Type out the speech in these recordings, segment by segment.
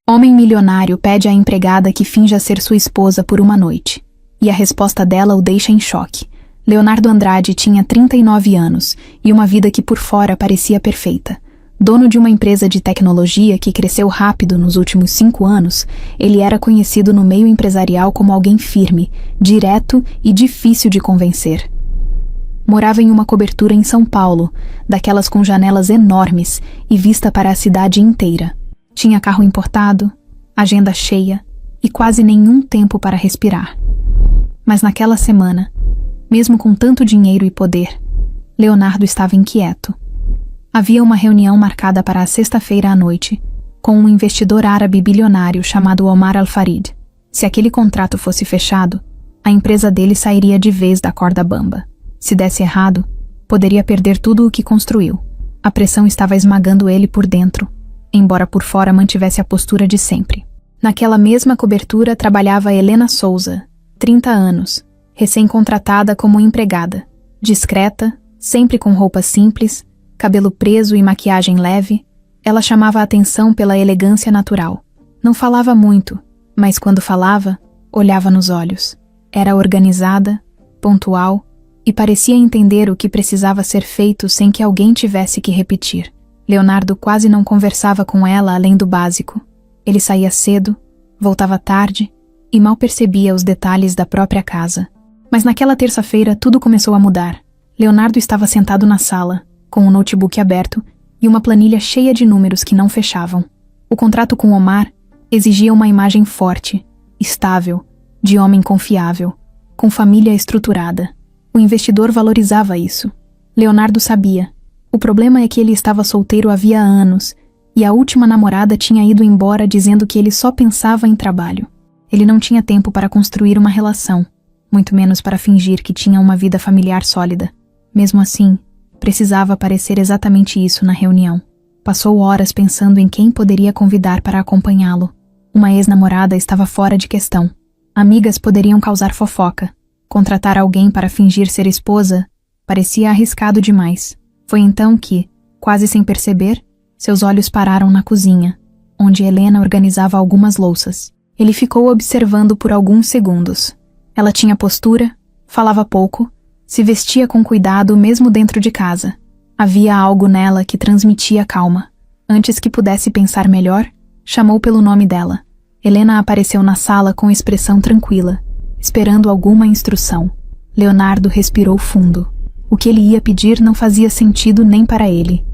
Homem milionário pede à empregada que finja ser sua esposa por uma noite. E a resposta dela o deixa em choque. Leonardo Andrade tinha 39 anos e uma vida que por fora parecia perfeita. Dono de uma empresa de tecnologia que cresceu rápido nos últimos 5 anos, ele era conhecido no meio empresarial como alguém firme, direto e difícil de convencer. Morava em uma cobertura em São Paulo, daquelas com janelas enormes e vista para a cidade inteira. Tinha carro importado, agenda cheia e quase nenhum tempo para respirar. Mas naquela semana, mesmo com tanto dinheiro e poder, Leonardo estava inquieto. Havia uma reunião marcada para a sexta-feira à noite, com um investidor árabe bilionário chamado Omar Al-Farid. Se aquele contrato fosse fechado, a empresa dele sairia de vez da corda bamba. Se desse errado, poderia perder tudo o que construiu. A pressão estava esmagando ele por dentro, embora por fora mantivesse a postura de sempre. Naquela mesma cobertura trabalhava Helena Souza, 30 anos, recém-contratada como empregada, discreta, sempre com roupas simples, cabelo preso e maquiagem leve. Ela chamava a atenção pela elegância natural. Não falava muito, mas quando falava, olhava nos olhos. Era organizada, pontual e parecia entender o que precisava ser feito sem que alguém tivesse que repetir. Leonardo quase não conversava com ela além do básico. Ele saía cedo, voltava tarde e mal percebia os detalhes da própria casa. Mas naquela terça-feira tudo começou a mudar. Leonardo estava sentado na sala, com o notebook aberto e uma planilha cheia de números que não fechavam. O contrato com Omar exigia uma imagem forte, estável, de homem confiável, com família estruturada. O investidor valorizava isso. Leonardo sabia. O problema é que ele estava solteiro havia anos e a última namorada tinha ido embora dizendo que ele só pensava em trabalho. Ele não tinha tempo para construir uma relação, muito menos para fingir que tinha uma vida familiar sólida. Mesmo assim, precisava parecer exatamente isso na reunião. Passou horas pensando em quem poderia convidar para acompanhá-lo. Uma ex-namorada estava fora de questão. Amigas poderiam causar fofoca. Contratar alguém para fingir ser esposa parecia arriscado demais. Foi então que, quase sem perceber, seus olhos pararam na cozinha, onde Helena organizava algumas louças. Ele ficou observando por alguns segundos. Ela tinha postura, falava pouco, se vestia com cuidado mesmo dentro de casa. Havia algo nela que transmitia calma. Antes que pudesse pensar melhor, chamou pelo nome dela. Helena apareceu na sala com expressão tranquila, esperando alguma instrução. Leonardo respirou fundo. O que ele ia pedir não fazia sentido nem para ele.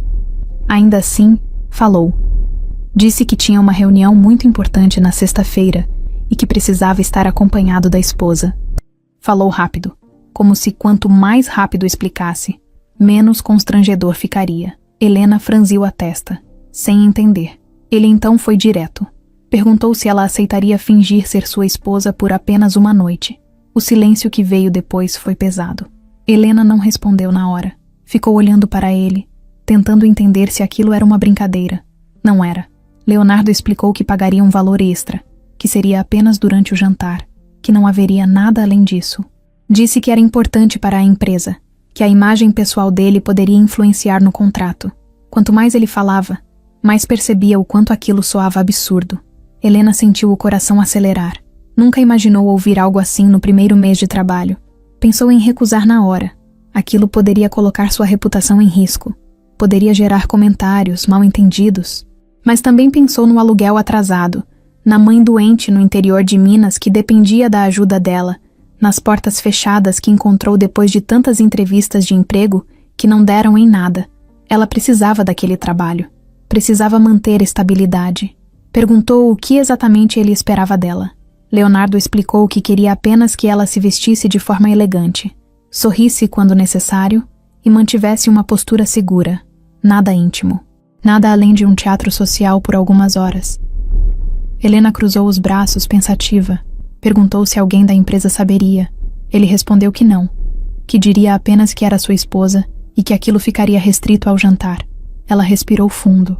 Ainda assim, falou. Disse que tinha uma reunião muito importante na sexta-feira e que precisava estar acompanhado da esposa. Falou rápido, como se quanto mais rápido explicasse, menos constrangedor ficaria. Helena franziu a testa, sem entender. Ele então foi direto. Perguntou se ela aceitaria fingir ser sua esposa por apenas uma noite. O silêncio que veio depois foi pesado. Helena não respondeu na hora. Ficou olhando para ele, tentando entender se aquilo era uma brincadeira. Não era. Leonardo explicou que pagaria um valor extra, que seria apenas durante o jantar, que não haveria nada além disso. Disse que era importante para a empresa, que a imagem pessoal dele poderia influenciar no contrato. Quanto mais ele falava, mais percebia o quanto aquilo soava absurdo. Helena sentiu o coração acelerar. Nunca imaginou ouvir algo assim no primeiro mês de trabalho. Pensou em recusar na hora. Aquilo poderia colocar sua reputação em risco. Poderia gerar comentários, mal-entendidos. Mas também pensou no aluguel atrasado, na mãe doente no interior de Minas que dependia da ajuda dela, nas portas fechadas que encontrou depois de tantas entrevistas de emprego que não deram em nada. Ela precisava daquele trabalho. Precisava manter estabilidade. Perguntou o que exatamente ele esperava dela. Leonardo explicou que queria apenas que ela se vestisse de forma elegante, sorrisse quando necessário e mantivesse uma postura segura. Nada íntimo. Nada além de um teatro social por algumas horas. Helena cruzou os braços, pensativa. Perguntou se alguém da empresa saberia. Ele respondeu que não, que diria apenas que era sua esposa e que aquilo ficaria restrito ao jantar. Ela respirou fundo.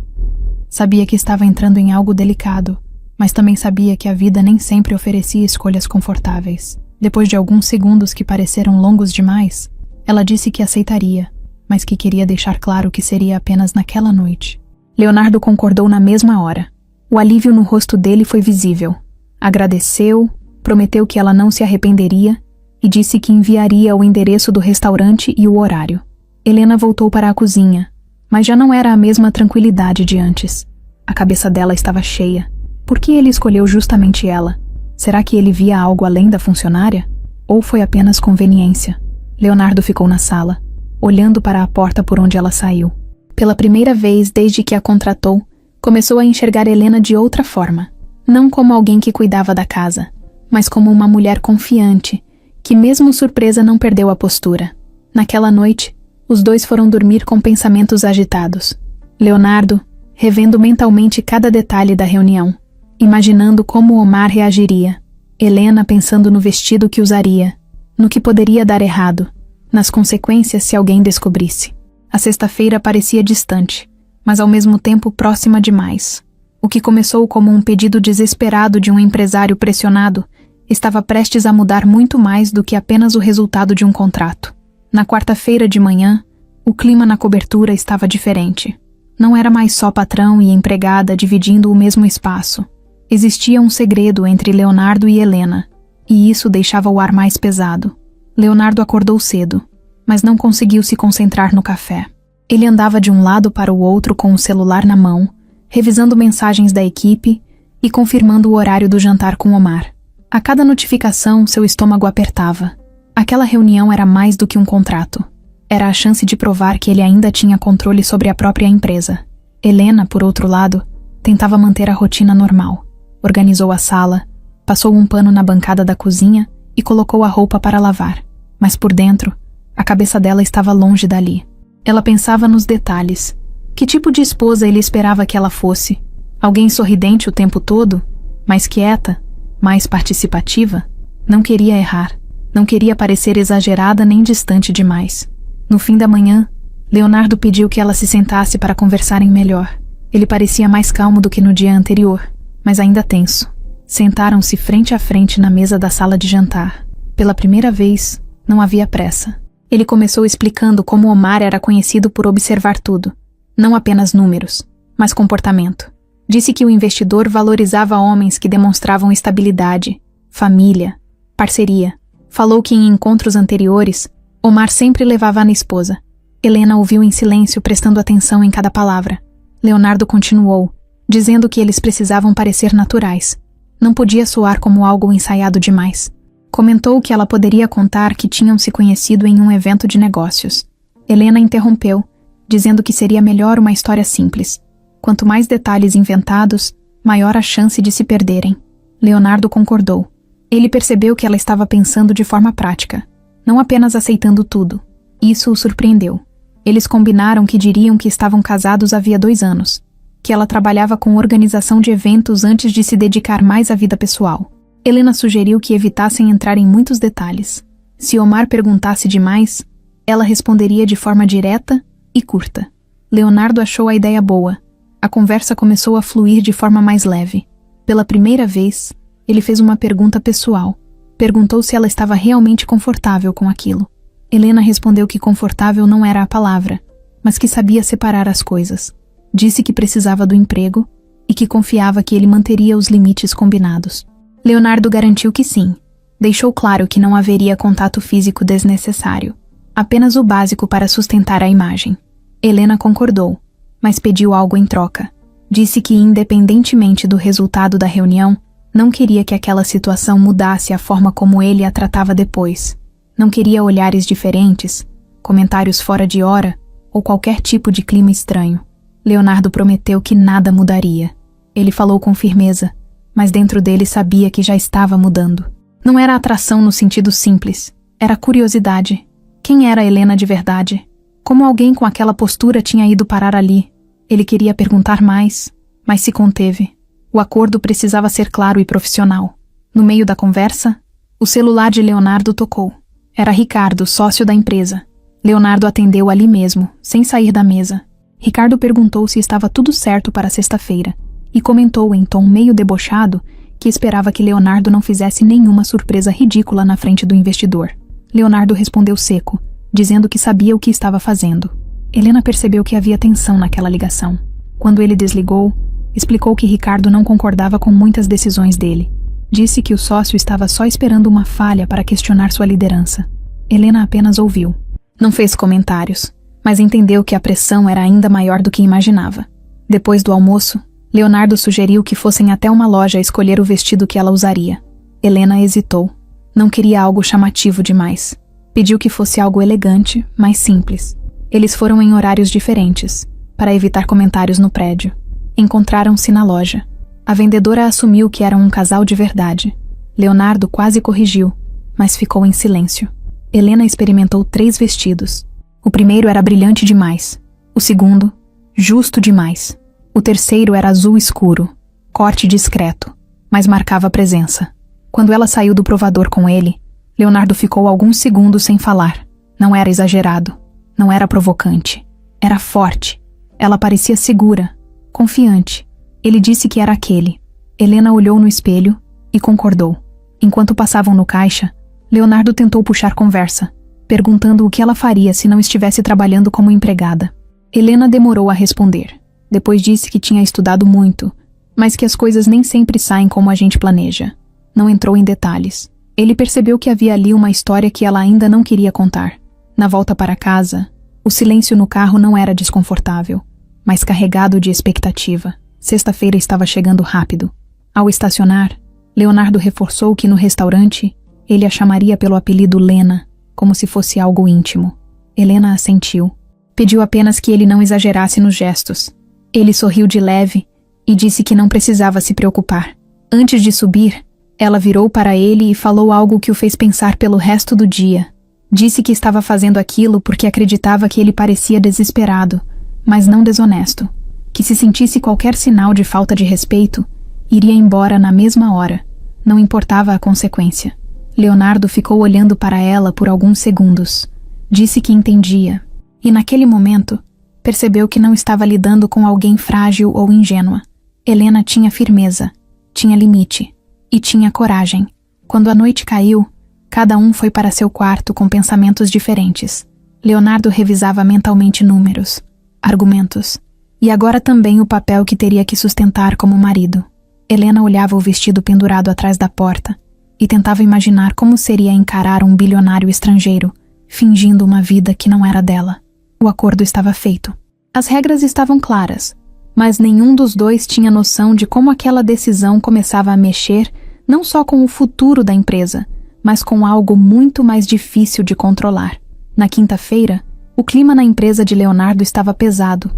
Sabia que estava entrando em algo delicado, mas também sabia que a vida nem sempre oferecia escolhas confortáveis. Depois de alguns segundos que pareceram longos demais, ela disse que aceitaria, mas que queria deixar claro que seria apenas naquela noite. Leonardo concordou na mesma hora. O alívio no rosto dele foi visível. Agradeceu, prometeu que ela não se arrependeria e disse que enviaria o endereço do restaurante e o horário. Helena voltou para a cozinha, mas já não era a mesma tranquilidade de antes. A cabeça dela estava cheia. Por que ele escolheu justamente ela? Será que ele via algo além da funcionária? Ou foi apenas conveniência? Leonardo ficou na sala, olhando para a porta por onde ela saiu. Pela primeira vez desde que a contratou, começou a enxergar Helena de outra forma. Não como alguém que cuidava da casa, mas como uma mulher confiante, que mesmo surpresa não perdeu a postura. Naquela noite, os dois foram dormir com pensamentos agitados. Leonardo, revendo mentalmente cada detalhe da reunião, imaginando como Omar reagiria. Helena pensando no vestido que usaria, no que poderia dar errado, nas consequências se alguém descobrisse. A sexta-feira parecia distante, mas ao mesmo tempo próxima demais. O que começou como um pedido desesperado de um empresário pressionado estava prestes a mudar muito mais do que apenas o resultado de um contrato. Na quarta-feira de manhã, o clima na cobertura estava diferente. Não era mais só patrão e empregada dividindo o mesmo espaço. Existia um segredo entre Leonardo e Helena, e isso deixava o ar mais pesado. Leonardo acordou cedo, mas não conseguiu se concentrar no café. Ele andava de um lado para o outro com o celular na mão, revisando mensagens da equipe e confirmando o horário do jantar com Omar. A cada notificação, seu estômago apertava. Aquela reunião era mais do que um contrato. Era a chance de provar que ele ainda tinha controle sobre a própria empresa. Helena, por outro lado, tentava manter a rotina normal. Organizou a sala, passou um pano na bancada da cozinha e colocou a roupa para lavar. Mas por dentro, a cabeça dela estava longe dali. Ela pensava nos detalhes. Que tipo de esposa ele esperava que ela fosse? Alguém sorridente o tempo todo? Mais quieta? Mais participativa? Não queria errar. Não queria parecer exagerada nem distante demais. No fim da manhã, Leonardo pediu que ela se sentasse para conversarem melhor. Ele parecia mais calmo do que no dia anterior, mas ainda tenso. Sentaram-se frente a frente na mesa da sala de jantar. Pela primeira vez, não havia pressa. Ele começou explicando como Omar era conhecido por observar tudo. Não apenas números, mas comportamento. Disse que o investidor valorizava homens que demonstravam estabilidade, família, parceria. Falou que em encontros anteriores, Omar sempre levava na esposa. Helena ouviu em silêncio, prestando atenção em cada palavra. Leonardo continuou, dizendo que eles precisavam parecer naturais. Não podia soar como algo ensaiado demais. Comentou que ela poderia contar que tinham se conhecido em um evento de negócios. Helena interrompeu, dizendo que seria melhor uma história simples. Quanto mais detalhes inventados, maior a chance de se perderem. Leonardo concordou. Ele percebeu que ela estava pensando de forma prática, não apenas aceitando tudo. Isso o surpreendeu. Eles combinaram que diriam que estavam casados havia 2 anos, que ela trabalhava com organização de eventos antes de se dedicar mais à vida pessoal. Helena sugeriu que evitassem entrar em muitos detalhes. Se Omar perguntasse demais, ela responderia de forma direta e curta. Leonardo achou a ideia boa. A conversa começou a fluir de forma mais leve. Pela primeira vez, ele fez uma pergunta pessoal. Perguntou se ela estava realmente confortável com aquilo. Helena respondeu que confortável não era a palavra, mas que sabia separar as coisas. Disse que precisava do emprego e que confiava que ele manteria os limites combinados. Leonardo garantiu que sim. Deixou claro que não haveria contato físico desnecessário, apenas o básico para sustentar a imagem. Helena concordou, mas pediu algo em troca. Disse que, independentemente do resultado da reunião, não queria que aquela situação mudasse a forma como ele a tratava depois. Não queria olhares diferentes, comentários fora de hora ou qualquer tipo de clima estranho. Leonardo prometeu que nada mudaria. Ele falou com firmeza, mas dentro dele sabia que já estava mudando. Não era atração no sentido simples, era curiosidade. Quem era Helena de verdade? Como alguém com aquela postura tinha ido parar ali? Ele queria perguntar mais, mas se conteve. O acordo precisava ser claro e profissional. No meio da conversa, o celular de Leonardo tocou. Era Ricardo, sócio da empresa. Leonardo atendeu ali mesmo, sem sair da mesa. Ricardo perguntou se estava tudo certo para sexta-feira e comentou em tom meio debochado que esperava que Leonardo não fizesse nenhuma surpresa ridícula na frente do investidor. Leonardo respondeu seco, dizendo que sabia o que estava fazendo. Helena percebeu que havia tensão naquela ligação. Quando ele desligou, Explicou que Ricardo não concordava com muitas decisões dele. Disse que o sócio estava só esperando uma falha para questionar sua liderança. Helena apenas ouviu. Não fez comentários, mas entendeu que a pressão era ainda maior do que imaginava. Depois do almoço, Leonardo sugeriu que fossem até uma loja escolher o vestido que ela usaria. Helena hesitou. Não queria algo chamativo demais. Pediu que fosse algo elegante, mas simples. Eles foram em horários diferentes, para evitar comentários no prédio. Encontraram-se na loja. A vendedora assumiu que eram um casal de verdade. Leonardo quase corrigiu, mas ficou em silêncio. Helena experimentou 3 vestidos. O primeiro era brilhante demais. O segundo, justo demais. O terceiro era azul escuro, corte discreto, mas marcava presença. Quando ela saiu do provador com ele, Leonardo ficou alguns segundos sem falar. Não era exagerado, não era provocante. Era forte. Ela parecia segura, confiante. Ele disse que era aquele. Helena olhou no espelho e concordou. Enquanto passavam no caixa, Leonardo tentou puxar conversa, perguntando o que ela faria se não estivesse trabalhando como empregada. Helena demorou a responder. Depois disse que tinha estudado muito, mas que as coisas nem sempre saem como a gente planeja. Não entrou em detalhes. Ele percebeu que havia ali uma história que ela ainda não queria contar. Na volta para casa, o silêncio no carro não era desconfortável, mas carregado de expectativa. Sexta-feira estava chegando rápido. Ao estacionar, Leonardo reforçou que no restaurante ele a chamaria pelo apelido Lena, como se fosse algo íntimo. Helena assentiu. Pediu apenas que ele não exagerasse nos gestos. Ele sorriu de leve e disse que não precisava se preocupar. Antes de subir, ela virou para ele e falou algo que o fez pensar pelo resto do dia. Disse que estava fazendo aquilo porque acreditava que ele parecia desesperado, mas não desonesto. Que se sentisse qualquer sinal de falta de respeito, iria embora na mesma hora. Não importava a consequência. Leonardo ficou olhando para ela por alguns segundos. Disse que entendia. E naquele momento, percebeu que não estava lidando com alguém frágil ou ingênua. Helena tinha firmeza, tinha limite e tinha coragem. Quando a noite caiu, cada um foi para seu quarto com pensamentos diferentes. Leonardo revisava mentalmente números, argumentos, e agora também o papel que teria que sustentar como marido. Helena olhava o vestido pendurado atrás da porta e tentava imaginar como seria encarar um bilionário estrangeiro, fingindo uma vida que não era dela. O acordo estava feito. As regras estavam claras, mas nenhum dos dois tinha noção de como aquela decisão começava a mexer não só com o futuro da empresa, mas com algo muito mais difícil de controlar. Na quinta-feira, o clima na empresa de Leonardo estava pesado.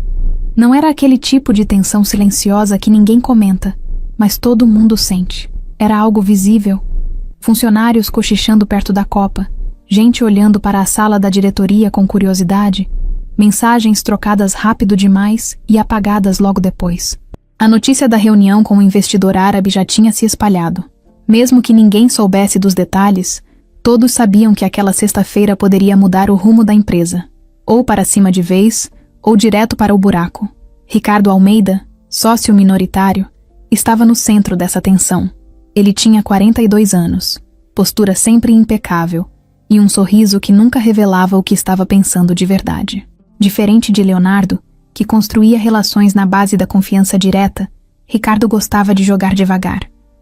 Não era aquele tipo de tensão silenciosa que ninguém comenta, mas todo mundo sente. Era algo visível. Funcionários cochichando perto da copa, gente olhando para a sala da diretoria com curiosidade, mensagens trocadas rápido demais e apagadas logo depois. A notícia da reunião com o investidor árabe já tinha se espalhado. Mesmo que ninguém soubesse dos detalhes, todos sabiam que aquela sexta-feira poderia mudar o rumo da empresa, ou para cima de vez, ou direto para o buraco. Ricardo Almeida, sócio minoritário, estava no centro dessa tensão. Ele tinha 42 anos, postura sempre impecável e um sorriso que nunca revelava o que estava pensando de verdade. Diferente de Leonardo, que construía relações na base da confiança direta, Ricardo gostava de jogar devagar.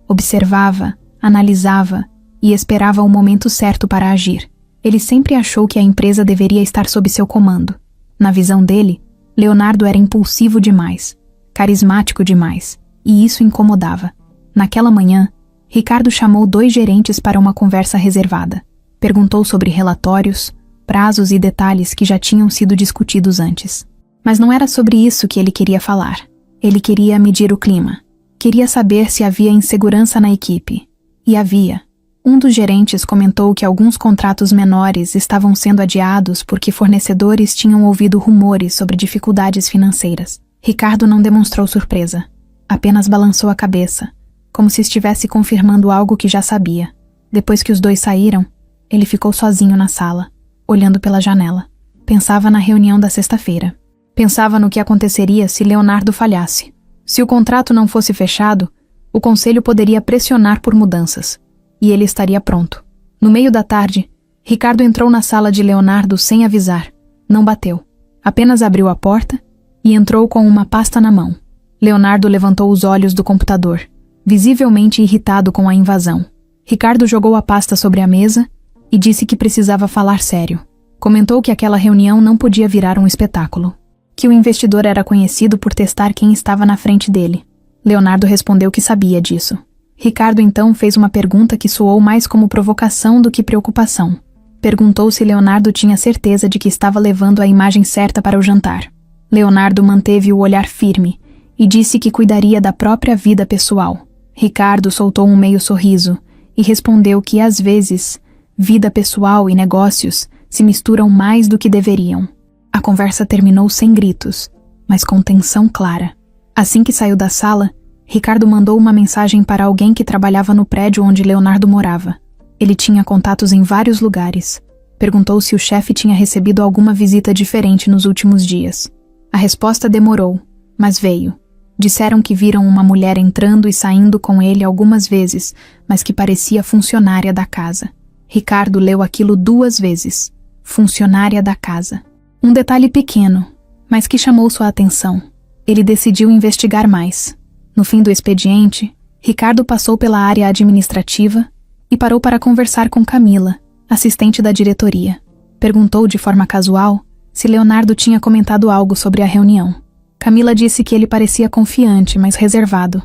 Observava, analisava e esperava o momento certo para agir. Ele sempre achou que a empresa deveria estar sob seu comando. Na visão dele, Leonardo era impulsivo demais, carismático demais, e isso incomodava. Naquela manhã, Ricardo chamou 2 gerentes para uma conversa reservada. Perguntou sobre relatórios, prazos e detalhes que já tinham sido discutidos antes. Mas não era sobre isso que ele queria falar. Ele queria medir o clima. Queria saber se havia insegurança na equipe. E havia. Um dos gerentes comentou que alguns contratos menores estavam sendo adiados porque fornecedores tinham ouvido rumores sobre dificuldades financeiras. Ricardo não demonstrou surpresa. Apenas balançou a cabeça, como se estivesse confirmando algo que já sabia. Depois que os 2 saíram, ele ficou sozinho na sala, olhando pela janela. Pensava na reunião da sexta-feira. Pensava no que aconteceria se Leonardo falhasse. Se o contrato não fosse fechado, o conselho poderia pressionar por mudanças, e ele estaria pronto. No meio da tarde, Ricardo entrou na sala de Leonardo sem avisar. Não bateu. Apenas abriu a porta e entrou com uma pasta na mão. Leonardo levantou os olhos do computador, visivelmente irritado com a invasão. Ricardo jogou a pasta sobre a mesa e disse que precisava falar sério. Comentou que aquela reunião não podia virar um espetáculo, que o investidor era conhecido por testar quem estava na frente dele. Leonardo respondeu que sabia disso. Ricardo então fez uma pergunta que soou mais como provocação do que preocupação. Perguntou se Leonardo tinha certeza de que estava levando a imagem certa para o jantar. Leonardo manteve o olhar firme e disse que cuidaria da própria vida pessoal. Ricardo soltou um meio sorriso e respondeu que, às vezes, vida pessoal e negócios se misturam mais do que deveriam. A conversa terminou sem gritos, mas com tensão clara. Assim que saiu da sala, Ricardo mandou uma mensagem para alguém que trabalhava no prédio onde Leonardo morava. Ele tinha contatos em vários lugares. Perguntou se o chefe tinha recebido alguma visita diferente nos últimos dias. A resposta demorou, mas veio. Disseram que viram uma mulher entrando e saindo com ele algumas vezes, mas que parecia funcionária da casa. Ricardo leu aquilo 2 vezes. Funcionária da casa. Um detalhe pequeno, mas que chamou sua atenção. Ele decidiu investigar mais. No fim do expediente, Ricardo passou pela área administrativa e parou para conversar com Camila, assistente da diretoria. Perguntou de forma casual se Leonardo tinha comentado algo sobre a reunião. Camila disse que ele parecia confiante, mas reservado.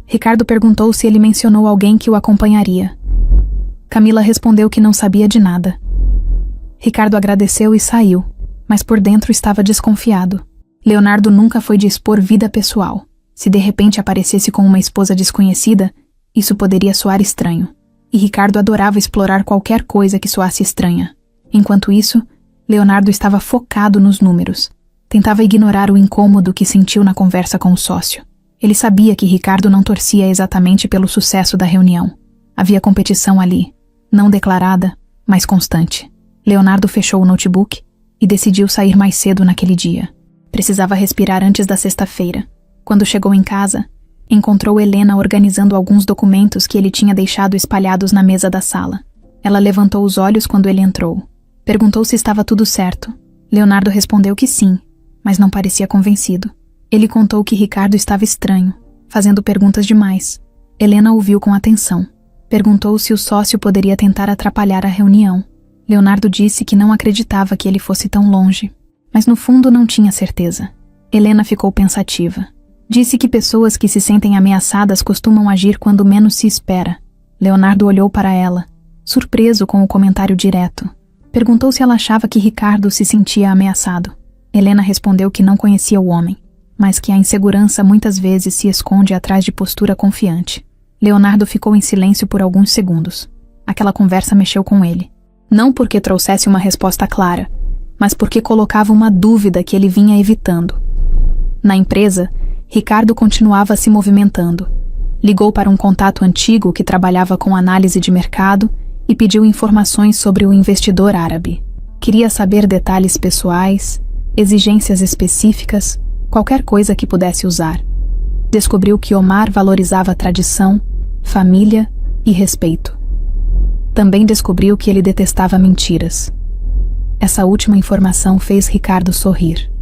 Ricardo perguntou se ele mencionou alguém que o acompanharia. Camila respondeu que não sabia de nada. Ricardo agradeceu e saiu, mas por dentro estava desconfiado. Leonardo nunca foi de expor vida pessoal. Se de repente aparecesse com uma esposa desconhecida, isso poderia soar estranho. E Ricardo adorava explorar qualquer coisa que soasse estranha. Enquanto isso, Leonardo estava focado nos números. Tentava ignorar o incômodo que sentiu na conversa com o sócio. Ele sabia que Ricardo não torcia exatamente pelo sucesso da reunião. Havia competição ali, não declarada, mas constante. Leonardo fechou o notebook e decidiu sair mais cedo naquele dia. Precisava respirar antes da sexta-feira. Quando chegou em casa, encontrou Helena organizando alguns documentos que ele tinha deixado espalhados na mesa da sala. Ela levantou os olhos quando ele entrou. Perguntou se estava tudo certo. Leonardo respondeu que sim, mas não parecia convencido. Ele contou que Ricardo estava estranho, fazendo perguntas demais. Helena ouviu com atenção. Perguntou se o sócio poderia tentar atrapalhar a reunião. Leonardo disse que não acreditava que ele fosse tão longe, mas no fundo não tinha certeza. Helena ficou pensativa. Disse que pessoas que se sentem ameaçadas costumam agir quando menos se espera. Leonardo olhou para ela, surpreso com o comentário direto. Perguntou se ela achava que Ricardo se sentia ameaçado. Helena respondeu que não conhecia o homem, mas que a insegurança muitas vezes se esconde atrás de postura confiante. Leonardo ficou em silêncio por alguns segundos. Aquela conversa mexeu com ele. Não porque trouxesse uma resposta clara, mas porque colocava uma dúvida que ele vinha evitando. Na empresa, Ricardo continuava se movimentando. Ligou para um contato antigo que trabalhava com análise de mercado e pediu informações sobre o investidor árabe. Queria saber detalhes pessoais, exigências específicas, qualquer coisa que pudesse usar. Descobriu que Omar valorizava tradição, família e respeito. Também descobriu que ele detestava mentiras. Essa última informação fez Ricardo sorrir.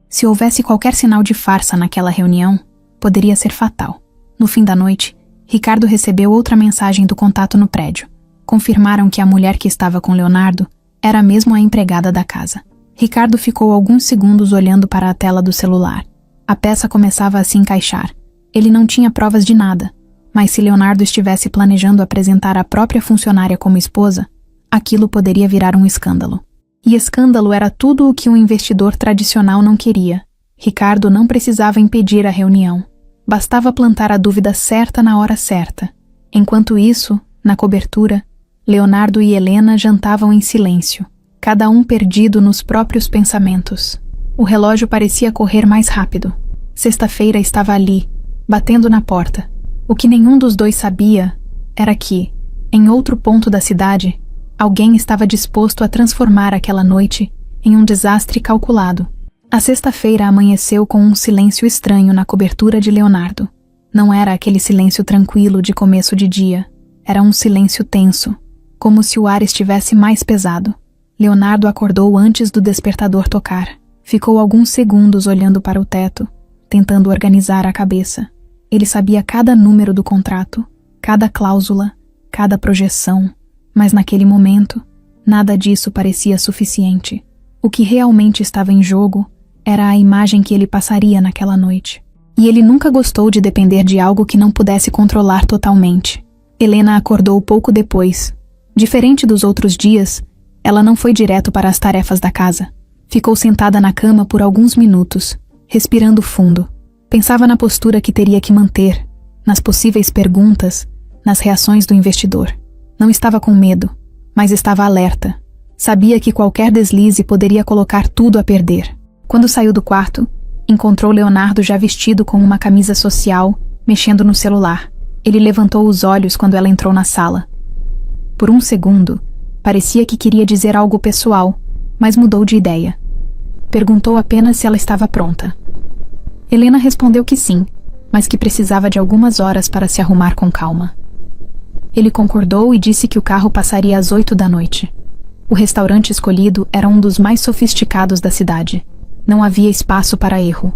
Se houvesse qualquer sinal de farsa naquela reunião, poderia ser fatal. No fim da noite, Ricardo recebeu outra mensagem do contato no prédio. Confirmaram que a mulher que estava com Leonardo era mesmo a empregada da casa. Ricardo ficou alguns segundos olhando para a tela do celular. A peça começava a se encaixar. Ele não tinha provas de nada, mas se Leonardo estivesse planejando apresentar a própria funcionária como esposa, aquilo poderia virar um escândalo. E escândalo era tudo o que um investidor tradicional não queria. Ricardo não precisava impedir a reunião. Bastava plantar a dúvida certa na hora certa. Enquanto isso, na cobertura, Leonardo e Helena jantavam em silêncio, cada um perdido nos próprios pensamentos. O relógio parecia correr mais rápido. Sexta-feira estava ali, batendo na porta. O que nenhum dos dois sabia era que, em outro ponto da cidade, alguém estava disposto a transformar aquela noite em um desastre calculado. A sexta-feira amanheceu com um silêncio estranho na cobertura de Leonardo. Não era aquele silêncio tranquilo de começo de dia. Era um silêncio tenso, como se o ar estivesse mais pesado. Leonardo acordou antes do despertador tocar. Ficou alguns segundos olhando para o teto, tentando organizar a cabeça. Ele sabia cada número do contrato, cada cláusula, cada projeção, mas naquele momento, nada disso parecia suficiente. O que realmente estava em jogo era a imagem que ele passaria naquela noite. E ele nunca gostou de depender de algo que não pudesse controlar totalmente. Helena acordou pouco depois. Diferente dos outros dias, ela não foi direto para as tarefas da casa. Ficou sentada na cama por alguns minutos, respirando fundo. Pensava na postura que teria que manter, nas possíveis perguntas, nas reações do investidor. Não estava com medo, mas estava alerta. Sabia que qualquer deslize poderia colocar tudo a perder. Quando saiu do quarto, encontrou Leonardo já vestido com uma camisa social, mexendo no celular. Ele levantou os olhos quando ela entrou na sala. Por um segundo, parecia que queria dizer algo pessoal, mas mudou de ideia. Perguntou apenas se ela estava pronta. Helena respondeu que sim, mas que precisava de algumas horas para se arrumar com calma. Ele concordou e disse que o carro passaria às 8 da noite. O restaurante escolhido era um dos mais sofisticados da cidade. Não havia espaço para erro.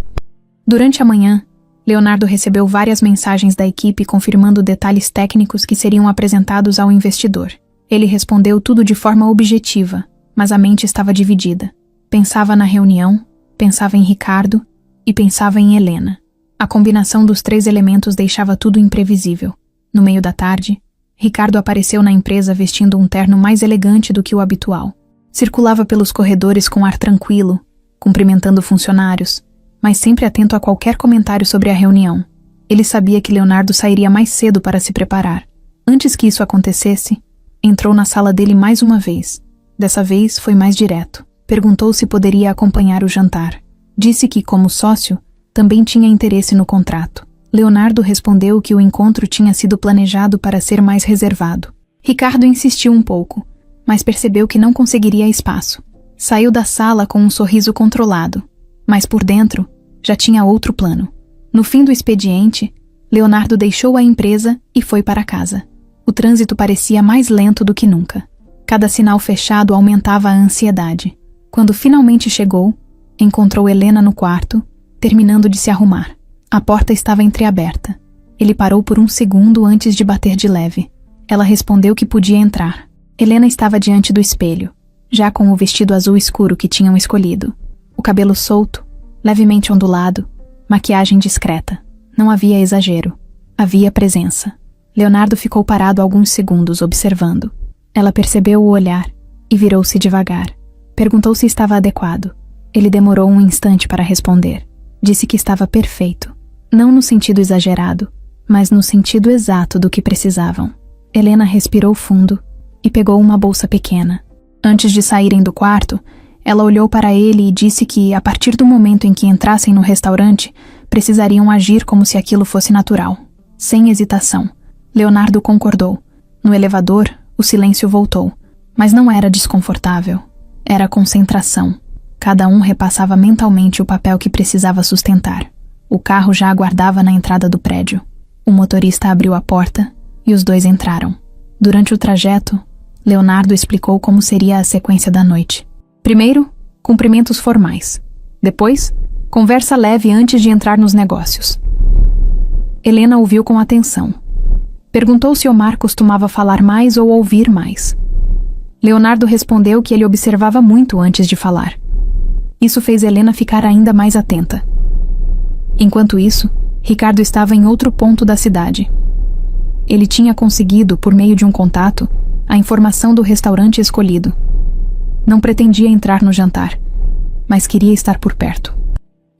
Durante a manhã, Leonardo recebeu várias mensagens da equipe confirmando detalhes técnicos que seriam apresentados ao investidor. Ele respondeu tudo de forma objetiva, mas a mente estava dividida. Pensava na reunião, pensava em Ricardo e pensava em Helena. A combinação dos três elementos deixava tudo imprevisível. No meio da tarde, Ricardo apareceu na empresa vestindo um terno mais elegante do que o habitual. Circulava pelos corredores com ar tranquilo, cumprimentando funcionários, mas sempre atento a qualquer comentário sobre a reunião. Ele sabia que Leonardo sairia mais cedo para se preparar. Antes que isso acontecesse, entrou na sala dele mais uma vez. Dessa vez foi mais direto. Perguntou se poderia acompanhar o jantar. Disse que, como sócio, também tinha interesse no contrato. Leonardo respondeu que o encontro tinha sido planejado para ser mais reservado. Ricardo insistiu um pouco, mas percebeu que não conseguiria espaço. Saiu da sala com um sorriso controlado, mas por dentro já tinha outro plano. No fim do expediente, Leonardo deixou a empresa e foi para casa. O trânsito parecia mais lento do que nunca. Cada sinal fechado aumentava a ansiedade. Quando finalmente chegou, encontrou Helena no quarto, terminando de se arrumar. A porta estava entreaberta. Ele parou por um segundo antes de bater de leve. Ela respondeu que podia entrar. Helena estava diante do espelho, já com o vestido azul escuro que tinham escolhido. O cabelo solto, levemente ondulado, maquiagem discreta. Não havia exagero. Havia presença. Leonardo ficou parado alguns segundos, observando. Ela percebeu o olhar e virou-se devagar. Perguntou se estava adequado. Ele demorou um instante para responder. Disse que estava perfeito. Não no sentido exagerado, mas no sentido exato do que precisavam. Helena respirou fundo e pegou uma bolsa pequena. Antes de saírem do quarto, ela olhou para ele e disse que, a partir do momento em que entrassem no restaurante, precisariam agir como se aquilo fosse natural, sem hesitação. Leonardo concordou. No elevador, o silêncio voltou, mas não era desconfortável. Era concentração. Cada um repassava mentalmente o papel que precisava sustentar. O carro já aguardava na entrada do prédio. O motorista abriu a porta e os dois entraram. Durante o trajeto, Leonardo explicou como seria a sequência da noite. Primeiro, cumprimentos formais. Depois, conversa leve antes de entrar nos negócios. Helena ouviu com atenção. Perguntou se Omar costumava falar mais ou ouvir mais. Leonardo respondeu que ele observava muito antes de falar. Isso fez Helena ficar ainda mais atenta. Enquanto isso, Ricardo estava em outro ponto da cidade. Ele tinha conseguido, por meio de um contato, a informação do restaurante escolhido. Não pretendia entrar no jantar, mas queria estar por perto.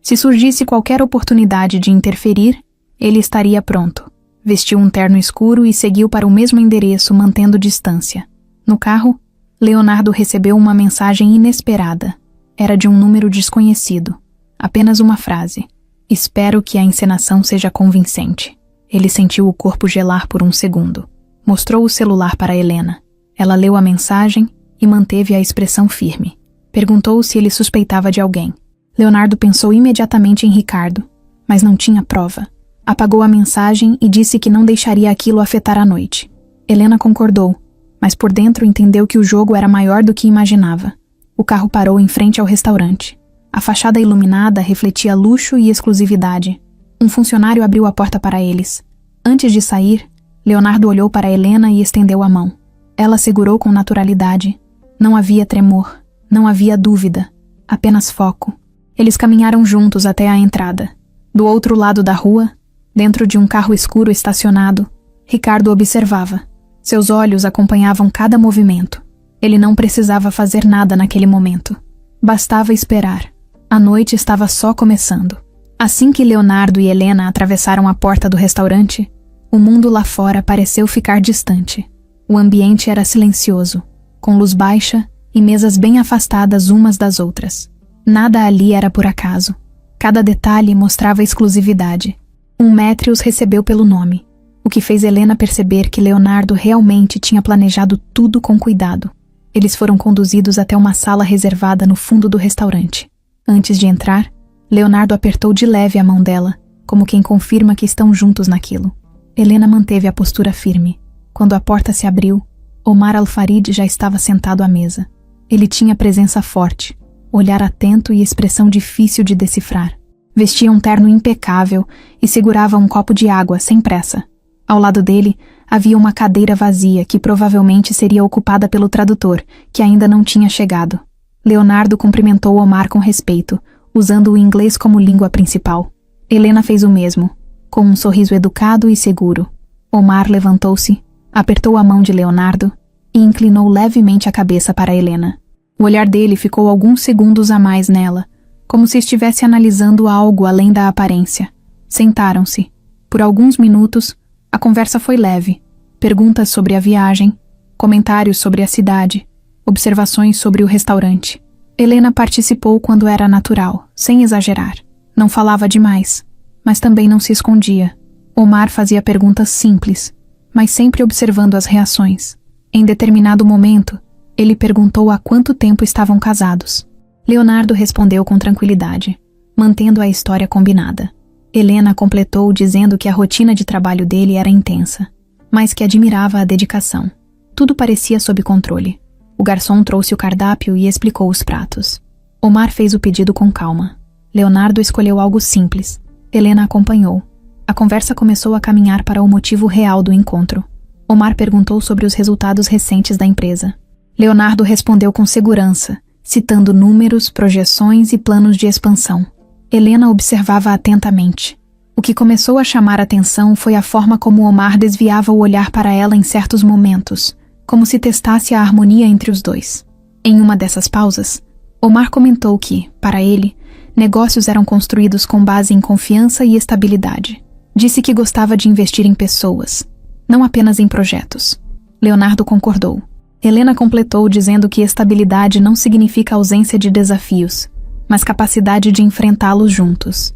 Se surgisse qualquer oportunidade de interferir, ele estaria pronto. Vestiu um terno escuro e seguiu para o mesmo endereço, mantendo distância. No carro, Leonardo recebeu uma mensagem inesperada. Era de um número desconhecido. Apenas uma frase. Espero que a encenação seja convincente. Ele sentiu o corpo gelar por um segundo. Mostrou o celular para Helena. Ela leu a mensagem e manteve a expressão firme. Perguntou se ele suspeitava de alguém. Leonardo pensou imediatamente em Ricardo, mas não tinha prova. Apagou a mensagem e disse que não deixaria aquilo afetar a noite. Helena concordou, mas por dentro entendeu que o jogo era maior do que imaginava. O carro parou em frente ao restaurante. A fachada iluminada refletia luxo e exclusividade. Um funcionário abriu a porta para eles. Antes de sair, Leonardo olhou para Helena e estendeu a mão. Ela segurou com naturalidade. Não havia tremor, não havia dúvida, apenas foco. Eles caminharam juntos até a entrada. Do outro lado da rua, dentro de um carro escuro estacionado, Ricardo observava. Seus olhos acompanhavam cada movimento. Ele não precisava fazer nada naquele momento. Bastava esperar. A noite estava só começando. Assim que Leonardo e Helena atravessaram a porta do restaurante, o mundo lá fora pareceu ficar distante. O ambiente era silencioso, com luz baixa e mesas bem afastadas umas das outras. Nada ali era por acaso. Cada detalhe mostrava exclusividade. Um maître os recebeu pelo nome, o que fez Helena perceber que Leonardo realmente tinha planejado tudo com cuidado. Eles foram conduzidos até uma sala reservada no fundo do restaurante. Antes de entrar, Leonardo apertou de leve a mão dela, como quem confirma que estão juntos naquilo. Helena manteve a postura firme. Quando a porta se abriu, Omar Al-Farid já estava sentado à mesa. Ele tinha presença forte, olhar atento e expressão difícil de decifrar. Vestia um terno impecável e segurava um copo de água sem pressa. Ao lado dele, havia uma cadeira vazia que provavelmente seria ocupada pelo tradutor, que ainda não tinha chegado. Leonardo cumprimentou Omar com respeito, usando o inglês como língua principal. Helena fez o mesmo, com um sorriso educado e seguro. Omar levantou-se, apertou a mão de Leonardo e inclinou levemente a cabeça para Helena. O olhar dele ficou alguns segundos a mais nela, como se estivesse analisando algo além da aparência. Sentaram-se. Por alguns minutos, a conversa foi leve. Perguntas sobre a viagem, comentários sobre a cidade, observações sobre o restaurante. Helena participou quando era natural, sem exagerar. Não falava demais, mas também não se escondia. Omar fazia perguntas simples, mas sempre observando as reações. Em determinado momento, ele perguntou há quanto tempo estavam casados. Leonardo respondeu com tranquilidade, mantendo a história combinada. Helena completou dizendo que a rotina de trabalho dele era intensa, mas que admirava a dedicação. Tudo parecia sob controle. O garçom trouxe o cardápio e explicou os pratos. Omar fez o pedido com calma. Leonardo escolheu algo simples. Helena acompanhou. A conversa começou a caminhar para o motivo real do encontro. Omar perguntou sobre os resultados recentes da empresa. Leonardo respondeu com segurança, citando números, projeções e planos de expansão. Helena observava atentamente. O que começou a chamar a atenção foi a forma como Omar desviava o olhar para ela em certos momentos, como se testasse a harmonia entre os dois. Em uma dessas pausas, Omar comentou que, para ele, negócios eram construídos com base em confiança e estabilidade. Disse que gostava de investir em pessoas, não apenas em projetos. Leonardo concordou. Helena completou dizendo que estabilidade não significa ausência de desafios, mas capacidade de enfrentá-los juntos.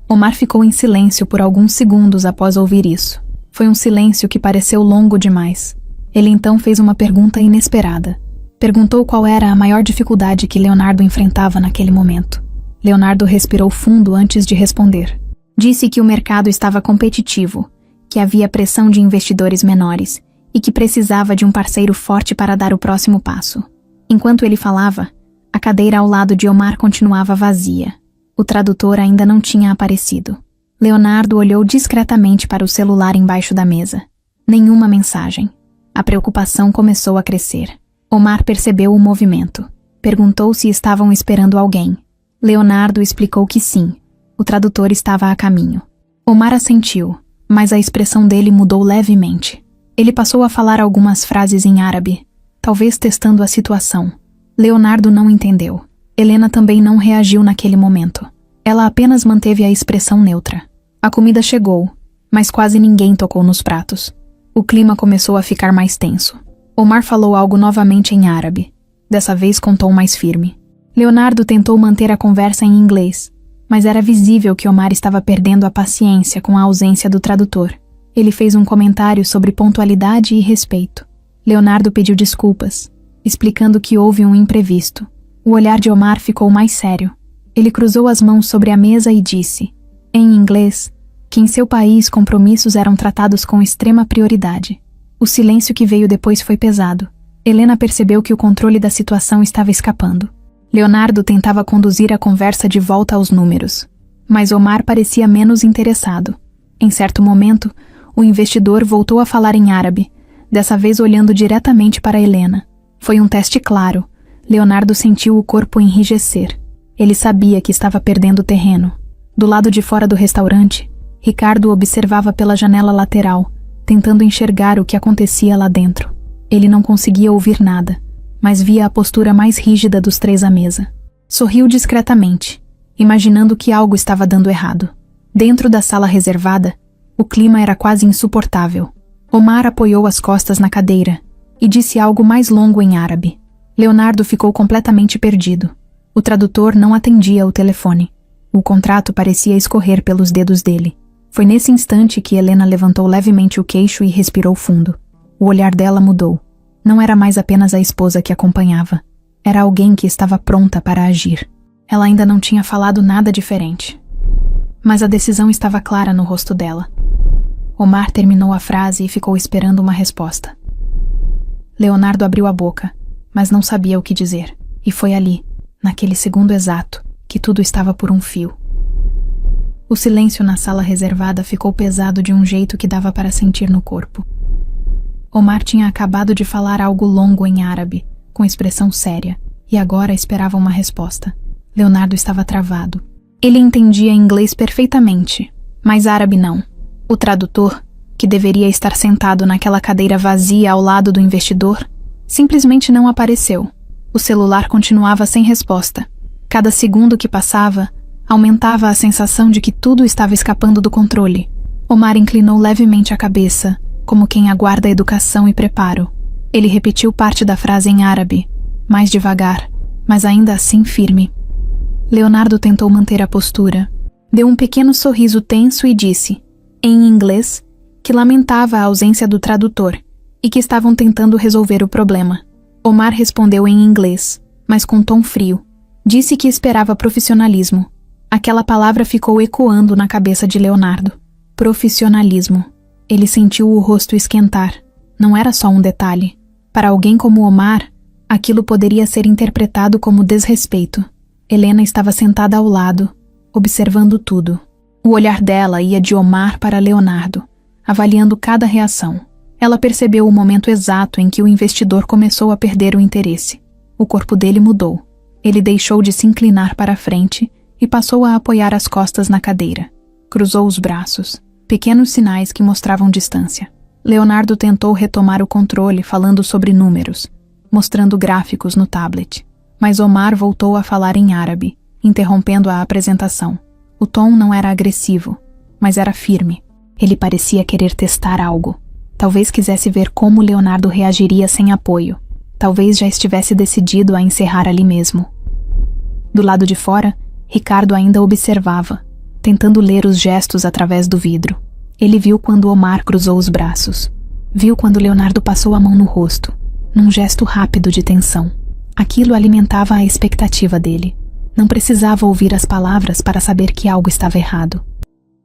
Omar ficou em silêncio por alguns segundos após ouvir isso. Foi um silêncio que pareceu longo demais. Ele então fez uma pergunta inesperada. Perguntou qual era a maior dificuldade que Leonardo enfrentava naquele momento. Leonardo respirou fundo antes de responder. Disse que o mercado estava competitivo, que havia pressão de investidores menores e que precisava de um parceiro forte para dar o próximo passo. Enquanto ele falava, a cadeira ao lado de Omar continuava vazia. O tradutor ainda não tinha aparecido. Leonardo olhou discretamente para o celular embaixo da mesa. Nenhuma mensagem. A preocupação começou a crescer. Omar percebeu o movimento. Perguntou se estavam esperando alguém. Leonardo explicou que sim. O tradutor estava a caminho. Omar assentiu, mas a expressão dele mudou levemente. Ele passou a falar algumas frases em árabe, talvez testando a situação. Leonardo não entendeu. Helena também não reagiu naquele momento. Ela apenas manteve a expressão neutra. A comida chegou, mas quase ninguém tocou nos pratos. O clima começou a ficar mais tenso. Omar falou algo novamente em árabe, dessa vez com tom mais firme. Leonardo tentou manter a conversa em inglês, mas era visível que Omar estava perdendo a paciência com a ausência do tradutor. Ele fez um comentário sobre pontualidade e respeito. Leonardo pediu desculpas, explicando que houve um imprevisto. O olhar de Omar ficou mais sério. Ele cruzou as mãos sobre a mesa e disse, em inglês, que em seu país compromissos eram tratados com extrema prioridade. O silêncio que veio depois foi pesado. Helena percebeu que o controle da situação estava escapando. Leonardo tentava conduzir a conversa de volta aos números, mas Omar parecia menos interessado. Em certo momento, o investidor voltou a falar em árabe, dessa vez olhando diretamente para Helena. Foi um teste claro. Leonardo sentiu o corpo enrijecer. Ele sabia que estava perdendo terreno. Do lado de fora do restaurante, Ricardo observava pela janela lateral, tentando enxergar o que acontecia lá dentro. Ele não conseguia ouvir nada, mas via a postura mais rígida dos três à mesa. Sorriu discretamente, imaginando que algo estava dando errado. Dentro da sala reservada, o clima era quase insuportável. Omar apoiou as costas na cadeira e disse algo mais longo em árabe. Leonardo ficou completamente perdido. O tradutor não atendia o telefone. O contrato parecia escorrer pelos dedos dele. Foi nesse instante que Helena levantou levemente o queixo e respirou fundo. O olhar dela mudou. Não era mais apenas a esposa que acompanhava. Era alguém que estava pronta para agir. Ela ainda não tinha falado nada diferente. Mas a decisão estava clara no rosto dela. Omar terminou a frase e ficou esperando uma resposta. Leonardo abriu a boca, mas não sabia o que dizer. E foi ali, naquele segundo exato, que tudo estava por um fio. O silêncio na sala reservada ficou pesado de um jeito que dava para sentir no corpo. Omar tinha acabado de falar algo longo em árabe, com expressão séria, e agora esperava uma resposta. Leonardo estava travado. Ele entendia inglês perfeitamente, mas árabe não. O tradutor, que deveria estar sentado naquela cadeira vazia ao lado do investidor, simplesmente não apareceu. O celular continuava sem resposta. Cada segundo que passava, aumentava a sensação de que tudo estava escapando do controle. Omar inclinou levemente a cabeça, como quem aguarda educação e preparo. Ele repetiu parte da frase em árabe, mais devagar, mas ainda assim firme. Leonardo tentou manter a postura. Deu um pequeno sorriso tenso e disse, em inglês, que lamentava a ausência do tradutor e que estavam tentando resolver o problema. Omar respondeu em inglês, mas com tom frio. Disse que esperava profissionalismo. Aquela palavra ficou ecoando na cabeça de Leonardo. Profissionalismo. Ele sentiu o rosto esquentar. Não era só um detalhe. Para alguém como Omar, aquilo poderia ser interpretado como desrespeito. Helena estava sentada ao lado, observando tudo. O olhar dela ia de Omar para Leonardo, avaliando cada reação. Ela percebeu o momento exato em que o investidor começou a perder o interesse. O corpo dele mudou. Ele deixou de se inclinar para a frente e passou a apoiar as costas na cadeira. Cruzou os braços, pequenos sinais que mostravam distância. Leonardo tentou retomar o controle falando sobre números, mostrando gráficos no tablet. Mas Omar voltou a falar em árabe, interrompendo a apresentação. O tom não era agressivo, mas era firme. Ele parecia querer testar algo. Talvez quisesse ver como Leonardo reagiria sem apoio. Talvez já estivesse decidido a encerrar ali mesmo. Do lado de fora, Ricardo ainda observava, tentando ler os gestos através do vidro. Ele viu quando Omar cruzou os braços. Viu quando Leonardo passou a mão no rosto, num gesto rápido de tensão. Aquilo alimentava a expectativa dele. Não precisava ouvir as palavras para saber que algo estava errado.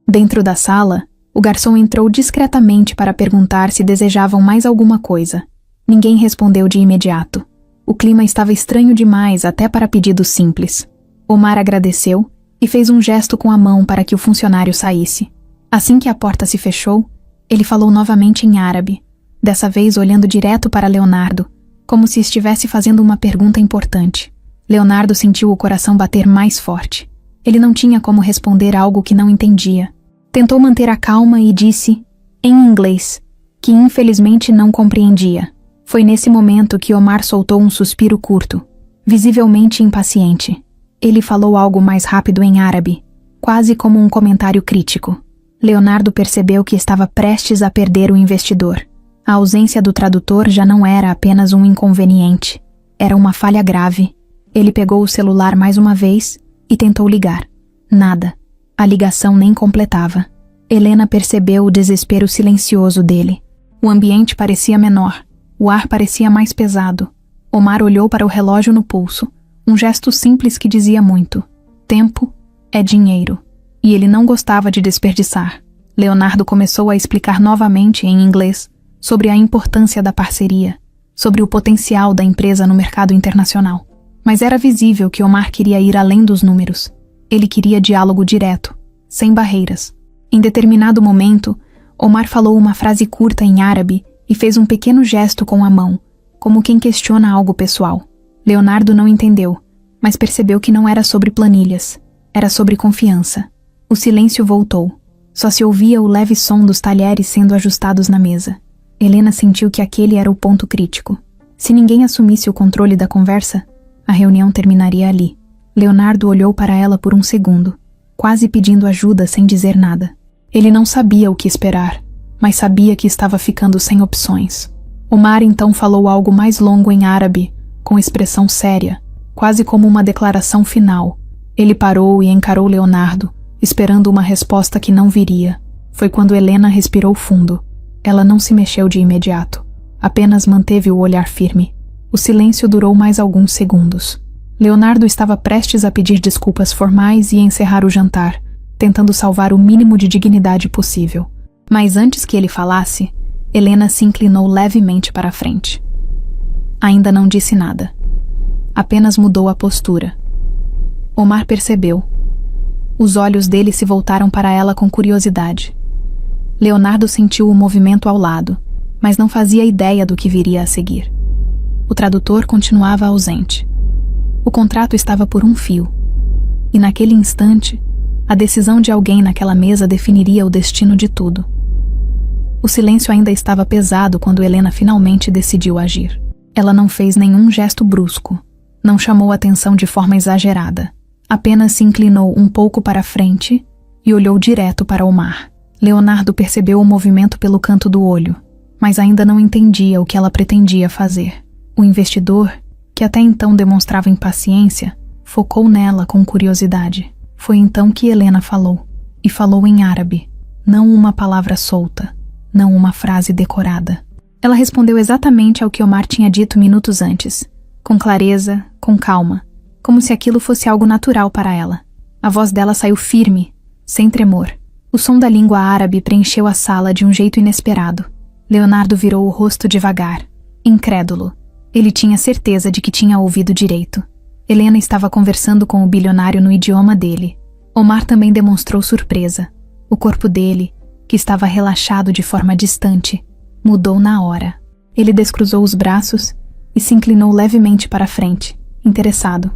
Dentro da sala, o garçom entrou discretamente para perguntar se desejavam mais alguma coisa. Ninguém respondeu de imediato. O clima estava estranho demais até para pedidos simples. Omar agradeceu e fez um gesto com a mão para que o funcionário saísse. Assim que a porta se fechou, ele falou novamente em árabe, dessa vez olhando direto para Leonardo, como se estivesse fazendo uma pergunta importante. Leonardo sentiu o coração bater mais forte. Ele não tinha como responder algo que não entendia. Tentou manter a calma e disse, em inglês, que infelizmente não compreendia. Foi nesse momento que Omar soltou um suspiro curto, visivelmente impaciente. Ele falou algo mais rápido em árabe, quase como um comentário crítico. Leonardo percebeu que estava prestes a perder o investidor. A ausência do tradutor já não era apenas um inconveniente. Era uma falha grave. Ele pegou o celular mais uma vez e tentou ligar. Nada. A ligação nem completava. Helena percebeu o desespero silencioso dele. O ambiente parecia menor. O ar parecia mais pesado. Omar olhou para o relógio no pulso. Um gesto simples que dizia muito. Tempo é dinheiro. E ele não gostava de desperdiçar. Leonardo começou a explicar novamente em inglês sobre a importância da parceria, sobre o potencial da empresa no mercado internacional. Mas era visível que Omar queria ir além dos números. Ele queria diálogo direto, sem barreiras. Em determinado momento, Omar falou uma frase curta em árabe e fez um pequeno gesto com a mão, como quem questiona algo pessoal. Leonardo não entendeu, mas percebeu que não era sobre planilhas, era sobre confiança. O silêncio voltou. Só se ouvia o leve som dos talheres sendo ajustados na mesa. Helena sentiu que aquele era o ponto crítico. Se ninguém assumisse o controle da conversa, a reunião terminaria ali. Leonardo olhou para ela por um segundo, quase pedindo ajuda sem dizer nada. Ele não sabia o que esperar, mas sabia que estava ficando sem opções. Omar então falou algo mais longo em árabe, com expressão séria, quase como uma declaração final. Ele parou e encarou Leonardo, esperando uma resposta que não viria. Foi quando Helena respirou fundo. Ela não se mexeu de imediato, apenas manteve o olhar firme. O silêncio durou mais alguns segundos. Leonardo estava prestes a pedir desculpas formais e encerrar o jantar, tentando salvar o mínimo de dignidade possível. Mas antes que ele falasse, Helena se inclinou levemente para a frente. Ainda não disse nada. Apenas mudou a postura. Omar percebeu. Os olhos dele se voltaram para ela com curiosidade. Leonardo sentiu o movimento ao lado, mas não fazia ideia do que viria a seguir. O tradutor continuava ausente. O contrato estava por um fio. E naquele instante, a decisão de alguém naquela mesa definiria o destino de tudo. O silêncio ainda estava pesado quando Helena finalmente decidiu agir. Ela não fez nenhum gesto brusco, não chamou atenção de forma exagerada. Apenas se inclinou um pouco para a frente e olhou direto para Omar. Leonardo percebeu o movimento pelo canto do olho, mas ainda não entendia o que ela pretendia fazer. O investidor, que até então demonstrava impaciência, focou nela com curiosidade. Foi então que Helena falou, e falou em árabe, não uma palavra solta, não uma frase decorada. Ela respondeu exatamente ao que Omar tinha dito minutos antes, com clareza, com calma, como se aquilo fosse algo natural para ela. A voz dela saiu firme, sem tremor. O som da língua árabe preencheu a sala de um jeito inesperado. Leonardo virou o rosto devagar, incrédulo. Ele tinha certeza de que tinha ouvido direito. Helena estava conversando com o bilionário no idioma dele. Omar também demonstrou surpresa. O corpo dele, que estava relaxado de forma distante, mudou na hora. Ele descruzou os braços e se inclinou levemente para a frente, interessado.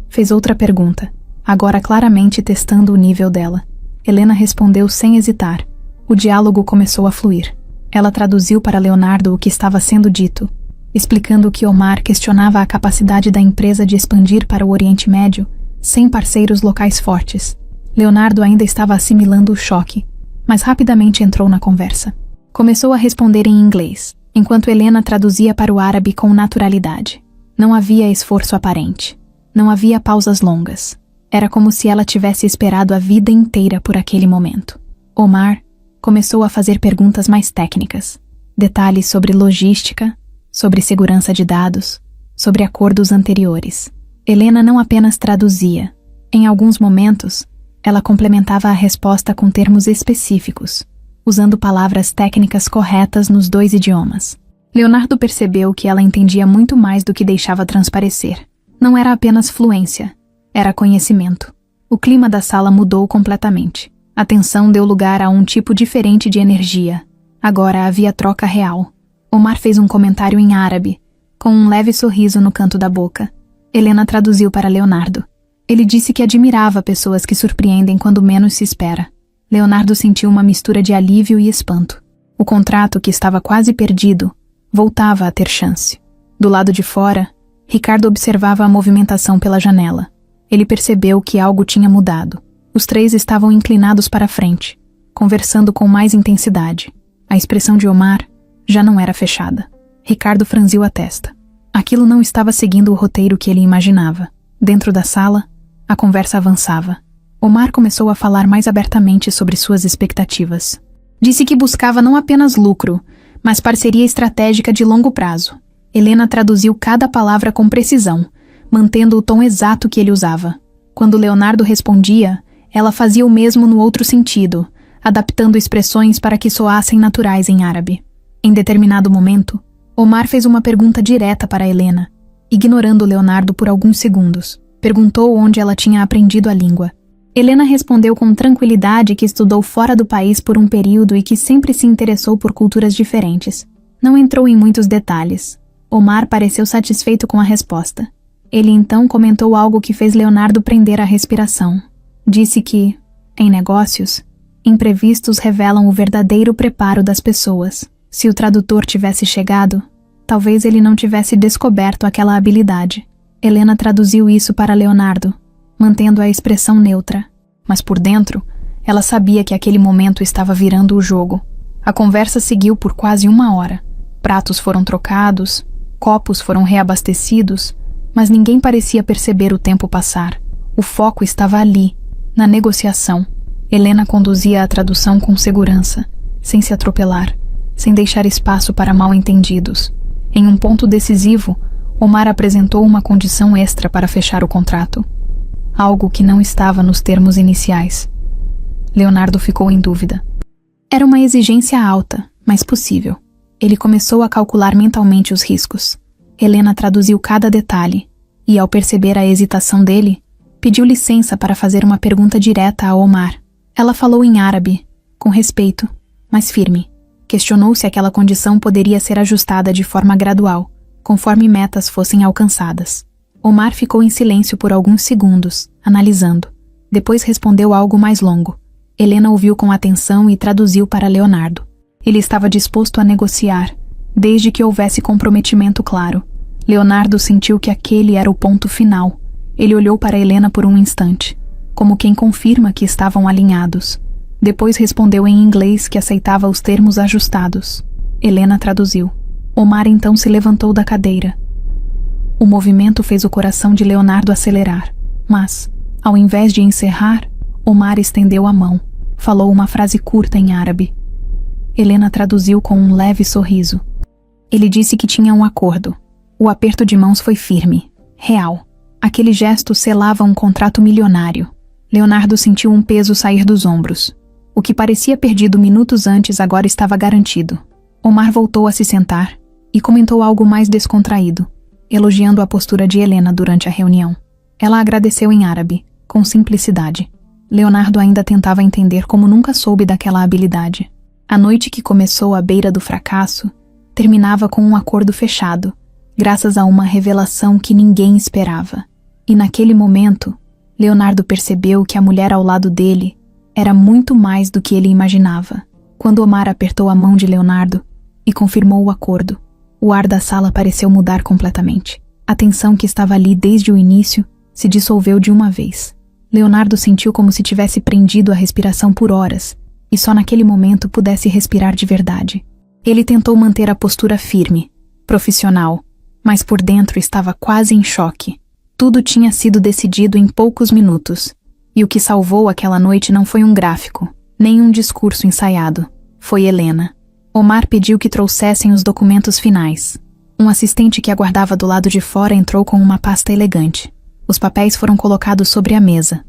Fez outra pergunta, agora claramente testando o nível dela. Helena respondeu sem hesitar. O diálogo começou a fluir. Ela traduziu para Leonardo o que estava sendo dito, explicando que Omar questionava a capacidade da empresa de expandir para o Oriente Médio sem parceiros locais fortes. Leonardo ainda estava assimilando o choque, mas rapidamente entrou na conversa. Começou a responder em inglês, enquanto Helena traduzia para o árabe com naturalidade. Não havia esforço aparente. Não havia pausas longas. Era como se ela tivesse esperado a vida inteira por aquele momento. Omar começou a fazer perguntas mais técnicas. Detalhes sobre logística, sobre segurança de dados, sobre acordos anteriores. Helena não apenas traduzia. Em alguns momentos, ela complementava a resposta com termos específicos, usando palavras técnicas corretas nos dois idiomas. Leonardo percebeu que ela entendia muito mais do que deixava transparecer. Não era apenas fluência, era conhecimento. O clima da sala mudou completamente. A tensão deu lugar a um tipo diferente de energia. Agora havia troca real. Omar fez um comentário em árabe, com um leve sorriso no canto da boca. Helena traduziu para Leonardo. Ele disse que admirava pessoas que surpreendem quando menos se espera. Leonardo sentiu uma mistura de alívio e espanto. O contrato, que estava quase perdido, voltava a ter chance. Do lado de fora, Ricardo observava a movimentação pela janela. Ele percebeu que algo tinha mudado. Os três estavam inclinados para a frente, conversando com mais intensidade. A expressão de Omar já não era fechada. Ricardo franziu a testa. Aquilo não estava seguindo o roteiro que ele imaginava. Dentro da sala, a conversa avançava. Omar começou a falar mais abertamente sobre suas expectativas. Disse que buscava não apenas lucro, mas parceria estratégica de longo prazo. Helena traduziu cada palavra com precisão, mantendo o tom exato que ele usava. Quando Leonardo respondia, ela fazia o mesmo no outro sentido, adaptando expressões para que soassem naturais em árabe. Em determinado momento, Omar fez uma pergunta direta para Helena, ignorando Leonardo por alguns segundos. Perguntou onde ela tinha aprendido a língua. Helena respondeu com tranquilidade que estudou fora do país por um período e que sempre se interessou por culturas diferentes. Não entrou em muitos detalhes. Omar pareceu satisfeito com a resposta. Ele então comentou algo que fez Leonardo prender a respiração. Disse que, em negócios, imprevistos revelam o verdadeiro preparo das pessoas. Se o tradutor tivesse chegado, talvez ele não tivesse descoberto aquela habilidade. Helena traduziu isso para Leonardo, mantendo a expressão neutra. Mas por dentro, ela sabia que aquele momento estava virando o jogo. A conversa seguiu por quase 1 hora. Pratos foram trocados, copos foram reabastecidos, mas ninguém parecia perceber o tempo passar. O foco estava ali, na negociação. Helena conduzia a tradução com segurança, sem se atropelar, sem deixar espaço para mal-entendidos. Em um ponto decisivo, Omar apresentou uma condição extra para fechar o contrato. Algo que não estava nos termos iniciais. Leonardo ficou em dúvida. Era uma exigência alta, mas possível. Ele começou a calcular mentalmente os riscos. Helena traduziu cada detalhe, e ao perceber a hesitação dele, pediu licença para fazer uma pergunta direta a Omar. Ela falou em árabe, com respeito, mas firme. Questionou se aquela condição poderia ser ajustada de forma gradual, conforme metas fossem alcançadas. Omar ficou em silêncio por alguns segundos, analisando. Depois respondeu algo mais longo. Helena ouviu com atenção e traduziu para Leonardo. Ele estava disposto a negociar, desde que houvesse comprometimento claro. Leonardo sentiu que aquele era o ponto final. Ele olhou para Helena por um instante, como quem confirma que estavam alinhados. Depois respondeu em inglês que aceitava os termos ajustados. Helena traduziu. Omar então se levantou da cadeira. O movimento fez o coração de Leonardo acelerar, mas, ao invés de encerrar, Omar estendeu a mão. Falou uma frase curta em árabe. Helena traduziu com um leve sorriso. Ele disse que tinha um acordo. O aperto de mãos foi firme, real. Aquele gesto selava um contrato milionário. Leonardo sentiu um peso sair dos ombros. O que parecia perdido minutos antes agora estava garantido. Omar voltou a se sentar e comentou algo mais descontraído, elogiando a postura de Helena durante a reunião. Ela agradeceu em árabe, com simplicidade. Leonardo ainda tentava entender como nunca soube daquela habilidade. A noite que começou à beira do fracasso terminava com um acordo fechado, graças a uma revelação que ninguém esperava. E naquele momento, Leonardo percebeu que a mulher ao lado dele era muito mais do que ele imaginava. Quando Omar apertou a mão de Leonardo e confirmou o acordo, o ar da sala pareceu mudar completamente. A tensão que estava ali desde o início se dissolveu de uma vez. Leonardo sentiu como se tivesse prendido a respiração por horas e só naquele momento pudesse respirar de verdade. Ele tentou manter a postura firme, profissional, mas por dentro estava quase em choque. Tudo tinha sido decidido em poucos minutos, e o que salvou aquela noite não foi um gráfico, nem um discurso ensaiado. Foi Helena. Omar pediu que trouxessem os documentos finais. Um assistente que aguardava do lado de fora entrou com uma pasta elegante. Os papéis foram colocados sobre a mesa.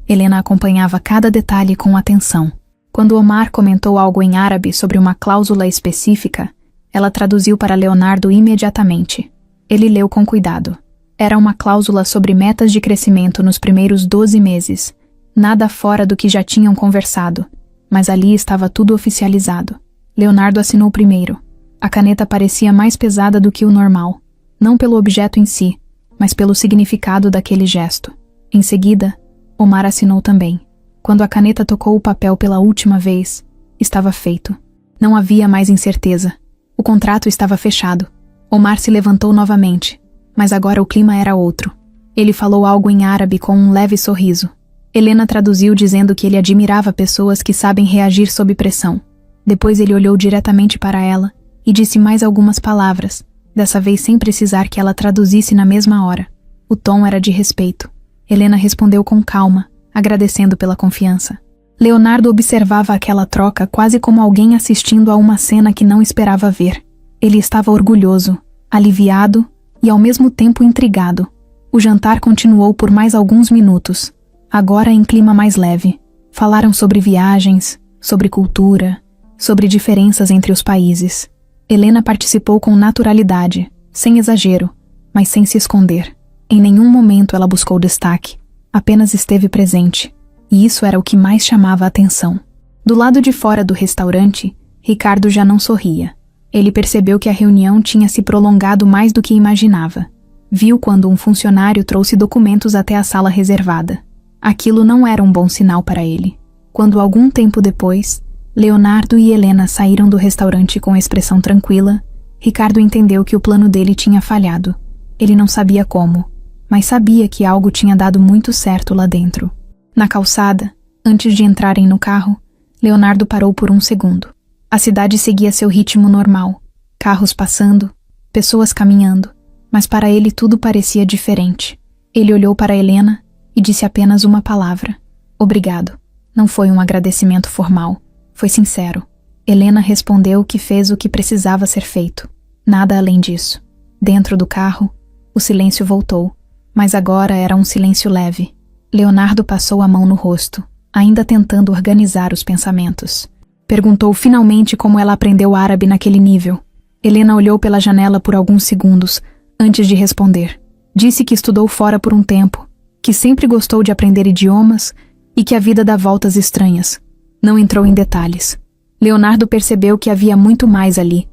Helena acompanhava cada detalhe com atenção. Quando Omar comentou algo em árabe sobre uma cláusula específica, ela traduziu para Leonardo imediatamente. Ele leu com cuidado. Era uma cláusula sobre metas de crescimento nos primeiros 12 meses. Nada fora do que já tinham conversado, mas ali estava tudo oficializado. Leonardo assinou primeiro. A caneta parecia mais pesada do que o normal, não pelo objeto em si, mas pelo significado daquele gesto. Em seguida, Omar assinou também. Quando a caneta tocou o papel pela última vez, estava feito. Não havia mais incerteza. O contrato estava fechado. Omar se levantou novamente, mas agora o clima era outro. Ele falou algo em árabe com um leve sorriso. Helena traduziu dizendo que ele admirava pessoas que sabem reagir sob pressão. Depois ele olhou diretamente para ela e disse mais algumas palavras, dessa vez sem precisar que ela traduzisse na mesma hora. O tom era de respeito. Helena respondeu com calma, agradecendo pela confiança. Leonardo observava aquela troca quase como alguém assistindo a uma cena que não esperava ver. Ele estava orgulhoso, aliviado e ao mesmo tempo intrigado. O jantar continuou por mais alguns minutos, agora em clima mais leve. Falaram sobre viagens, sobre cultura, sobre diferenças entre os países. Helena participou com naturalidade, sem exagero, mas sem se esconder. Em nenhum momento ela buscou destaque, apenas esteve presente, e isso era o que mais chamava a atenção. Do lado de fora do restaurante, Ricardo já não sorria. Ele percebeu que a reunião tinha se prolongado mais do que imaginava. Viu quando um funcionário trouxe documentos até a sala reservada. Aquilo não era um bom sinal para ele. Quando algum tempo depois, Leonardo e Helena saíram do restaurante com expressão tranquila, Ricardo entendeu que o plano dele tinha falhado. Ele não sabia como, mas sabia que algo tinha dado muito certo lá dentro. Na calçada, antes de entrarem no carro, Leonardo parou por um segundo. A cidade seguia seu ritmo normal, carros passando, pessoas caminhando, mas para ele tudo parecia diferente. Ele olhou para Helena e disse apenas uma palavra: obrigado. Não foi um agradecimento formal, foi sincero. Helena respondeu que fez o que precisava ser feito. Nada além disso. Dentro do carro, o silêncio voltou, mas agora era um silêncio leve. Leonardo passou a mão no rosto, ainda tentando organizar os pensamentos. Perguntou finalmente como ela aprendeu árabe naquele nível. Helena olhou pela janela por alguns segundos, antes de responder. Disse que estudou fora por um tempo, que sempre gostou de aprender idiomas e que a vida dá voltas estranhas. Não entrou em detalhes. Leonardo percebeu que havia muito mais ali,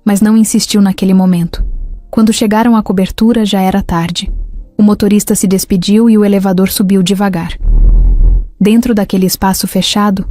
mas não insistiu naquele momento. Quando chegaram à cobertura, já era tarde. O motorista se despediu e o elevador subiu devagar. Dentro daquele espaço fechado,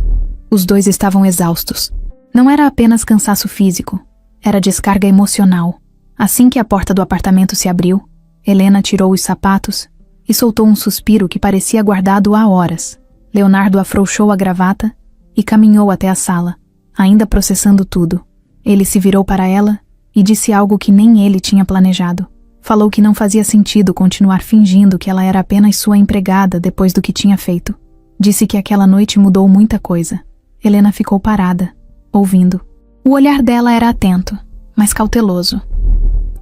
os dois estavam exaustos. Não era apenas cansaço físico, era descarga emocional. Assim que a porta do apartamento se abriu, Helena tirou os sapatos e soltou um suspiro que parecia guardado há horas. Leonardo afrouxou a gravata e caminhou até a sala, ainda processando tudo. Ele se virou para ela e disse algo que nem ele tinha planejado. Falou que não fazia sentido continuar fingindo que ela era apenas sua empregada depois do que tinha feito. Disse que aquela noite mudou muita coisa. Helena ficou parada, ouvindo. O olhar dela era atento, mas cauteloso.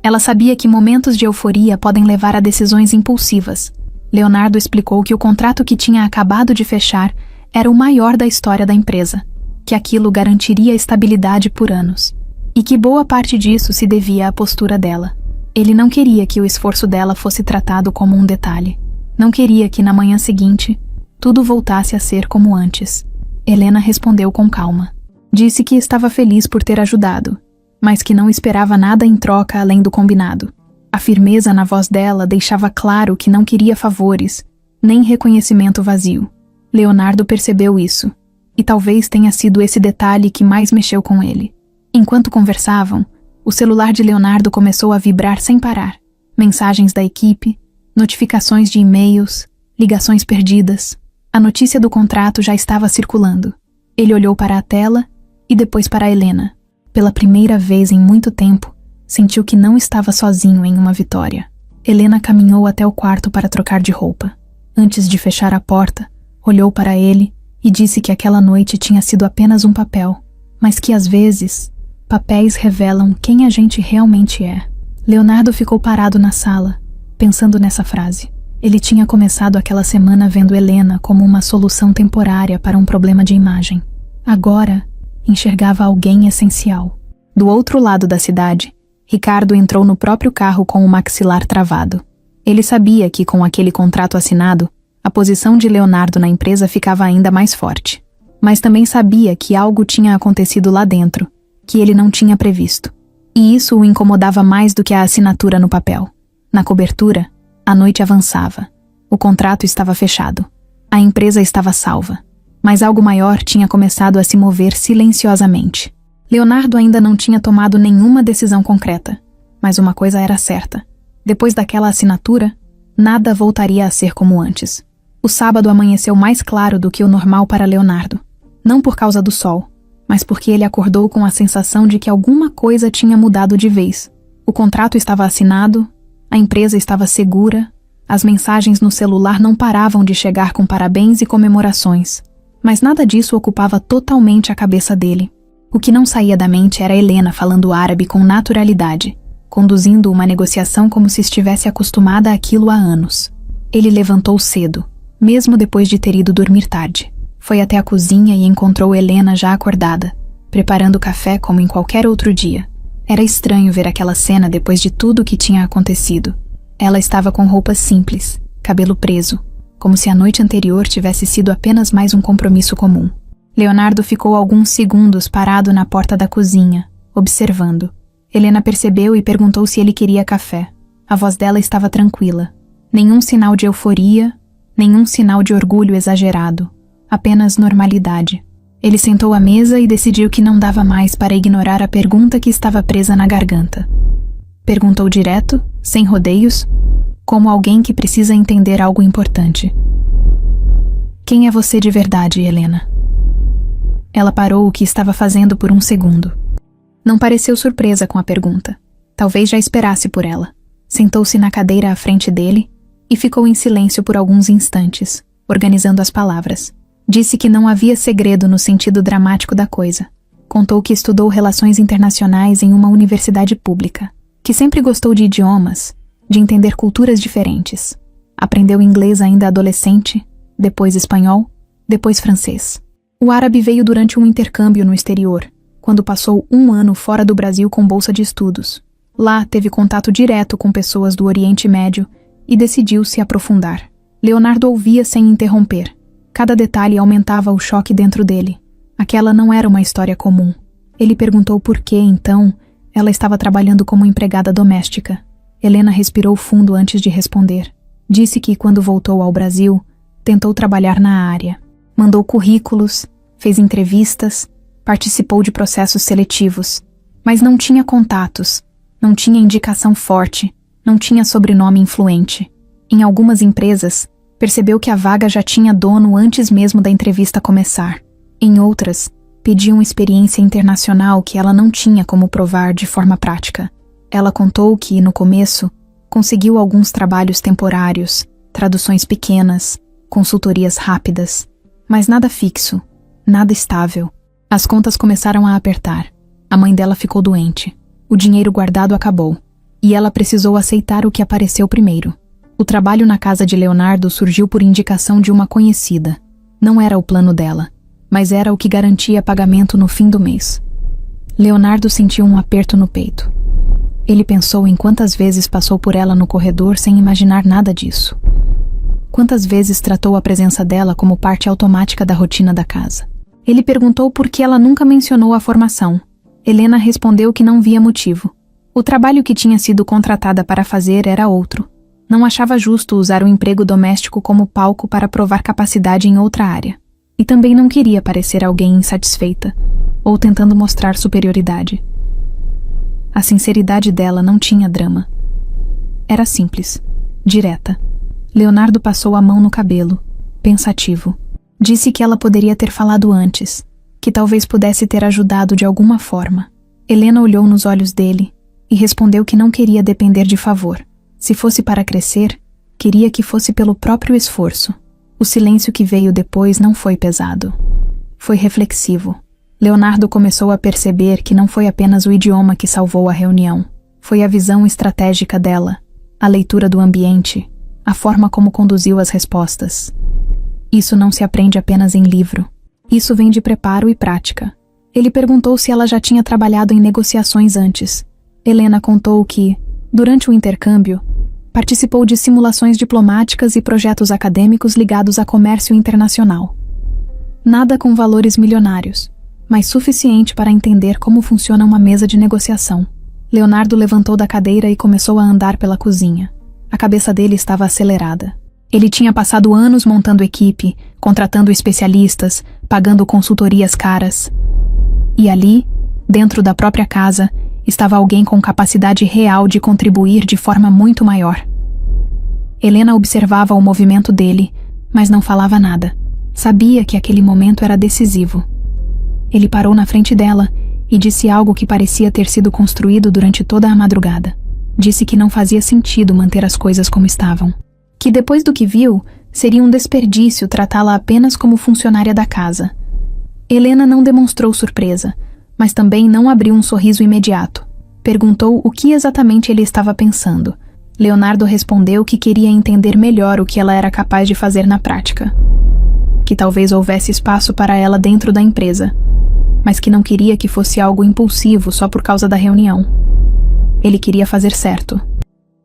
Ela sabia que momentos de euforia podem levar a decisões impulsivas. Leonardo explicou que o contrato que tinha acabado de fechar era o maior da história da empresa, que aquilo garantiria estabilidade por anos, e que boa parte disso se devia à postura dela. Ele não queria que o esforço dela fosse tratado como um detalhe. Não queria que na manhã seguinte tudo voltasse a ser como antes. Helena respondeu com calma. Disse que estava feliz por ter ajudado, mas que não esperava nada em troca além do combinado. A firmeza na voz dela deixava claro que não queria favores, nem reconhecimento vazio. Leonardo percebeu isso, e talvez tenha sido esse detalhe que mais mexeu com ele. Enquanto conversavam, o celular de Leonardo começou a vibrar sem parar. Mensagens da equipe, notificações de e-mails, ligações perdidas. A notícia do contrato já estava circulando. Ele olhou para a tela e depois para Helena. Pela primeira vez em muito tempo, sentiu que não estava sozinho em uma vitória. Helena caminhou até o quarto para trocar de roupa. Antes de fechar a porta, olhou para ele e disse que aquela noite tinha sido apenas um papel, mas que às vezes, papéis revelam quem a gente realmente é. Leonardo ficou parado na sala, pensando nessa frase. Ele tinha começado aquela semana vendo Helena como uma solução temporária para um problema de imagem. Agora, enxergava alguém essencial. Do outro lado da cidade, Ricardo entrou no próprio carro com o maxilar travado. Ele sabia que, com aquele contrato assinado, a posição de Leonardo na empresa ficava ainda mais forte. Mas também sabia que algo tinha acontecido lá dentro, que ele não tinha previsto. E isso o incomodava mais do que a assinatura no papel. Na cobertura, a noite avançava. O contrato estava fechado. A empresa estava salva. Mas algo maior tinha começado a se mover silenciosamente. Leonardo ainda não tinha tomado nenhuma decisão concreta. Mas uma coisa era certa. Depois daquela assinatura, nada voltaria a ser como antes. O sábado amanheceu mais claro do que o normal para Leonardo. Não por causa do sol, mas porque ele acordou com a sensação de que alguma coisa tinha mudado de vez. O contrato estava assinado, a empresa estava segura, as mensagens no celular não paravam de chegar com parabéns e comemorações. Mas nada disso ocupava totalmente a cabeça dele. O que não saía da mente era Helena falando árabe com naturalidade, conduzindo uma negociação como se estivesse acostumada àquilo há anos. Ele levantou cedo, mesmo depois de ter ido dormir tarde. Foi até a cozinha e encontrou Helena já acordada, preparando café como em qualquer outro dia. Era estranho ver aquela cena depois de tudo o que tinha acontecido. Ela estava com roupas simples, cabelo preso, como se a noite anterior tivesse sido apenas mais um compromisso comum. Leonardo ficou alguns segundos parado na porta da cozinha, observando. Helena percebeu e perguntou se ele queria café. A voz dela estava tranquila. Nenhum sinal de euforia, nenhum sinal de orgulho exagerado. Apenas normalidade. Ele sentou à mesa e decidiu que não dava mais para ignorar a pergunta que estava presa na garganta. Perguntou direto, sem rodeios, como alguém que precisa entender algo importante. Quem é você de verdade, Helena? Ela parou o que estava fazendo por um segundo. Não pareceu surpresa com a pergunta. Talvez já esperasse por ela. Sentou-se na cadeira à frente dele e ficou em silêncio por alguns instantes, organizando as palavras. Disse que não havia segredo no sentido dramático da coisa. Contou que estudou relações internacionais em uma universidade pública, que sempre gostou de idiomas, de entender culturas diferentes. Aprendeu inglês ainda adolescente, depois espanhol, depois francês. O árabe veio durante um intercâmbio no exterior, quando passou 1 ano fora do Brasil com bolsa de estudos. Lá teve contato direto com pessoas do Oriente Médio e decidiu se aprofundar. Leonardo ouvia sem interromper. Cada detalhe aumentava o choque dentro dele. Aquela não era uma história comum. Ele perguntou por que, então, ela estava trabalhando como empregada doméstica. Helena respirou fundo antes de responder. Disse que, quando voltou ao Brasil, tentou trabalhar na área. Mandou currículos, fez entrevistas, participou de processos seletivos, mas não tinha contatos, não tinha indicação forte, não tinha sobrenome influente. Em algumas empresas, percebeu que a vaga já tinha dono antes mesmo da entrevista começar. Em outras, pediam experiência internacional que ela não tinha como provar de forma prática. Ela contou que, no começo, conseguiu alguns trabalhos temporários, traduções pequenas, consultorias rápidas, mas nada fixo, nada estável. As contas começaram a apertar. A mãe dela ficou doente. O dinheiro guardado acabou. E ela precisou aceitar o que apareceu primeiro. O trabalho na casa de Leonardo surgiu por indicação de uma conhecida. Não era o plano dela, mas era o que garantia pagamento no fim do mês. Leonardo sentiu um aperto no peito. Ele pensou em quantas vezes passou por ela no corredor sem imaginar nada disso. Quantas vezes tratou a presença dela como parte automática da rotina da casa. Ele perguntou por que ela nunca mencionou a formação. Helena respondeu que não via motivo. O trabalho que tinha sido contratada para fazer era outro. Não achava justo usar o emprego doméstico como palco para provar capacidade em outra área. E também não queria parecer alguém insatisfeita, ou tentando mostrar superioridade. A sinceridade dela não tinha drama. Era simples, direta. Leonardo passou a mão no cabelo, pensativo. Disse que ela poderia ter falado antes, que talvez pudesse ter ajudado de alguma forma. Helena olhou nos olhos dele e respondeu que não queria depender de favor. Se fosse para crescer, queria que fosse pelo próprio esforço. O silêncio que veio depois não foi pesado. Foi reflexivo. Leonardo começou a perceber que não foi apenas o idioma que salvou a reunião. Foi a visão estratégica dela, a leitura do ambiente, a forma como conduziu as respostas. Isso não se aprende apenas em livro. Isso vem de preparo e prática. Ele perguntou se ela já tinha trabalhado em negociações antes. Helena contou que, durante o intercâmbio, participou de simulações diplomáticas e projetos acadêmicos ligados a comércio internacional. Nada com valores milionários, mas suficiente para entender como funciona uma mesa de negociação. Leonardo levantou da cadeira e começou a andar pela cozinha. A cabeça dele estava acelerada. Ele tinha passado anos montando equipe, contratando especialistas, pagando consultorias caras. E ali, dentro da própria casa, estava alguém com capacidade real de contribuir de forma muito maior. Helena observava o movimento dele, mas não falava nada. Sabia que aquele momento era decisivo. Ele parou na frente dela e disse algo que parecia ter sido construído durante toda a madrugada. Disse que não fazia sentido manter as coisas como estavam. Que depois do que viu, seria um desperdício tratá-la apenas como funcionária da casa. Helena não demonstrou surpresa, mas também não abriu um sorriso imediato. Perguntou o que exatamente ele estava pensando. Leonardo respondeu que queria entender melhor o que ela era capaz de fazer na prática. Que talvez houvesse espaço para ela dentro da empresa, mas que não queria que fosse algo impulsivo só por causa da reunião. Ele queria fazer certo.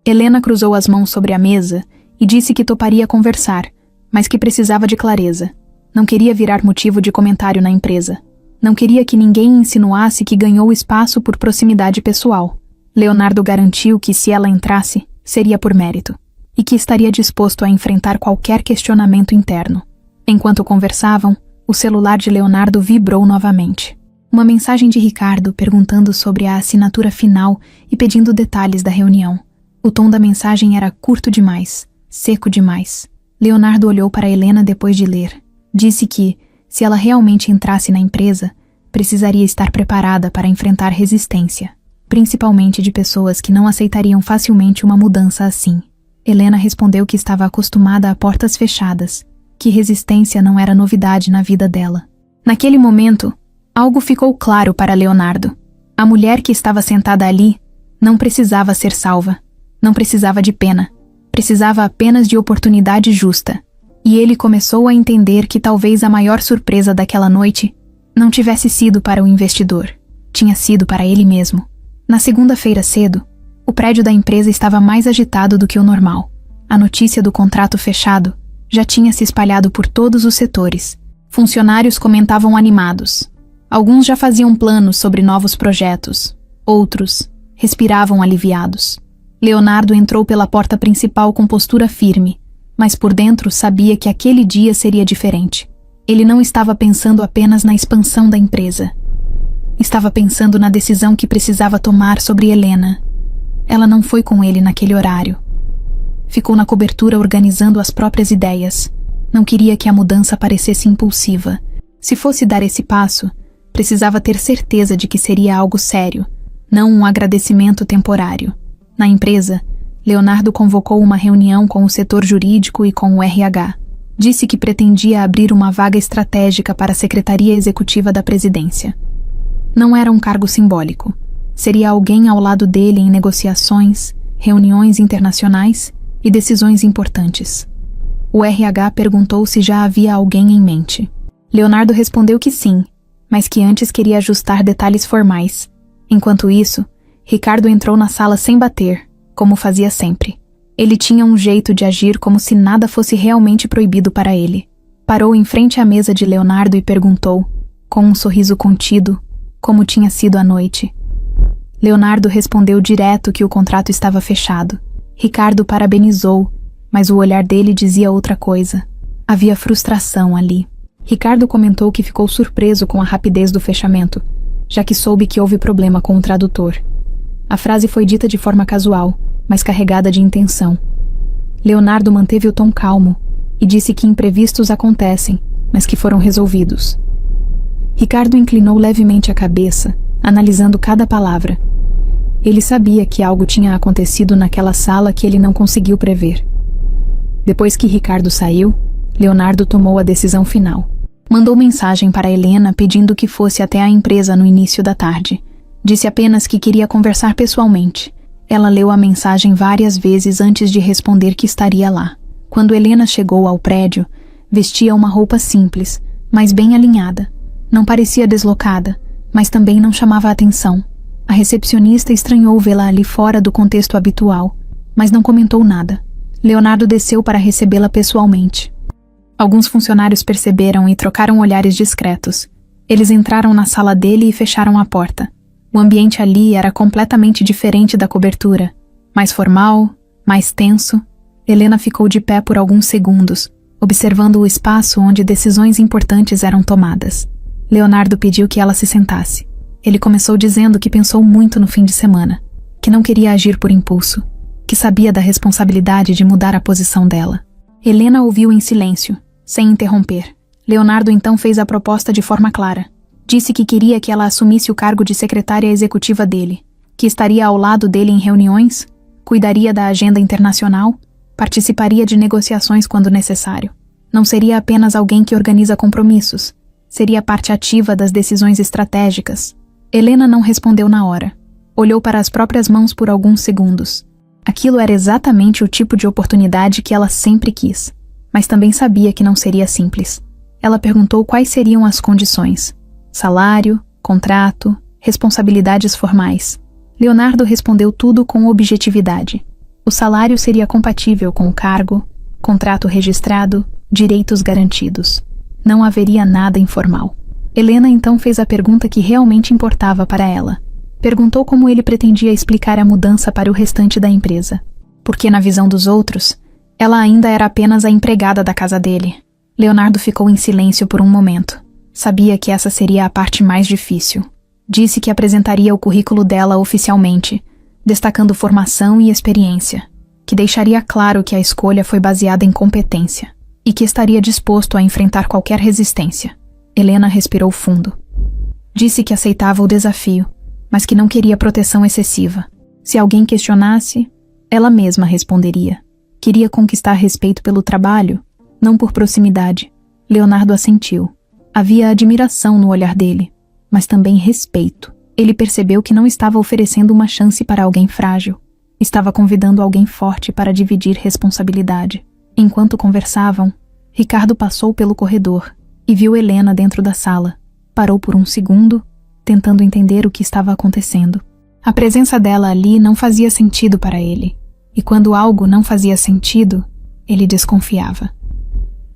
Helena cruzou as mãos sobre a mesa e disse que toparia conversar, mas que precisava de clareza. Não queria virar motivo de comentário na empresa. Não queria que ninguém insinuasse que ganhou espaço por proximidade pessoal. Leonardo garantiu que, se ela entrasse, seria por mérito, e que estaria disposto a enfrentar qualquer questionamento interno. Enquanto conversavam, o celular de Leonardo vibrou novamente. Uma mensagem de Ricardo perguntando sobre a assinatura final e pedindo detalhes da reunião. O tom da mensagem era curto demais, seco demais. Leonardo olhou para Helena depois de ler. Disse que, se ela realmente entrasse na empresa, precisaria estar preparada para enfrentar resistência, principalmente de pessoas que não aceitariam facilmente uma mudança assim. Helena respondeu que estava acostumada a portas fechadas, que resistência não era novidade na vida dela. Naquele momento, algo ficou claro para Leonardo. A mulher que estava sentada ali não precisava ser salva, não precisava de pena, precisava apenas de oportunidade justa. E ele começou a entender que talvez a maior surpresa daquela noite não tivesse sido para o investidor, tinha sido para ele mesmo. Na segunda-feira cedo, o prédio da empresa estava mais agitado do que o normal. A notícia do contrato fechado já tinha se espalhado por todos os setores. Funcionários comentavam animados. Alguns já faziam planos sobre novos projetos. Outros respiravam aliviados. Leonardo entrou pela porta principal com postura firme, mas por dentro sabia que aquele dia seria diferente. Ele não estava pensando apenas na expansão da empresa. Estava pensando na decisão que precisava tomar sobre Helena. Ela não foi com ele naquele horário. Ficou na cobertura organizando as próprias ideias. Não queria que a mudança parecesse impulsiva. Se fosse dar esse passo, precisava ter certeza de que seria algo sério, não um agradecimento temporário. Na empresa, Leonardo convocou uma reunião com o setor jurídico e com o RH. Disse que pretendia abrir uma vaga estratégica para a Secretaria Executiva da Presidência. Não era um cargo simbólico. Seria alguém ao lado dele em negociações, reuniões internacionais e decisões importantes. O RH perguntou se já havia alguém em mente. Leonardo respondeu que sim, mas que antes queria ajustar detalhes formais. Enquanto isso, Ricardo entrou na sala sem bater, como fazia sempre. Ele tinha um jeito de agir como se nada fosse realmente proibido para ele. Parou em frente à mesa de Leonardo e perguntou, com um sorriso contido, como tinha sido a noite. Leonardo respondeu direto que o contrato estava fechado. Ricardo parabenizou, mas o olhar dele dizia outra coisa. Havia frustração ali. Ricardo comentou que ficou surpreso com a rapidez do fechamento, já que soube que houve problema com o tradutor. A frase foi dita de forma casual, mas carregada de intenção. Leonardo manteve o tom calmo e disse que imprevistos acontecem, mas que foram resolvidos. Ricardo inclinou levemente a cabeça, analisando cada palavra. Ele sabia que algo tinha acontecido naquela sala que ele não conseguiu prever. Depois que Ricardo saiu, Leonardo tomou a decisão final. Mandou mensagem para Helena pedindo que fosse até a empresa no início da tarde. Disse apenas que queria conversar pessoalmente. Ela leu a mensagem várias vezes antes de responder que estaria lá. Quando Helena chegou ao prédio, vestia uma roupa simples, mas bem alinhada. Não parecia deslocada, mas também não chamava a atenção. A recepcionista estranhou vê-la ali fora do contexto habitual, mas não comentou nada. Leonardo desceu para recebê-la pessoalmente. Alguns funcionários perceberam e trocaram olhares discretos. Eles entraram na sala dele e fecharam a porta. O ambiente ali era completamente diferente da cobertura. Mais formal, mais tenso. Helena ficou de pé por alguns segundos, observando o espaço onde decisões importantes eram tomadas. Leonardo pediu que ela se sentasse. Ele começou dizendo que pensou muito no fim de semana, que não queria agir por impulso, que sabia da responsabilidade de mudar a posição dela. Helena ouviu em silêncio, sem interromper. Leonardo então fez a proposta de forma clara. Disse que queria que ela assumisse o cargo de secretária executiva dele, que estaria ao lado dele em reuniões, cuidaria da agenda internacional, participaria de negociações quando necessário. Não seria apenas alguém que organiza compromissos, seria parte ativa das decisões estratégicas. Helena não respondeu na hora. Olhou para as próprias mãos por alguns segundos. Aquilo era exatamente o tipo de oportunidade que ela sempre quis, mas também sabia que não seria simples. Ela perguntou quais seriam as condições: salário, contrato, responsabilidades formais. Leonardo respondeu tudo com objetividade. O salário seria compatível com o cargo, contrato registrado, direitos garantidos. Não haveria nada informal. Helena então fez a pergunta que realmente importava para ela. Perguntou como ele pretendia explicar a mudança para o restante da empresa. Porque, na visão dos outros, ela ainda era apenas a empregada da casa dele. Leonardo ficou em silêncio por um momento. Sabia que essa seria a parte mais difícil. Disse que apresentaria o currículo dela oficialmente, destacando formação e experiência, que deixaria claro que a escolha foi baseada em competência e que estaria disposto a enfrentar qualquer resistência. Helena respirou fundo. Disse que aceitava o desafio, mas que não queria proteção excessiva. Se alguém questionasse, ela mesma responderia. Queria conquistar respeito pelo trabalho, não por proximidade. Leonardo assentiu. Havia admiração no olhar dele, mas também respeito. Ele percebeu que não estava oferecendo uma chance para alguém frágil. Estava convidando alguém forte para dividir responsabilidade. Enquanto conversavam, Ricardo passou pelo corredor e viu Helena dentro da sala. Parou por um segundo, tentando entender o que estava acontecendo. A presença dela ali não fazia sentido para ele. E quando algo não fazia sentido, ele desconfiava.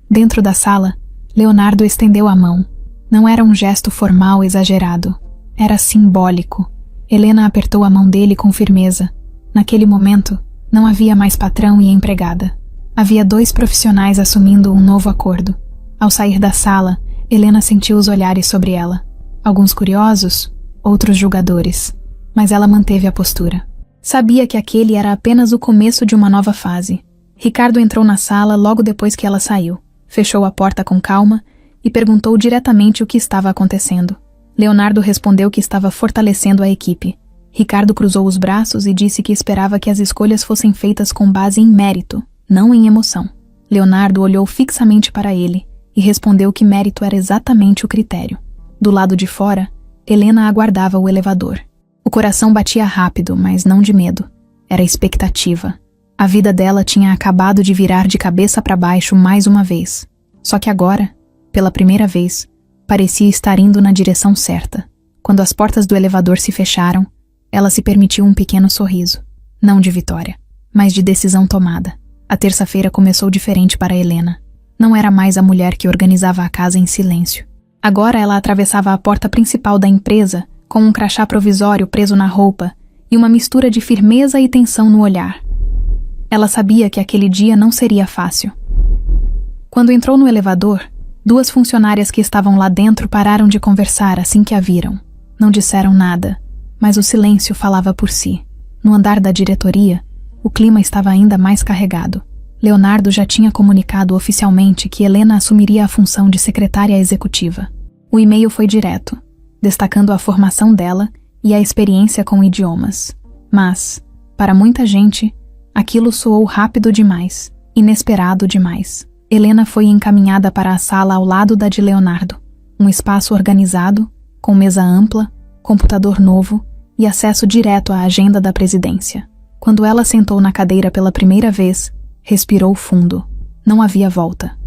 Dentro da sala, Leonardo estendeu a mão. Não era um gesto formal exagerado. Era simbólico. Helena apertou a mão dele com firmeza. Naquele momento, não havia mais patrão e empregada. Havia 2 profissionais assumindo um novo acordo. Ao sair da sala, Helena sentiu os olhares sobre ela. Alguns curiosos, outros julgadores. Mas ela manteve a postura. Sabia que aquele era apenas o começo de uma nova fase. Ricardo entrou na sala logo depois que ela saiu. Fechou a porta com calma e perguntou diretamente o que estava acontecendo. Leonardo respondeu que estava fortalecendo a equipe. Ricardo cruzou os braços e disse que esperava que as escolhas fossem feitas com base em mérito, não em emoção. Leonardo olhou fixamente para ele e respondeu que mérito era exatamente o critério. Do lado de fora, Helena aguardava o elevador. O coração batia rápido, mas não de medo. Era expectativa. A vida dela tinha acabado de virar de cabeça para baixo mais uma vez. Só que agora, pela primeira vez, parecia estar indo na direção certa. Quando as portas do elevador se fecharam, ela se permitiu um pequeno sorriso. Não de vitória, mas de decisão tomada. A terça-feira começou diferente para Helena. Não era mais a mulher que organizava a casa em silêncio. Agora ela atravessava a porta principal da empresa com um crachá provisório preso na roupa e uma mistura de firmeza e tensão no olhar. Ela sabia que aquele dia não seria fácil. Quando entrou no elevador, 2 funcionárias que estavam lá dentro pararam de conversar assim que a viram. Não disseram nada, mas o silêncio falava por si. No andar da diretoria, o clima estava ainda mais carregado. Leonardo já tinha comunicado oficialmente que Helena assumiria a função de secretária executiva. O e-mail foi direto, destacando a formação dela e a experiência com idiomas. Mas, para muita gente, aquilo soou rápido demais, inesperado demais. Helena foi encaminhada para a sala ao lado da de Leonardo, um espaço organizado, com mesa ampla, computador novo e acesso direto à agenda da presidência. Quando ela sentou na cadeira pela primeira vez, respirou fundo. Não havia volta.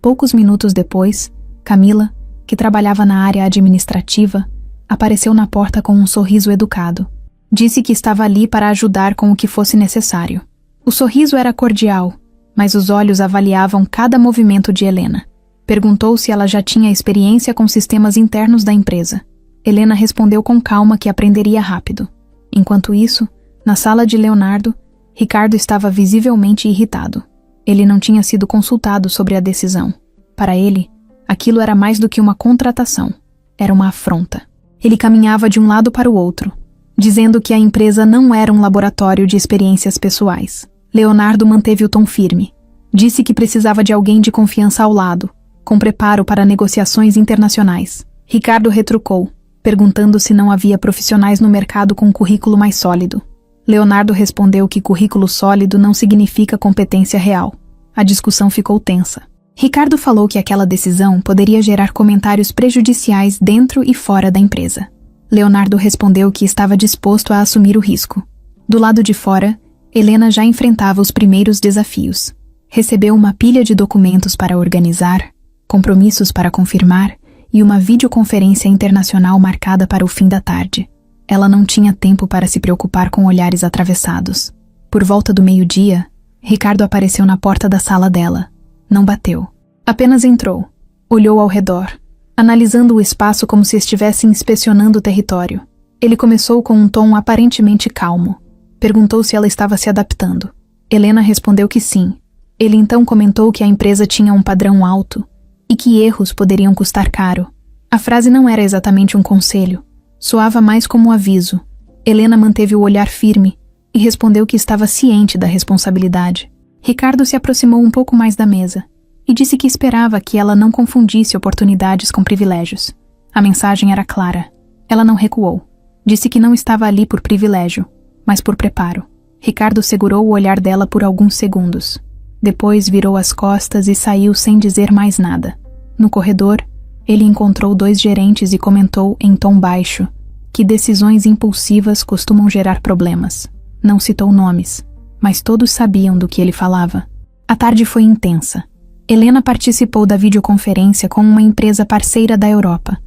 Poucos minutos depois, Camila, que trabalhava na área administrativa, apareceu na porta com um sorriso educado. Disse que estava ali para ajudar com o que fosse necessário. O sorriso era cordial, mas os olhos avaliavam cada movimento de Helena. Perguntou se ela já tinha experiência com sistemas internos da empresa. Helena respondeu com calma que aprenderia rápido. Enquanto isso, na sala de Leonardo, Ricardo estava visivelmente irritado. Ele não tinha sido consultado sobre a decisão. Para ele, aquilo era mais do que uma contratação. Era uma afronta. Ele caminhava de um lado para o outro, dizendo que a empresa não era um laboratório de experiências pessoais. Leonardo manteve o tom firme. Disse que precisava de alguém de confiança ao lado, com preparo para negociações internacionais. Ricardo retrucou, perguntando se não havia profissionais no mercado com um currículo mais sólido. Leonardo respondeu que currículo sólido não significa competência real. A discussão ficou tensa. Ricardo falou que aquela decisão poderia gerar comentários prejudiciais dentro e fora da empresa. Leonardo respondeu que estava disposto a assumir o risco. Do lado de fora, Helena já enfrentava os primeiros desafios. Recebeu uma pilha de documentos para organizar, compromissos para confirmar e uma videoconferência internacional marcada para o fim da tarde. Ela não tinha tempo para se preocupar com olhares atravessados. Por volta do meio-dia, Ricardo apareceu na porta da sala dela. Não bateu. Apenas entrou. Olhou ao redor, analisando o espaço como se estivesse inspecionando o território. Ele começou com um tom aparentemente calmo. Perguntou se ela estava se adaptando. Helena respondeu que sim. Ele então comentou que a empresa tinha um padrão alto e que erros poderiam custar caro. A frase não era exatamente um conselho. Soava mais como um aviso. Helena manteve o olhar firme e respondeu que estava ciente da responsabilidade. Ricardo se aproximou um pouco mais da mesa e disse que esperava que ela não confundisse oportunidades com privilégios. A mensagem era clara. Ela não recuou. Disse que não estava ali por privilégio, mas por preparo. Ricardo segurou o olhar dela por alguns segundos. Depois virou as costas e saiu sem dizer mais nada. No corredor, ele encontrou 2 gerentes e comentou em tom baixo que decisões impulsivas costumam gerar problemas. Não citou nomes, mas todos sabiam do que ele falava. A tarde foi intensa. Helena participou da videoconferência com uma empresa parceira da Europa.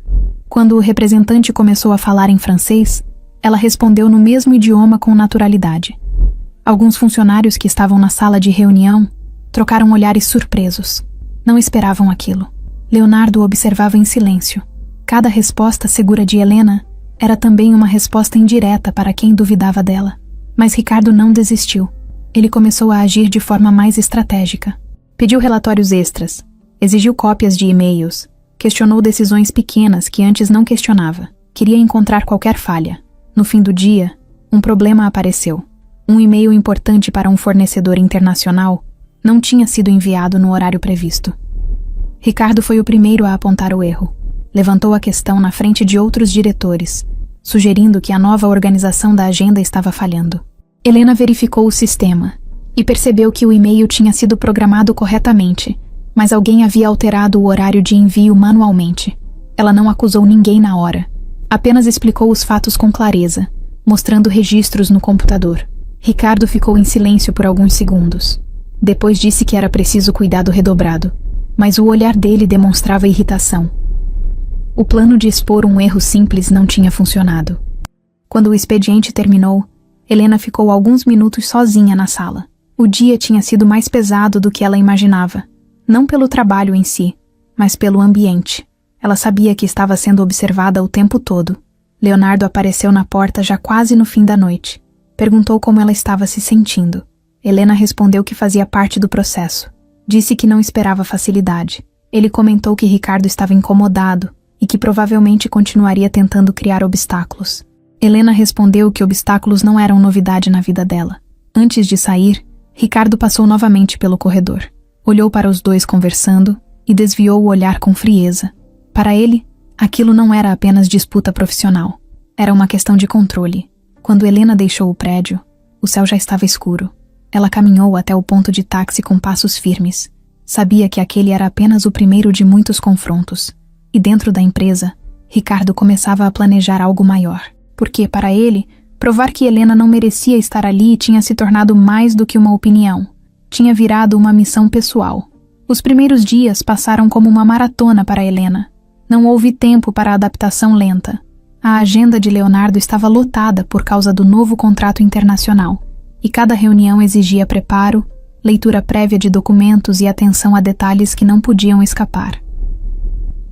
Quando o representante começou a falar em francês, ela respondeu no mesmo idioma com naturalidade. Alguns funcionários que estavam na sala de reunião trocaram olhares surpresos. Não esperavam aquilo. Leonardo observava em silêncio. Cada resposta segura de Helena era também uma resposta indireta para quem duvidava dela. Mas Ricardo não desistiu. Ele começou a agir de forma mais estratégica. Pediu relatórios extras, exigiu cópias de e-mails, questionou decisões pequenas que antes não questionava. Queria encontrar qualquer falha. No fim do dia, um problema apareceu. Um e-mail importante para um fornecedor internacional não tinha sido enviado no horário previsto. Ricardo foi o primeiro a apontar o erro. Levantou a questão na frente de outros diretores, sugerindo que a nova organização da agenda estava falhando. Helena verificou o sistema e percebeu que o e-mail tinha sido programado corretamente, mas alguém havia alterado o horário de envio manualmente. Ela não acusou ninguém na hora, apenas explicou os fatos com clareza, mostrando registros no computador. Ricardo ficou em silêncio por alguns segundos. Depois disse que era preciso cuidado redobrado, mas o olhar dele demonstrava irritação. O plano de expor um erro simples não tinha funcionado. Quando o expediente terminou, Helena ficou alguns minutos sozinha na sala. O dia tinha sido mais pesado do que ela imaginava, não pelo trabalho em si, mas pelo ambiente. Ela sabia que estava sendo observada o tempo todo. Leonardo apareceu na porta já quase no fim da noite. Perguntou como ela estava se sentindo. Helena respondeu que fazia parte do processo. Disse que não esperava facilidade. Ele comentou que Ricardo estava incomodado e que provavelmente continuaria tentando criar obstáculos. Helena respondeu que obstáculos não eram novidade na vida dela. Antes de sair, Ricardo passou novamente pelo corredor. Olhou para os dois conversando e desviou o olhar com frieza. Para ele, aquilo não era apenas disputa profissional. Era uma questão de controle. Quando Helena deixou o prédio, o céu já estava escuro. Ela caminhou até o ponto de táxi com passos firmes. Sabia que aquele era apenas o primeiro de muitos confrontos. E dentro da empresa, Ricardo começava a planejar algo maior. Porque, para ele, provar que Helena não merecia estar ali tinha se tornado mais do que uma opinião. Tinha virado uma missão pessoal. Os primeiros dias passaram como uma maratona para Helena. Não houve tempo para a adaptação lenta. A agenda de Leonardo estava lotada por causa do novo contrato internacional, e cada reunião exigia preparo, leitura prévia de documentos e atenção a detalhes que não podiam escapar.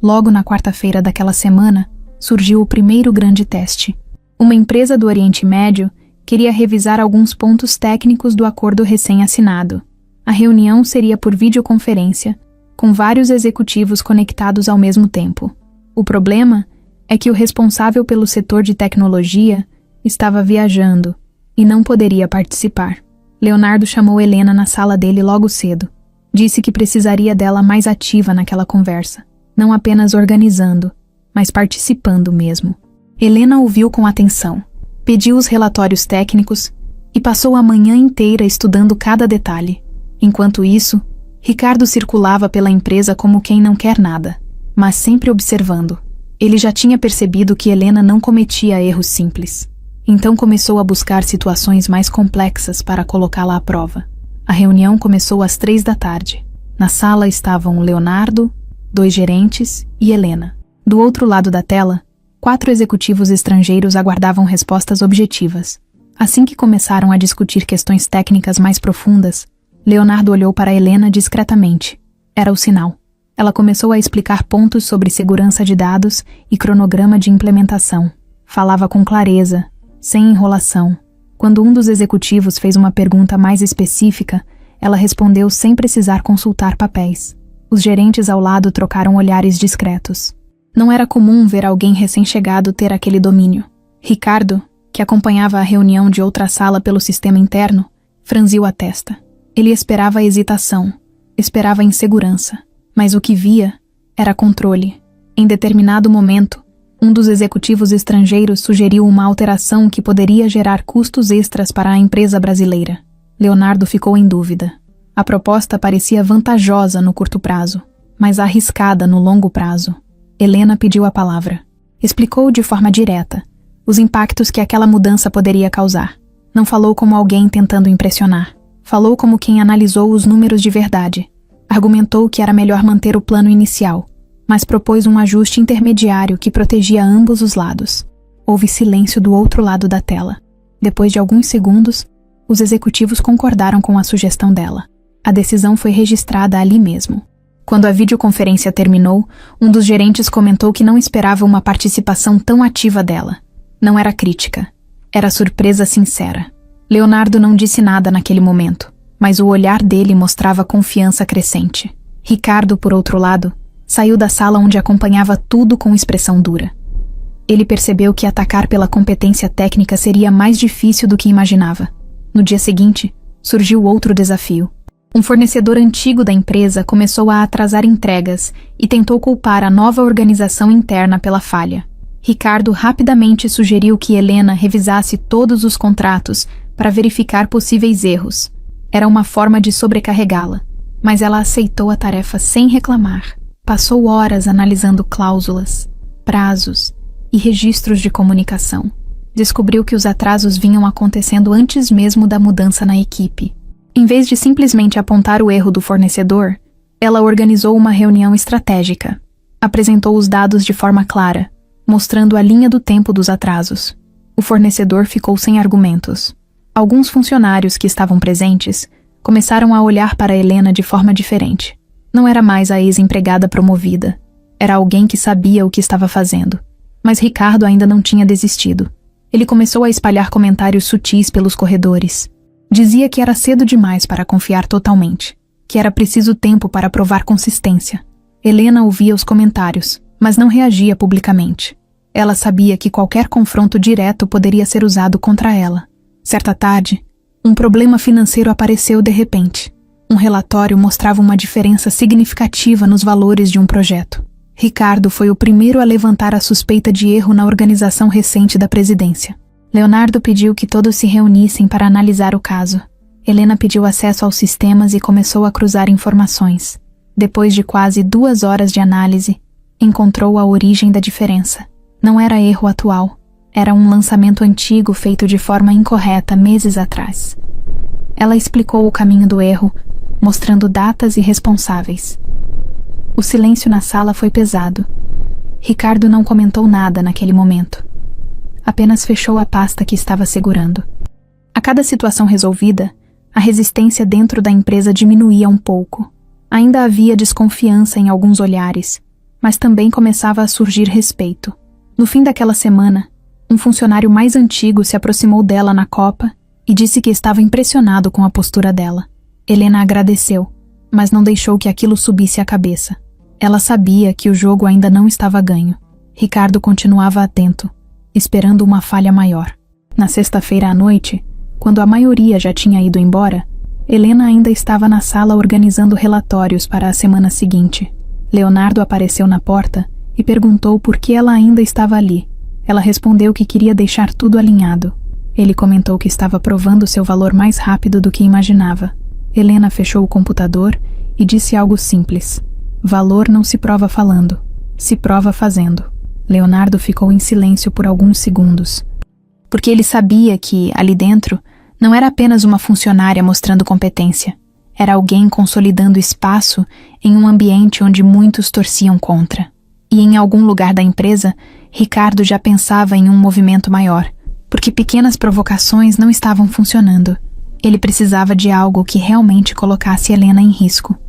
Logo na quarta-feira daquela semana, surgiu o primeiro grande teste. Uma empresa do Oriente Médio queria revisar alguns pontos técnicos do acordo recém-assinado. A reunião seria por videoconferência, com vários executivos conectados ao mesmo tempo. O problema é que o responsável pelo setor de tecnologia estava viajando e não poderia participar. Leonardo chamou Helena na sala dele logo cedo. Disse que precisaria dela mais ativa naquela conversa, não apenas organizando, mas participando mesmo. Helena ouviu com atenção, pediu os relatórios técnicos e passou a manhã inteira estudando cada detalhe. Enquanto isso, Ricardo circulava pela empresa como quem não quer nada, mas sempre observando. Ele já tinha percebido que Helena não cometia erros simples. Então começou a buscar situações mais complexas para colocá-la à prova. A reunião começou às 15h. Na sala estavam Leonardo, 2 gerentes e Helena. Do outro lado da tela, 4 executivos estrangeiros aguardavam respostas objetivas. Assim que começaram a discutir questões técnicas mais profundas, Leonardo olhou para Helena discretamente. Era o sinal. Ela começou a explicar pontos sobre segurança de dados e cronograma de implementação. Falava com clareza, sem enrolação. Quando um dos executivos fez uma pergunta mais específica, ela respondeu sem precisar consultar papéis. Os gerentes ao lado trocaram olhares discretos. Não era comum ver alguém recém-chegado ter aquele domínio. Ricardo, que acompanhava a reunião de outra sala pelo sistema interno, franziu a testa. Ele esperava a hesitação, esperava a insegurança, mas o que via era controle. Em determinado momento, um dos executivos estrangeiros sugeriu uma alteração que poderia gerar custos extras para a empresa brasileira. Leonardo ficou em dúvida. A proposta parecia vantajosa no curto prazo, mas arriscada no longo prazo. Helena pediu a palavra. Explicou de forma direta os impactos que aquela mudança poderia causar. Não falou como alguém tentando impressionar. Falou como quem analisou os números de verdade. Argumentou que era melhor manter o plano inicial, mas propôs um ajuste intermediário que protegia ambos os lados. Houve silêncio do outro lado da tela. Depois de alguns segundos, os executivos concordaram com a sugestão dela. A decisão foi registrada ali mesmo. Quando a videoconferência terminou, um dos gerentes comentou que não esperava uma participação tão ativa dela. Não era crítica. Era surpresa sincera. Leonardo não disse nada naquele momento, mas o olhar dele mostrava confiança crescente. Ricardo, por outro lado, saiu da sala onde acompanhava tudo com expressão dura. Ele percebeu que atacar pela competência técnica seria mais difícil do que imaginava. No dia seguinte, surgiu outro desafio. Um fornecedor antigo da empresa começou a atrasar entregas e tentou culpar a nova organização interna pela falha. Ricardo rapidamente sugeriu que Helena revisasse todos os contratos para verificar possíveis erros. Era uma forma de sobrecarregá-la, mas ela aceitou a tarefa sem reclamar. Passou horas analisando cláusulas, prazos e registros de comunicação. Descobriu que os atrasos vinham acontecendo antes mesmo da mudança na equipe. Em vez de simplesmente apontar o erro do fornecedor, ela organizou uma reunião estratégica. Apresentou os dados de forma clara, mostrando a linha do tempo dos atrasos. O fornecedor ficou sem argumentos. Alguns funcionários que estavam presentes começaram a olhar para Helena de forma diferente. Não era mais a ex-empregada promovida. Era alguém que sabia o que estava fazendo. Mas Ricardo ainda não tinha desistido. Ele começou a espalhar comentários sutis pelos corredores. Dizia que era cedo demais para confiar totalmente, que era preciso tempo para provar consistência. Helena ouvia os comentários, mas não reagia publicamente. Ela sabia que qualquer confronto direto poderia ser usado contra ela. Certa tarde, um problema financeiro apareceu de repente. Um relatório mostrava uma diferença significativa nos valores de um projeto. Ricardo foi o primeiro a levantar a suspeita de erro na organização recente da presidência. Leonardo pediu que todos se reunissem para analisar o caso. Helena pediu acesso aos sistemas e começou a cruzar informações. Depois de quase 2 horas de análise, encontrou a origem da diferença. Não era erro atual. Era um lançamento antigo feito de forma incorreta meses atrás. Ela explicou o caminho do erro, mostrando datas e responsáveis. O silêncio na sala foi pesado. Ricardo não comentou nada naquele momento. Apenas fechou a pasta que estava segurando. A cada situação resolvida, a resistência dentro da empresa diminuía um pouco. Ainda havia desconfiança em alguns olhares, mas também começava a surgir respeito. No fim daquela semana, um funcionário mais antigo se aproximou dela na copa e disse que estava impressionado com a postura dela. Helena agradeceu, mas não deixou que aquilo subisse à cabeça. Ela sabia que o jogo ainda não estava ganho. Ricardo continuava atento, esperando uma falha maior. Na sexta-feira à noite, quando a maioria já tinha ido embora, Helena ainda estava na sala organizando relatórios para a semana seguinte. Leonardo apareceu na porta e perguntou por que ela ainda estava ali. Ela respondeu que queria deixar tudo alinhado. Ele comentou que estava provando seu valor mais rápido do que imaginava. Helena fechou o computador e disse algo simples. Valor não se prova falando, se prova fazendo. Leonardo ficou em silêncio por alguns segundos. Porque ele sabia que, ali dentro, não era apenas uma funcionária mostrando competência. Era alguém consolidando espaço em um ambiente onde muitos torciam contra. E em algum lugar da empresa, Ricardo já pensava em um movimento maior. porque pequenas provocações não estavam funcionando. Ele precisava de algo que realmente colocasse Helena em risco.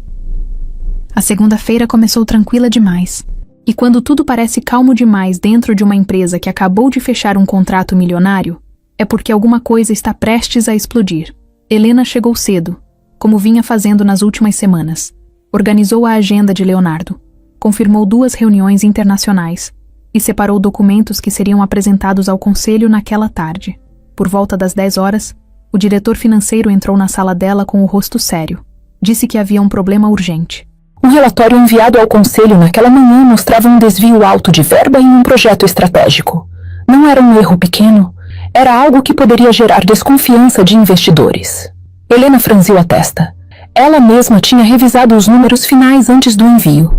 A segunda-feira começou tranquila demais. E quando tudo parece calmo demais dentro de uma empresa que acabou de fechar um contrato milionário, é porque alguma coisa está prestes a explodir. Helena chegou cedo, como vinha fazendo nas últimas semanas. Organizou a agenda de Leonardo, confirmou 2 reuniões internacionais e separou documentos que seriam apresentados ao conselho naquela tarde. Por volta das 10 horas, o diretor financeiro entrou na sala dela com o rosto sério. Disse que havia um problema urgente. Um relatório enviado ao conselho naquela manhã mostrava um desvio alto de verba em um projeto estratégico. Não era um erro pequeno, era algo que poderia gerar desconfiança de investidores. Helena franziu a testa. Ela mesma tinha revisado os números finais antes do envio.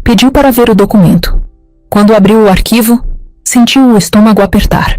Pediu para ver o documento. Quando abriu o arquivo, sentiu o estômago apertar.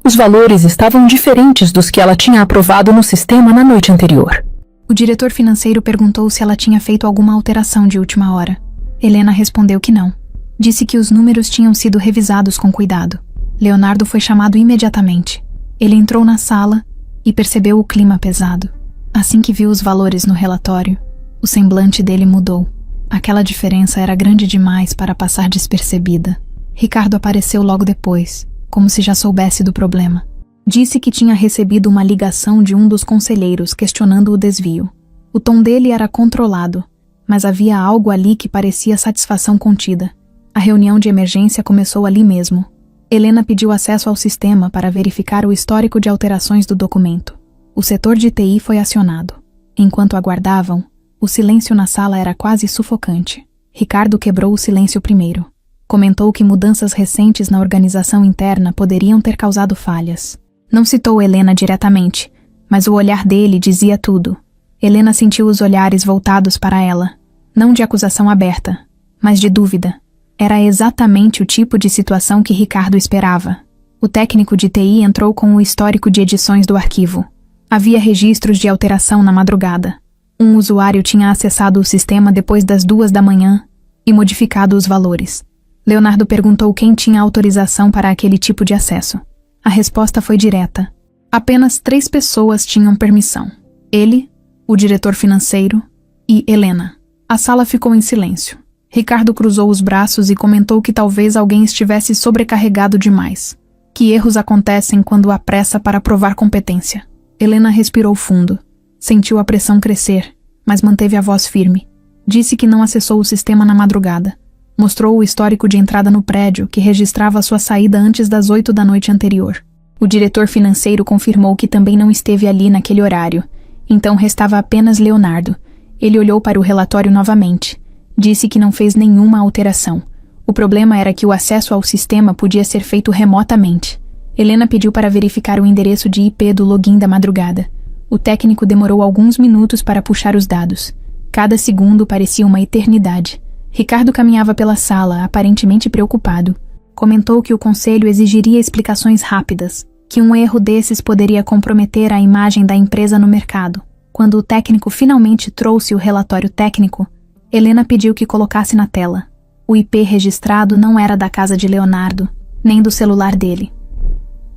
Os valores estavam diferentes dos que ela tinha aprovado no sistema na noite anterior. O diretor financeiro perguntou se ela tinha feito alguma alteração de última hora. Helena respondeu que não. Disse que os números tinham sido revisados com cuidado. Leonardo foi chamado imediatamente. Ele entrou na sala e percebeu o clima pesado. Assim que viu os valores no relatório, o semblante dele mudou. Aquela diferença era grande demais para passar despercebida. Ricardo apareceu logo depois, como se já soubesse do problema. Disse que tinha recebido uma ligação de um dos conselheiros questionando o desvio. O tom dele era controlado, mas havia algo ali que parecia satisfação contida. A reunião de emergência começou ali mesmo. Helena pediu acesso ao sistema para verificar o histórico de alterações do documento. O setor de TI foi acionado. Enquanto aguardavam, o silêncio na sala era quase sufocante. Ricardo quebrou o silêncio primeiro. Comentou que mudanças recentes na organização interna poderiam ter causado falhas. Não citou Helena diretamente, mas o olhar dele dizia tudo. Helena sentiu os olhares voltados para ela, não de acusação aberta, mas de dúvida. Era exatamente o tipo de situação que Ricardo esperava. O técnico de TI entrou com o histórico de edições do arquivo. Havia registros de alteração na madrugada. Um usuário tinha acessado o sistema depois das 2 da manhã e modificado os valores. Leonardo perguntou quem tinha autorização para aquele tipo de acesso. A resposta foi direta. Apenas 3 pessoas tinham permissão. Ele, o diretor financeiro e Helena. A sala ficou em silêncio. Ricardo cruzou os braços e comentou que talvez alguém estivesse sobrecarregado demais. Que erros acontecem quando há pressa para provar competência. Helena respirou fundo. Sentiu a pressão crescer, mas manteve a voz firme. Disse que não acessou o sistema na madrugada. Mostrou o histórico de entrada no prédio, que registrava sua saída antes das 8 da noite anterior. O diretor financeiro confirmou que também não esteve ali naquele horário. Então restava apenas Leonardo. Ele olhou para o relatório novamente. Disse que não fez nenhuma alteração. O problema era que o acesso ao sistema podia ser feito remotamente. Helena pediu para verificar o endereço de IP do login da madrugada. O técnico demorou alguns minutos para puxar os dados. Cada segundo parecia uma eternidade. Ricardo caminhava pela sala, aparentemente preocupado. Comentou que o conselho exigiria explicações rápidas, que um erro desses poderia comprometer a imagem da empresa no mercado. Quando o técnico finalmente trouxe o relatório técnico, Helena pediu que colocasse na tela. O IP registrado não era da casa de Leonardo, nem do celular dele.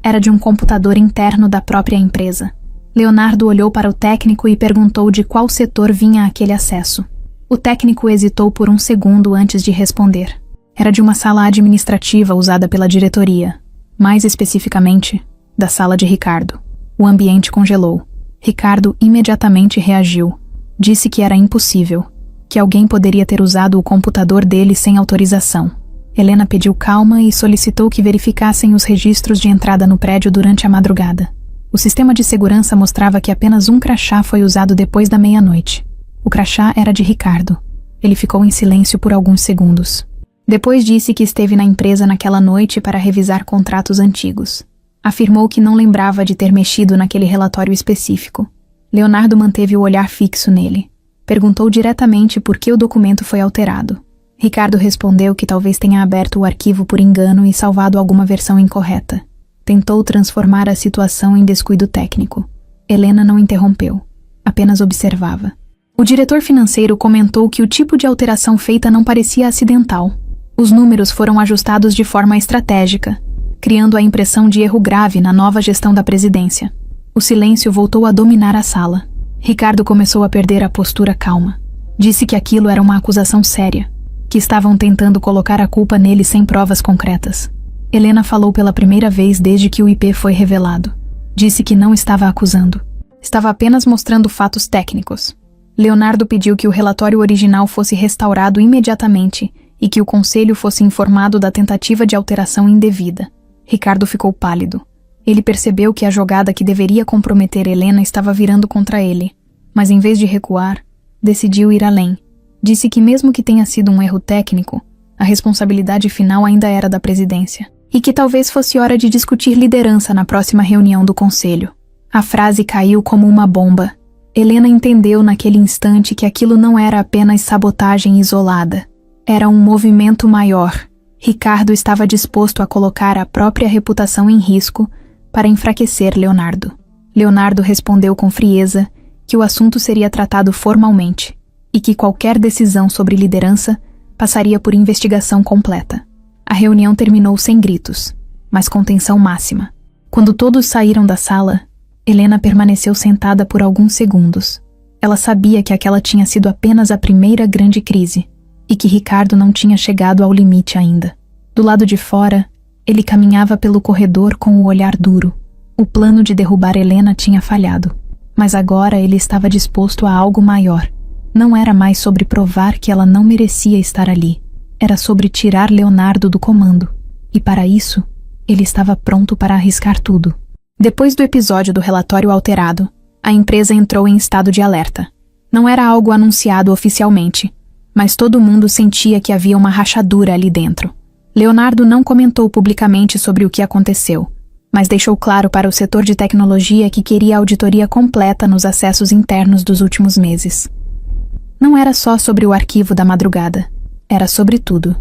Era de um computador interno da própria empresa. Leonardo olhou para o técnico e perguntou de qual setor vinha aquele acesso. O técnico hesitou por um segundo antes de responder. Era de uma sala administrativa usada pela diretoria, mais especificamente, da sala de Ricardo. O ambiente congelou. Ricardo imediatamente reagiu. Disse que era impossível, que alguém poderia ter usado o computador dele sem autorização. Helena pediu calma e solicitou que verificassem os registros de entrada no prédio durante a madrugada. O sistema de segurança mostrava que apenas um crachá foi usado depois da meia-noite. O crachá era de Ricardo. Ele ficou em silêncio por alguns segundos. Depois disse que esteve na empresa naquela noite para revisar contratos antigos. Afirmou que não lembrava de ter mexido naquele relatório específico. Leonardo manteve o olhar fixo nele. Perguntou diretamente por que o documento foi alterado. Ricardo respondeu que talvez tenha aberto o arquivo por engano e salvado alguma versão incorreta. Tentou transformar a situação em descuido técnico. Helena não interrompeu. Apenas observava. O diretor financeiro comentou que o tipo de alteração feita não parecia acidental. Os números foram ajustados de forma estratégica. criando a impressão de erro grave na nova gestão da presidência. O silêncio voltou a dominar a sala. Ricardo começou a perder a postura calma. Disse que aquilo era uma acusação séria, que estavam tentando colocar a culpa nele sem provas concretas. Helena falou pela primeira vez desde que o IP foi revelado. Disse que não estava acusando. Estava apenas mostrando fatos técnicos. Leonardo pediu que o relatório original fosse restaurado imediatamente e que o conselho fosse informado da tentativa de alteração indevida. Ricardo ficou pálido. Ele percebeu que a jogada que deveria comprometer Helena estava virando contra ele, mas em vez de recuar, decidiu ir além. Disse que mesmo que tenha sido um erro técnico, a responsabilidade final ainda era da presidência, e que talvez fosse hora de discutir liderança na próxima reunião do conselho. A frase caiu como uma bomba. Helena entendeu naquele instante que aquilo não era apenas sabotagem isolada. Era um movimento maior. Ricardo estava disposto a colocar a própria reputação em risco para enfraquecer Leonardo. Leonardo respondeu com frieza que o assunto seria tratado formalmente e que qualquer decisão sobre liderança passaria por investigação completa. A reunião terminou sem gritos, mas com tensão máxima. Quando todos saíram da sala, Helena permaneceu sentada por alguns segundos. Ela sabia que aquela tinha sido apenas a primeira grande crise e que Ricardo não tinha chegado ao limite ainda. Do lado de fora, ele caminhava pelo corredor com o olhar duro. O plano de derrubar Helena tinha falhado, mas agora ele estava disposto a algo maior. Não era mais sobre provar que ela não merecia estar ali. Era sobre tirar Leonardo do comando. E para isso, ele estava pronto para arriscar tudo. Depois do episódio do relatório alterado, a empresa entrou em estado de alerta. Não era algo anunciado oficialmente, mas todo mundo sentia que havia uma rachadura ali dentro. Leonardo não comentou publicamente sobre o que aconteceu, mas deixou claro para o setor de tecnologia que queria auditoria completa nos acessos internos dos últimos meses. Não era só sobre o arquivo da madrugada, era sobre tudo.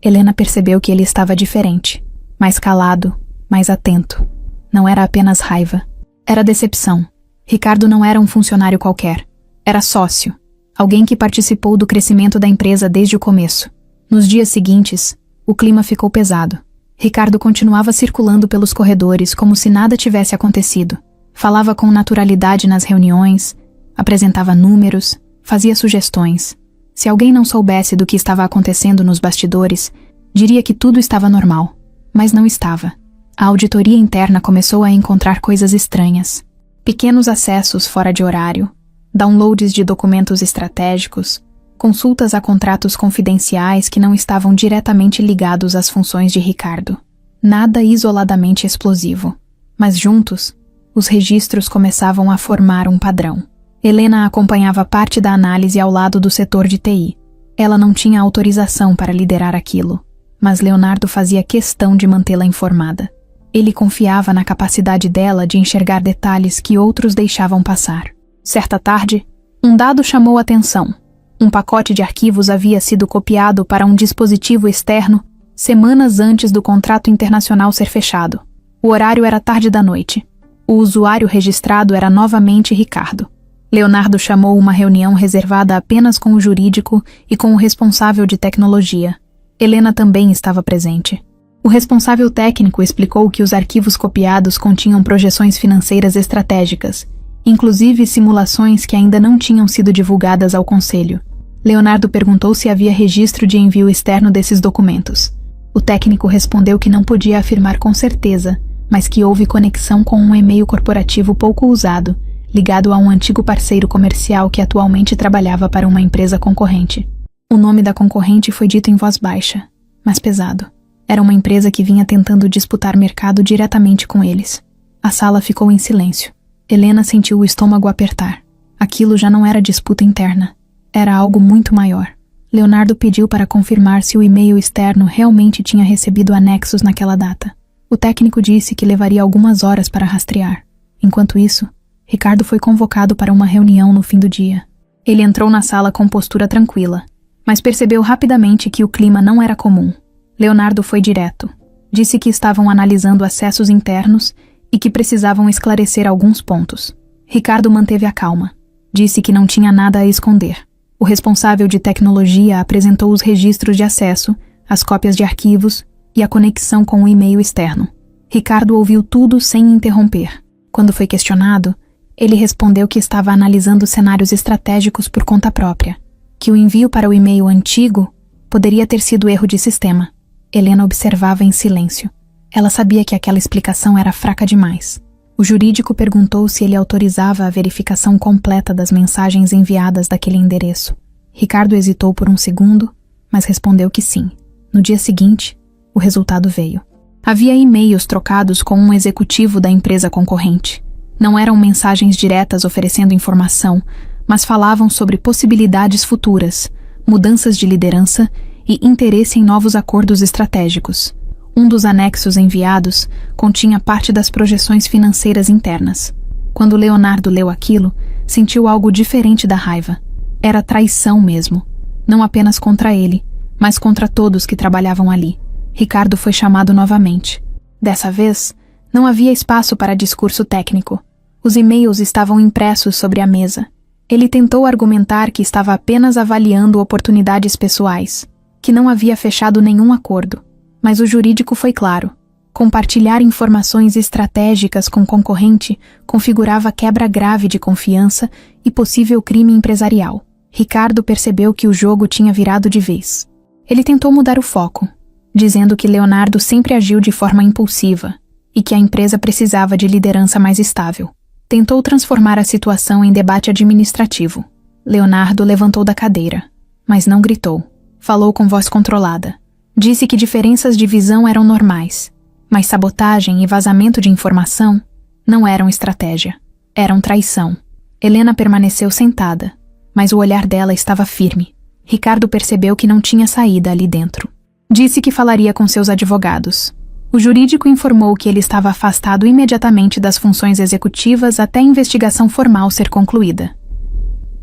Helena percebeu que ele estava diferente, mais calado, mais atento. Não era apenas raiva, era decepção. Ricardo não era um funcionário qualquer, era sócio, alguém que participou do crescimento da empresa desde o começo. Nos dias seguintes, o clima ficou pesado. Ricardo continuava circulando pelos corredores como se nada tivesse acontecido. Falava com naturalidade nas reuniões, apresentava números, fazia sugestões. Se alguém não soubesse do que estava acontecendo nos bastidores, diria que tudo estava normal. Mas não estava. A auditoria interna começou a encontrar coisas estranhas. Pequenos acessos fora de horário, downloads de documentos estratégicos, consultas a contratos confidenciais que não estavam diretamente ligados às funções de Ricardo. Nada isoladamente explosivo. Mas juntos, os registros começavam a formar um padrão. Helena acompanhava parte da análise ao lado do setor de TI. Ela não tinha autorização para liderar aquilo, mas Leonardo fazia questão de mantê-la informada. Ele confiava na capacidade dela de enxergar detalhes que outros deixavam passar. Certa tarde, um dado chamou a atenção. Um pacote de arquivos havia sido copiado para um dispositivo externo semanas antes do contrato internacional ser fechado. O horário era tarde da noite. O usuário registrado era novamente Ricardo. Leonardo chamou uma reunião reservada apenas com o jurídico e com o responsável de tecnologia. Helena também estava presente. O responsável técnico explicou que os arquivos copiados continham projeções financeiras estratégicas, inclusive simulações que ainda não tinham sido divulgadas ao conselho. Leonardo perguntou se havia registro de envio externo desses documentos. O técnico respondeu que não podia afirmar com certeza, mas que houve conexão com um e-mail corporativo pouco usado, ligado a um antigo parceiro comercial que atualmente trabalhava para uma empresa concorrente. O nome da concorrente foi dito em voz baixa, mas pesado. Era uma empresa que vinha tentando disputar mercado diretamente com eles. A sala ficou em silêncio. Helena sentiu o estômago apertar. Aquilo já não era disputa interna. Era algo muito maior. Leonardo pediu para confirmar se o e-mail externo realmente tinha recebido anexos naquela data. O técnico disse que levaria algumas horas para rastrear. Enquanto isso, Ricardo foi convocado para uma reunião no fim do dia. Ele entrou na sala com postura tranquila, mas percebeu rapidamente que o clima não era comum. Leonardo foi direto. Disse que estavam analisando acessos internos e que precisavam esclarecer alguns pontos. Ricardo manteve a calma. Disse que não tinha nada a esconder. O responsável de tecnologia apresentou os registros de acesso, as cópias de arquivos e a conexão com o e-mail externo. Ricardo ouviu tudo sem interromper. Quando foi questionado, ele respondeu que estava analisando cenários estratégicos por conta própria, que o envio para o e-mail antigo poderia ter sido erro de sistema. Helena observava em silêncio. Ela sabia que aquela explicação era fraca demais. O jurídico perguntou se ele autorizava a verificação completa das mensagens enviadas daquele endereço. Ricardo hesitou por um segundo, mas respondeu que sim. No dia seguinte, o resultado veio. Havia e-mails trocados com um executivo da empresa concorrente. Não eram mensagens diretas oferecendo informação, mas falavam sobre possibilidades futuras, mudanças de liderança e interesse em novos acordos estratégicos. Um dos anexos enviados continha parte das projeções financeiras internas. Quando Leonardo leu aquilo, sentiu algo diferente da raiva. Era traição mesmo. Não apenas contra ele, mas contra todos que trabalhavam ali. Ricardo foi chamado novamente. Dessa vez, não havia espaço para discurso técnico. Os e-mails estavam impressos sobre a mesa. Ele tentou argumentar que estava apenas avaliando oportunidades pessoais, que não havia fechado nenhum acordo. Mas o jurídico foi claro. Compartilhar informações estratégicas com concorrente configurava quebra grave de confiança e possível crime empresarial. Ricardo percebeu que o jogo tinha virado de vez. Ele tentou mudar o foco, dizendo que Leonardo sempre agiu de forma impulsiva e que a empresa precisava de liderança mais estável. Tentou transformar a situação em debate administrativo. Leonardo levantou da cadeira, mas não gritou. Falou com voz controlada. Disse que diferenças de visão eram normais, mas sabotagem e vazamento de informação não eram estratégia, eram traição. Helena permaneceu sentada, mas o olhar dela estava firme. Ricardo percebeu que não tinha saída ali dentro. Disse que falaria com seus advogados. O jurídico informou que ele estava afastado imediatamente das funções executivas até a investigação formal ser concluída.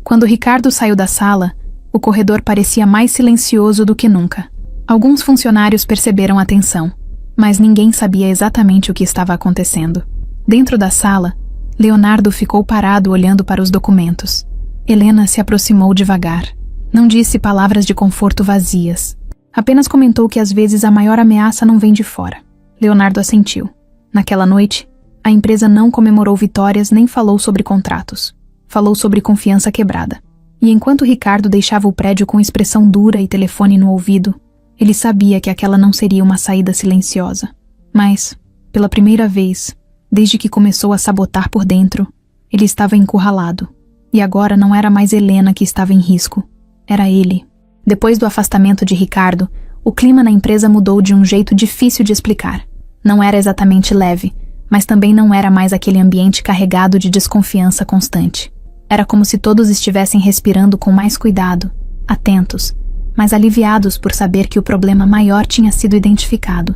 Quando Ricardo saiu da sala, o corredor parecia mais silencioso do que nunca. Alguns funcionários perceberam a tensão, mas ninguém sabia exatamente o que estava acontecendo. Dentro da sala, Leonardo ficou parado olhando para os documentos. Helena se aproximou devagar. Não disse palavras de conforto vazias. Apenas comentou que às vezes a maior ameaça não vem de fora. Leonardo assentiu. Naquela noite, a empresa não comemorou vitórias nem falou sobre contratos. Falou sobre confiança quebrada. E enquanto Ricardo deixava o prédio com expressão dura e telefone no ouvido, ele sabia que aquela não seria uma saída silenciosa. Mas, pela primeira vez, desde que começou a sabotar por dentro, ele estava encurralado. E agora não era mais Helena que estava em risco. Era ele. Depois do afastamento de Ricardo, o clima na empresa mudou de um jeito difícil de explicar. Não era exatamente leve, mas também não era mais aquele ambiente carregado de desconfiança constante. Era como se todos estivessem respirando com mais cuidado, atentos, mas aliviados por saber que o problema maior tinha sido identificado.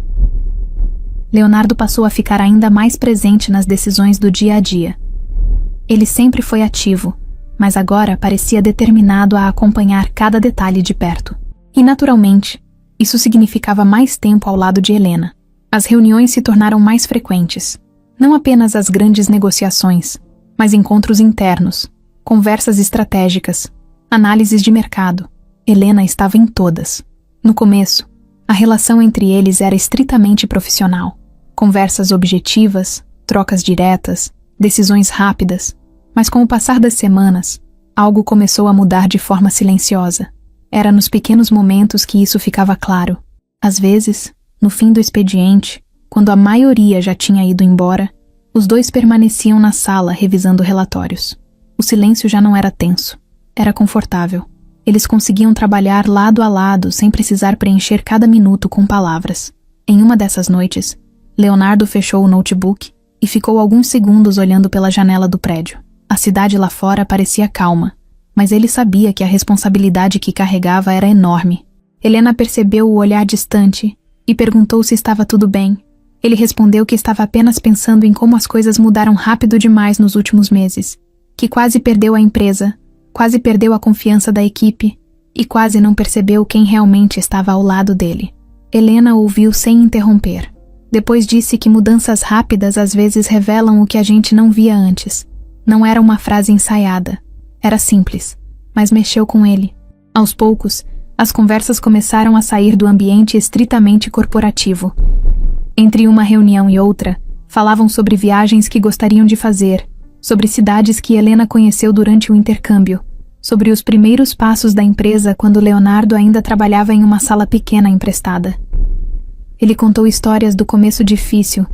Leonardo passou a ficar ainda mais presente nas decisões do dia a dia. Ele sempre foi ativo, mas agora parecia determinado a acompanhar cada detalhe de perto. E, naturalmente, isso significava mais tempo ao lado de Helena. As reuniões se tornaram mais frequentes. Não apenas as grandes negociações, mas encontros internos, conversas estratégicas, análises de mercado. Helena estava em todas. No começo, a relação entre eles era estritamente profissional. Conversas objetivas, trocas diretas, decisões rápidas. Mas com o passar das semanas, algo começou a mudar de forma silenciosa. Era nos pequenos momentos que isso ficava claro. Às vezes, no fim do expediente, quando a maioria já tinha ido embora, os dois permaneciam na sala revisando relatórios. O silêncio já não era tenso, era confortável. Eles conseguiam trabalhar lado a lado sem precisar preencher cada minuto com palavras. Em uma dessas noites, Leonardo fechou o notebook e ficou alguns segundos olhando pela janela do prédio. A cidade lá fora parecia calma, mas ele sabia que a responsabilidade que carregava era enorme. Helena percebeu o olhar distante e perguntou se estava tudo bem. Ele respondeu que estava apenas pensando em como as coisas mudaram rápido demais nos últimos meses, que quase perdeu a empresa, quase perdeu a confiança da equipe e quase não percebeu quem realmente estava ao lado dele. Helena ouviu sem interromper. Depois disse que mudanças rápidas às vezes revelam o que a gente não via antes. Não era uma frase ensaiada. Era simples, mas mexeu com ele. Aos poucos, As conversas começaram a sair do ambiente estritamente corporativo. Entre uma reunião e outra, falavam sobre viagens que gostariam de fazer, sobre cidades que Helena conheceu durante o intercâmbio, sobre os primeiros passos da empresa quando Leonardo ainda trabalhava em uma sala pequena emprestada. Ele contou histórias do começo difícil,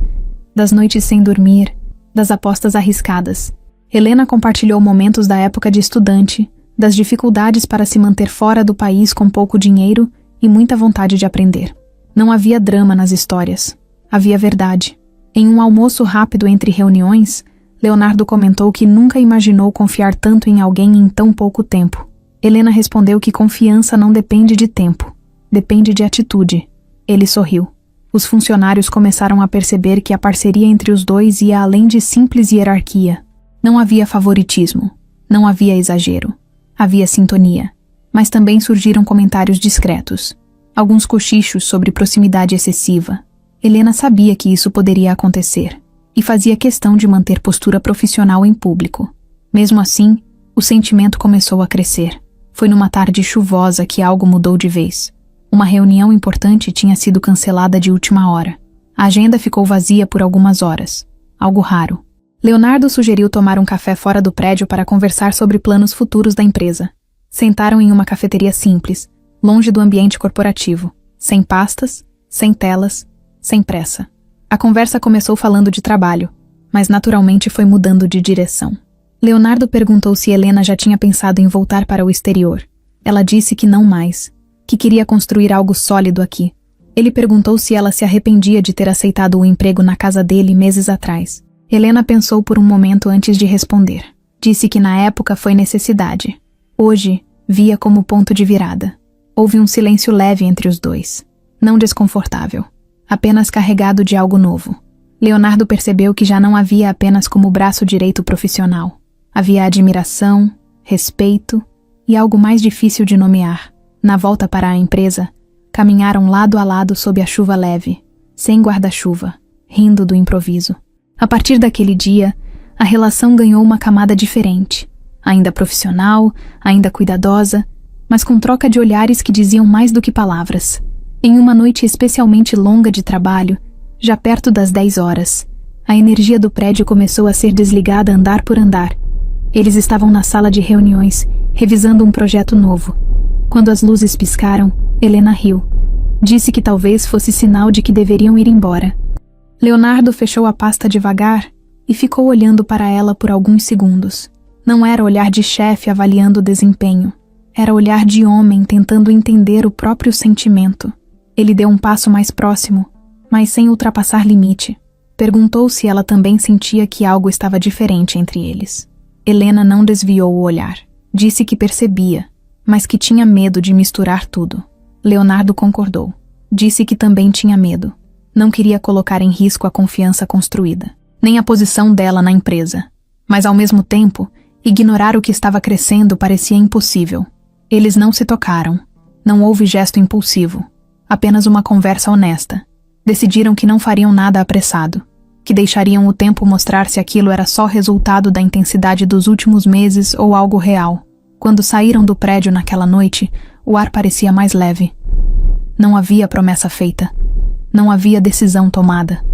das noites sem dormir, das apostas arriscadas. Helena compartilhou momentos da época de estudante, das dificuldades para se manter fora do país com pouco dinheiro e muita vontade de aprender. Não havia drama nas histórias. Havia verdade. Em um almoço rápido entre reuniões, Leonardo comentou que nunca imaginou confiar tanto em alguém em tão pouco tempo. Helena respondeu que confiança não depende de tempo, depende de atitude. Ele sorriu. Os funcionários começaram a perceber que a parceria entre os dois ia além de simples hierarquia. Não havia favoritismo, não havia exagero. Havia sintonia. Mas também surgiram comentários discretos. Alguns cochichos sobre proximidade excessiva. Helena sabia que isso poderia acontecer, e fazia questão de manter postura profissional em público. Mesmo assim, o sentimento começou a crescer. Foi numa tarde chuvosa que algo mudou de vez. Uma reunião importante tinha sido cancelada de última hora. A agenda ficou vazia por algumas horas. Algo raro. Leonardo sugeriu tomar um café fora do prédio para conversar sobre planos futuros da empresa. Sentaram em uma cafeteria simples, longe do ambiente corporativo, sem pastas, sem telas, sem pressa. A conversa começou falando de trabalho, mas naturalmente foi mudando de direção. Leonardo perguntou se Helena já tinha pensado em voltar para o exterior. Ela disse que não mais, que queria construir algo sólido aqui. Ele perguntou se ela se arrependia de ter aceitado o emprego na casa dele meses atrás. Helena pensou por um momento antes de responder. Disse que na época foi necessidade. Hoje, via como ponto de virada. Houve um silêncio leve entre os dois. Não desconfortável. Apenas carregado de algo novo. Leonardo percebeu que já não havia apenas como braço direito profissional. Havia admiração, respeito e algo mais difícil de nomear. Na volta para a empresa, caminharam lado a lado sob a chuva leve, sem guarda-chuva, rindo do improviso. A partir daquele dia, a relação ganhou uma camada diferente. Ainda profissional, ainda cuidadosa, mas com troca de olhares que diziam mais do que palavras. Em uma noite especialmente longa de trabalho, já perto das 10 horas, a energia do prédio começou a ser desligada andar por andar. Eles estavam na sala de reuniões, revisando um projeto novo. Quando as luzes piscaram, Helena riu. Disse que talvez fosse sinal de que deveriam ir embora. Leonardo fechou a pasta devagar e ficou olhando para ela por alguns segundos. Não era olhar de chefe avaliando o desempenho. Era olhar de homem tentando entender o próprio sentimento. Ele deu um passo mais próximo, mas sem ultrapassar limite. Perguntou se ela também sentia que algo estava diferente entre eles. Helena não desviou o olhar. Disse que percebia, mas que tinha medo de misturar tudo. Leonardo concordou. Disse que também tinha medo. Não queria colocar em risco a confiança construída, nem a posição dela na empresa. Mas, ao mesmo tempo, ignorar o que estava crescendo parecia impossível. Eles não se tocaram. Não houve gesto impulsivo. Apenas uma conversa honesta. Decidiram que não fariam nada apressado, que deixariam o tempo mostrar se aquilo era só resultado da intensidade dos últimos meses ou algo real. Quando saíram do prédio naquela noite, o ar parecia mais leve. Não havia promessa feita. Não havia decisão tomada.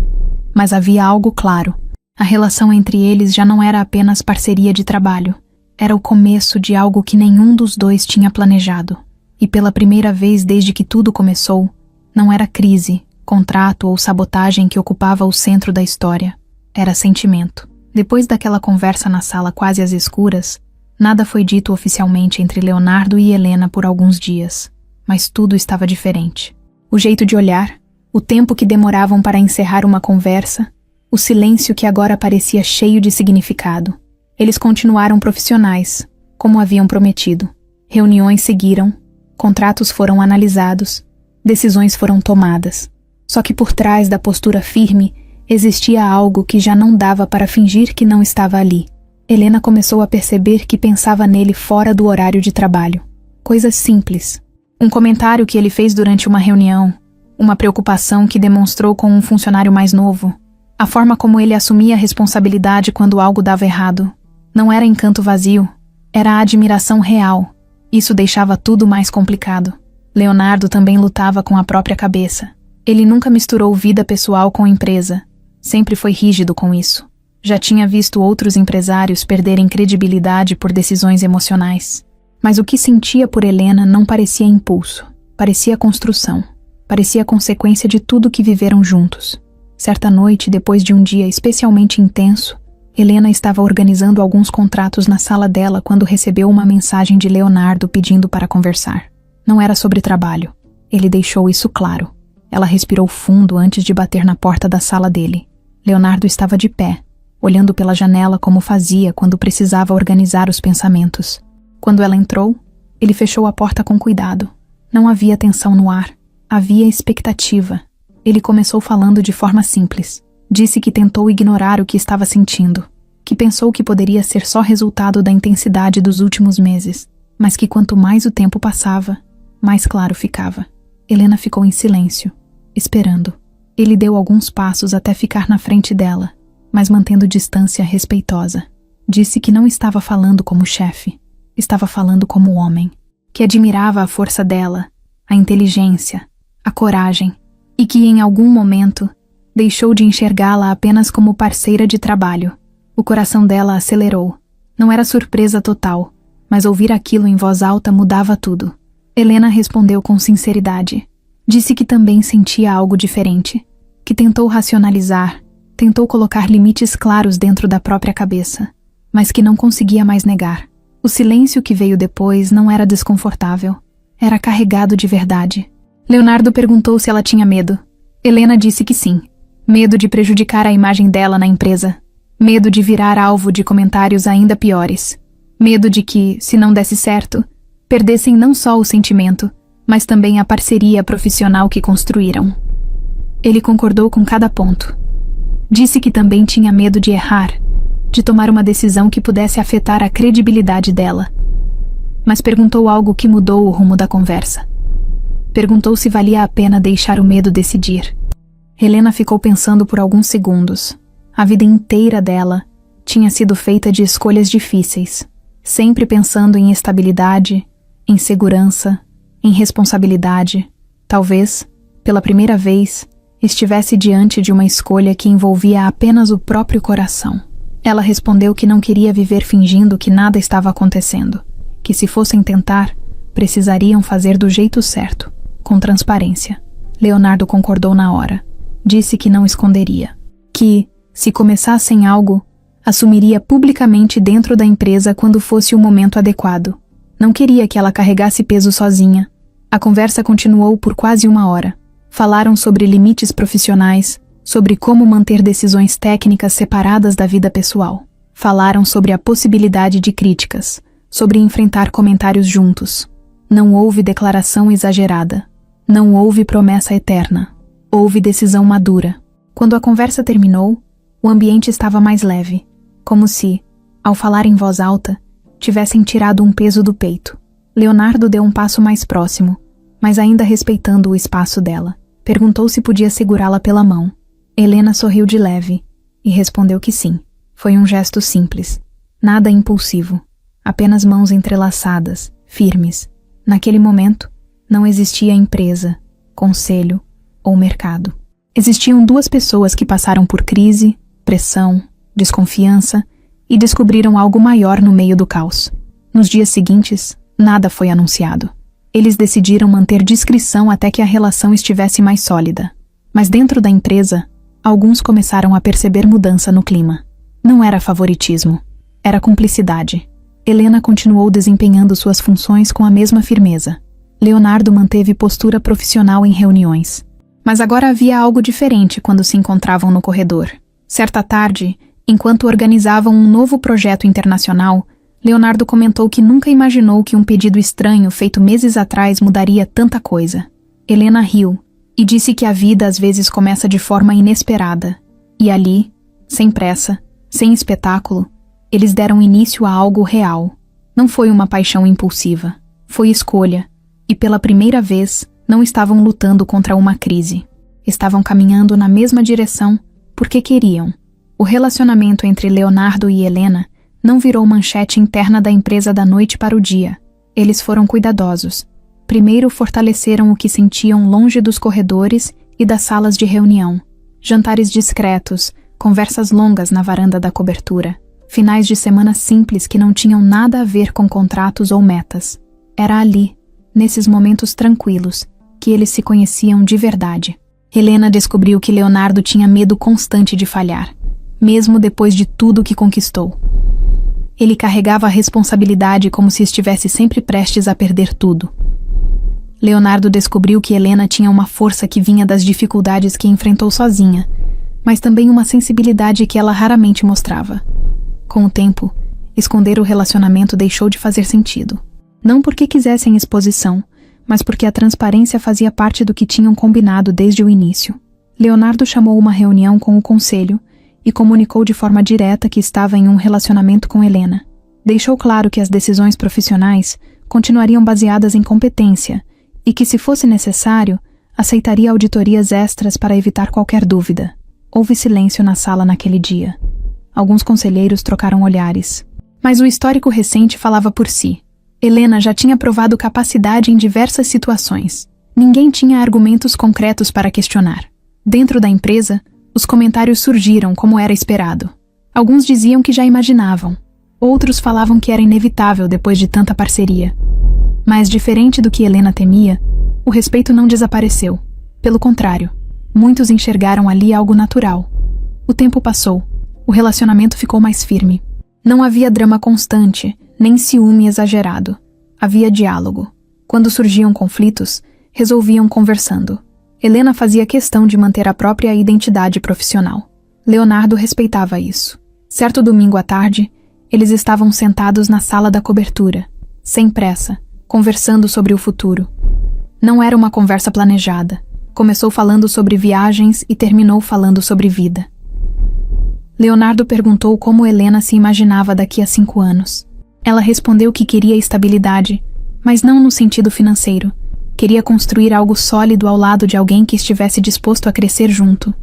Mas havia algo claro. A relação entre eles já não era apenas parceria de trabalho. Era o começo de algo que nenhum dos dois tinha planejado. E pela primeira vez desde que tudo começou, não era crise, contrato ou sabotagem que ocupava o centro da história. Era sentimento. Depois daquela conversa na sala quase às escuras, nada foi dito oficialmente entre Leonardo e Helena por alguns dias. Mas tudo estava diferente. O jeito de olhar, o tempo que demoravam para encerrar uma conversa, o silêncio que agora parecia cheio de significado. Eles continuaram profissionais, como haviam prometido. Reuniões seguiram, contratos foram analisados, decisões foram tomadas. Só que por trás da postura firme, existia algo que já não dava para fingir que não estava ali. Helena começou a perceber que pensava nele fora do horário de trabalho. Coisas simples. Um comentário que ele fez durante uma reunião, uma preocupação que demonstrou com um funcionário mais novo, a forma como ele assumia a responsabilidade quando algo dava errado. Não era encanto vazio, era admiração real. Isso deixava tudo mais complicado. Leonardo também lutava com a própria cabeça. Ele nunca misturou vida pessoal com empresa. Sempre foi rígido com isso. Já tinha visto outros empresários perderem credibilidade por decisões emocionais. Mas o que sentia por Helena não parecia impulso. Parecia construção. Parecia consequência de tudo que viveram juntos. Certa noite, depois de um dia especialmente intenso, Helena estava organizando alguns contratos na sala dela quando recebeu uma mensagem de Leonardo pedindo para conversar. Não era sobre trabalho. Ele deixou isso claro. Ela respirou fundo antes de bater na porta da sala dele. Leonardo estava de pé, olhando pela janela como fazia quando precisava organizar os pensamentos. Quando ela entrou, ele fechou a porta com cuidado. Não havia tensão no ar. Havia expectativa. Ele começou falando de forma simples. Disse que tentou ignorar o que estava sentindo, que pensou que poderia ser só resultado da intensidade dos últimos meses, mas que quanto mais o tempo passava, mais claro ficava. Helena ficou em silêncio, esperando. Ele deu alguns passos até ficar na frente dela, mas mantendo distância respeitosa. Disse que não estava falando como chefe, estava falando como homem, que admirava a força dela, a inteligência, a coragem, e que em algum momento deixou de enxergá-la apenas como parceira de trabalho. O coração dela acelerou. Não era surpresa total, mas ouvir aquilo em voz alta mudava tudo. Helena respondeu com sinceridade. Disse que também sentia algo diferente, que tentou racionalizar, tentou colocar limites claros dentro da própria cabeça, mas que não conseguia mais negar. O silêncio que veio depois não era desconfortável, era carregado de verdade. Leonardo perguntou se ela tinha medo. Helena disse que sim. Medo de prejudicar a imagem dela na empresa. Medo de virar alvo de comentários ainda piores. Medo de que, se não desse certo, perdessem não só o sentimento, mas também a parceria profissional que construíram. Ele concordou com cada ponto. Disse que também tinha medo de errar, de tomar uma decisão que pudesse afetar a credibilidade dela. Mas perguntou algo que mudou o rumo da conversa. Perguntou se valia a pena deixar o medo decidir. Helena ficou pensando por alguns segundos. A vida inteira dela tinha sido feita de escolhas difíceis, sempre pensando em estabilidade, em segurança, em responsabilidade. Talvez, pela primeira vez, estivesse diante de uma escolha que envolvia apenas o próprio coração. Ela respondeu que não queria viver fingindo que nada estava acontecendo, que se fossem tentar, precisariam fazer do jeito certo, com transparência. Leonardo concordou na hora. Disse que não esconderia. Que, se começassem algo, assumiria publicamente dentro da empresa quando fosse o momento adequado. Não queria que ela carregasse peso sozinha. A conversa continuou por quase 1 hora. Falaram sobre limites profissionais, sobre como manter decisões técnicas separadas da vida pessoal. Falaram sobre a possibilidade de críticas, sobre enfrentar comentários juntos. Não houve declaração exagerada. Não houve promessa eterna. Houve decisão madura. Quando a conversa terminou, o ambiente estava mais leve, como se, ao falar em voz alta, tivessem tirado um peso do peito. Leonardo deu um passo mais próximo, mas ainda respeitando o espaço dela. Perguntou se podia segurá-la pela mão. Helena sorriu de leve e respondeu que sim. Foi um gesto simples, nada impulsivo, apenas mãos entrelaçadas, firmes. Naquele momento, não existia empresa, conselho ou mercado. Existiam 2 pessoas que passaram por crise, pressão, desconfiança e descobriram algo maior no meio do caos. Nos dias seguintes, nada foi anunciado. Eles decidiram manter discrição até que a relação estivesse mais sólida. Mas dentro da empresa, alguns começaram a perceber mudança no clima. Não era favoritismo, era cumplicidade. Helena continuou desempenhando suas funções com a mesma firmeza. Leonardo manteve postura profissional em reuniões. Mas agora havia algo diferente quando se encontravam no corredor. Certa tarde, enquanto organizavam um novo projeto internacional, Leonardo comentou que nunca imaginou que um pedido estranho feito meses atrás mudaria tanta coisa. Helena riu e disse que a vida às vezes começa de forma inesperada. E ali, sem pressa, sem espetáculo, eles deram início a algo real. Não foi uma paixão impulsiva, foi escolha. E pela primeira vez, não estavam lutando contra uma crise. Estavam caminhando na mesma direção porque queriam. O relacionamento entre Leonardo e Helena não virou manchete interna da empresa da noite para o dia. Eles foram cuidadosos. Primeiro fortaleceram o que sentiam longe dos corredores e das salas de reunião. Jantares discretos, conversas longas na varanda da cobertura, finais de semana simples que não tinham nada a ver com contratos ou metas. Era ali, nesses momentos tranquilos, que eles se conheciam de verdade. Helena descobriu que Leonardo tinha medo constante de falhar, mesmo depois de tudo que conquistou. Ele carregava a responsabilidade como se estivesse sempre prestes a perder tudo. Leonardo descobriu que Helena tinha uma força que vinha das dificuldades que enfrentou sozinha, mas também uma sensibilidade que ela raramente mostrava. Com o tempo, esconder o relacionamento deixou de fazer sentido. Não porque quisessem exposição, mas porque a transparência fazia parte do que tinham combinado desde o início. Leonardo chamou uma reunião com o conselho e comunicou de forma direta que estava em um relacionamento com Helena. Deixou claro que as decisões profissionais continuariam baseadas em competência e que, se fosse necessário, aceitaria auditorias extras para evitar qualquer dúvida. Houve silêncio na sala naquele dia. Alguns conselheiros trocaram olhares. Mas o histórico recente falava por si. Helena já tinha provado capacidade em diversas situações. Ninguém tinha argumentos concretos para questionar. Dentro da empresa, os comentários surgiram como era esperado. Alguns diziam que já imaginavam. Outros falavam que era inevitável depois de tanta parceria. Mas, diferente do que Helena temia, o respeito não desapareceu. Pelo contrário, muitos enxergaram ali algo natural. O tempo passou. O relacionamento ficou mais firme. Não havia drama constante, nem ciúme exagerado. Havia diálogo. Quando surgiam conflitos, resolviam conversando. Helena fazia questão de manter a própria identidade profissional. Leonardo respeitava isso. Certo domingo à tarde, eles estavam sentados na sala da cobertura, sem pressa, conversando sobre o futuro. Não era uma conversa planejada. Começou falando sobre viagens e terminou falando sobre vida. Leonardo perguntou como Helena se imaginava daqui a 5 anos. Ela respondeu que queria estabilidade, mas não no sentido financeiro. Queria construir algo sólido ao lado de alguém que estivesse disposto a crescer junto.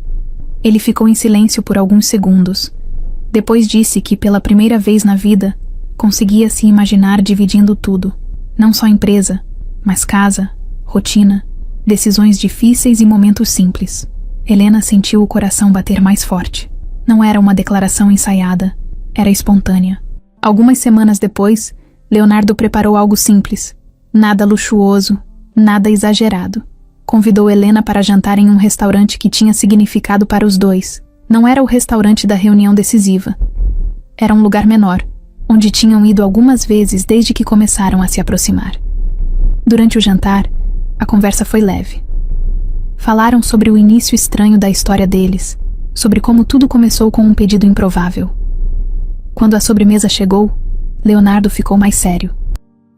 Ele ficou em silêncio por alguns segundos. Depois disse que, pela primeira vez na vida, conseguia se imaginar dividindo tudo. Não só empresa, mas casa, rotina, decisões difíceis e momentos simples. Helena sentiu o coração bater mais forte. Não era uma declaração ensaiada, era espontânea. Algumas semanas depois, Leonardo preparou algo simples. Nada luxuoso, nada exagerado. Convidou Helena para jantar em um restaurante que tinha significado para os dois. Não era o restaurante da reunião decisiva. Era um lugar menor, onde tinham ido algumas vezes desde que começaram a se aproximar. Durante o jantar, a conversa foi leve. Falaram sobre o início estranho da história deles, sobre como tudo começou com um pedido improvável. Quando a sobremesa chegou, Leonardo ficou mais sério.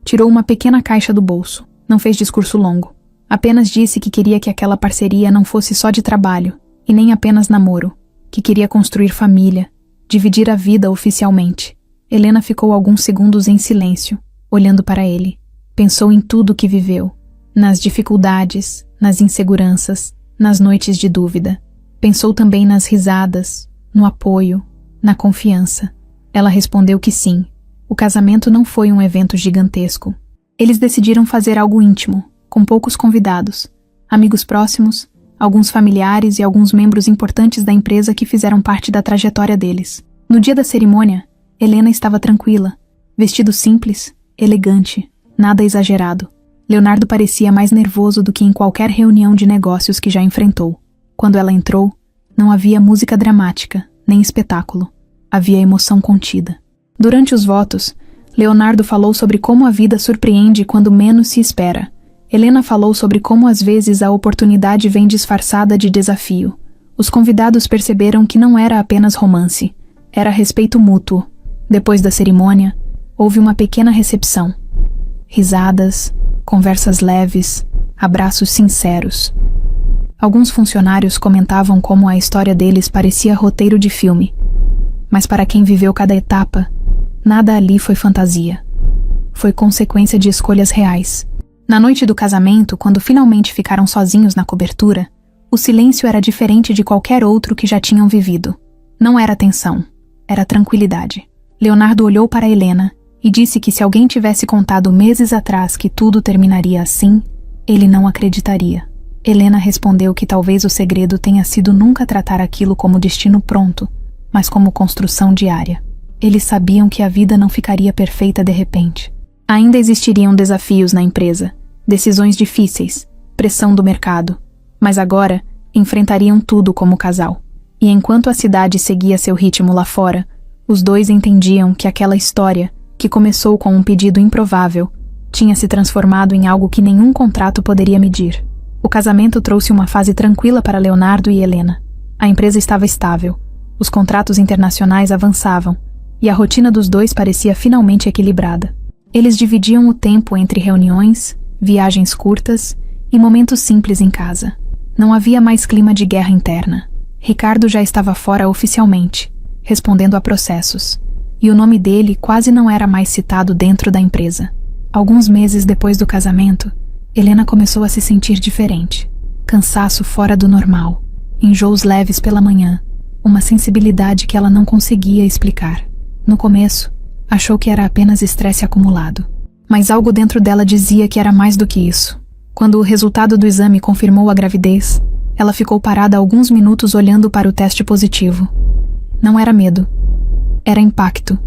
Tirou uma pequena caixa do bolso. Não fez discurso longo. Apenas disse que queria que aquela parceria não fosse só de trabalho, e nem apenas namoro, que queria construir família, dividir a vida oficialmente. Helena ficou alguns segundos em silêncio, olhando para ele. Pensou em tudo que viveu, nas dificuldades, nas inseguranças, nas noites de dúvida. Pensou também nas risadas, no apoio, na confiança. Ela respondeu que sim. O casamento não foi um evento gigantesco. Eles decidiram fazer algo íntimo, com poucos convidados, amigos próximos, alguns familiares e alguns membros importantes da empresa que fizeram parte da trajetória deles. No dia da cerimônia, Helena estava tranquila, vestido simples, elegante, nada exagerado. Leonardo parecia mais nervoso do que em qualquer reunião de negócios que já enfrentou. Quando ela entrou, não havia música dramática, nem espetáculo. Havia emoção contida. Durante os votos, Leonardo falou sobre como a vida surpreende quando menos se espera. Helena falou sobre como às vezes a oportunidade vem disfarçada de desafio. Os convidados perceberam que não era apenas romance, era respeito mútuo. Depois da cerimônia, houve uma pequena recepção. Risadas, conversas leves, abraços sinceros. Alguns funcionários comentavam como a história deles parecia roteiro de filme. Mas para quem viveu cada etapa, nada ali foi fantasia. Foi consequência de escolhas reais. Na noite do casamento, quando finalmente ficaram sozinhos na cobertura, o silêncio era diferente de qualquer outro que já tinham vivido. Não era tensão, era tranquilidade. Leonardo olhou para Helena e disse que se alguém tivesse contado meses atrás que tudo terminaria assim, ele não acreditaria. Helena respondeu que talvez o segredo tenha sido nunca tratar aquilo como destino pronto, mas como construção diária. Eles sabiam que a vida não ficaria perfeita de repente. Ainda existiriam desafios na empresa, decisões difíceis, pressão do mercado, mas agora enfrentariam tudo como casal. E enquanto a cidade seguia seu ritmo lá fora, os dois entendiam que aquela história, que começou com um pedido improvável, tinha se transformado em algo que nenhum contrato poderia medir. O casamento trouxe uma fase tranquila para Leonardo e Helena. A empresa estava estável, os contratos internacionais avançavam, e a rotina dos dois parecia finalmente equilibrada. Eles dividiam o tempo entre reuniões, viagens curtas e momentos simples em casa. Não havia mais clima de guerra interna. Ricardo já estava fora oficialmente, respondendo a processos, e o nome dele quase não era mais citado dentro da empresa. Alguns meses depois do casamento, Helena começou a se sentir diferente. Cansaço fora do normal, enjoos leves pela manhã, uma sensibilidade que ela não conseguia explicar. No começo, achou que era apenas estresse acumulado, mas algo dentro dela dizia que era mais do que isso. Quando o resultado do exame confirmou a gravidez, ela ficou parada alguns minutos olhando para o teste positivo. Não era medo. Era impacto.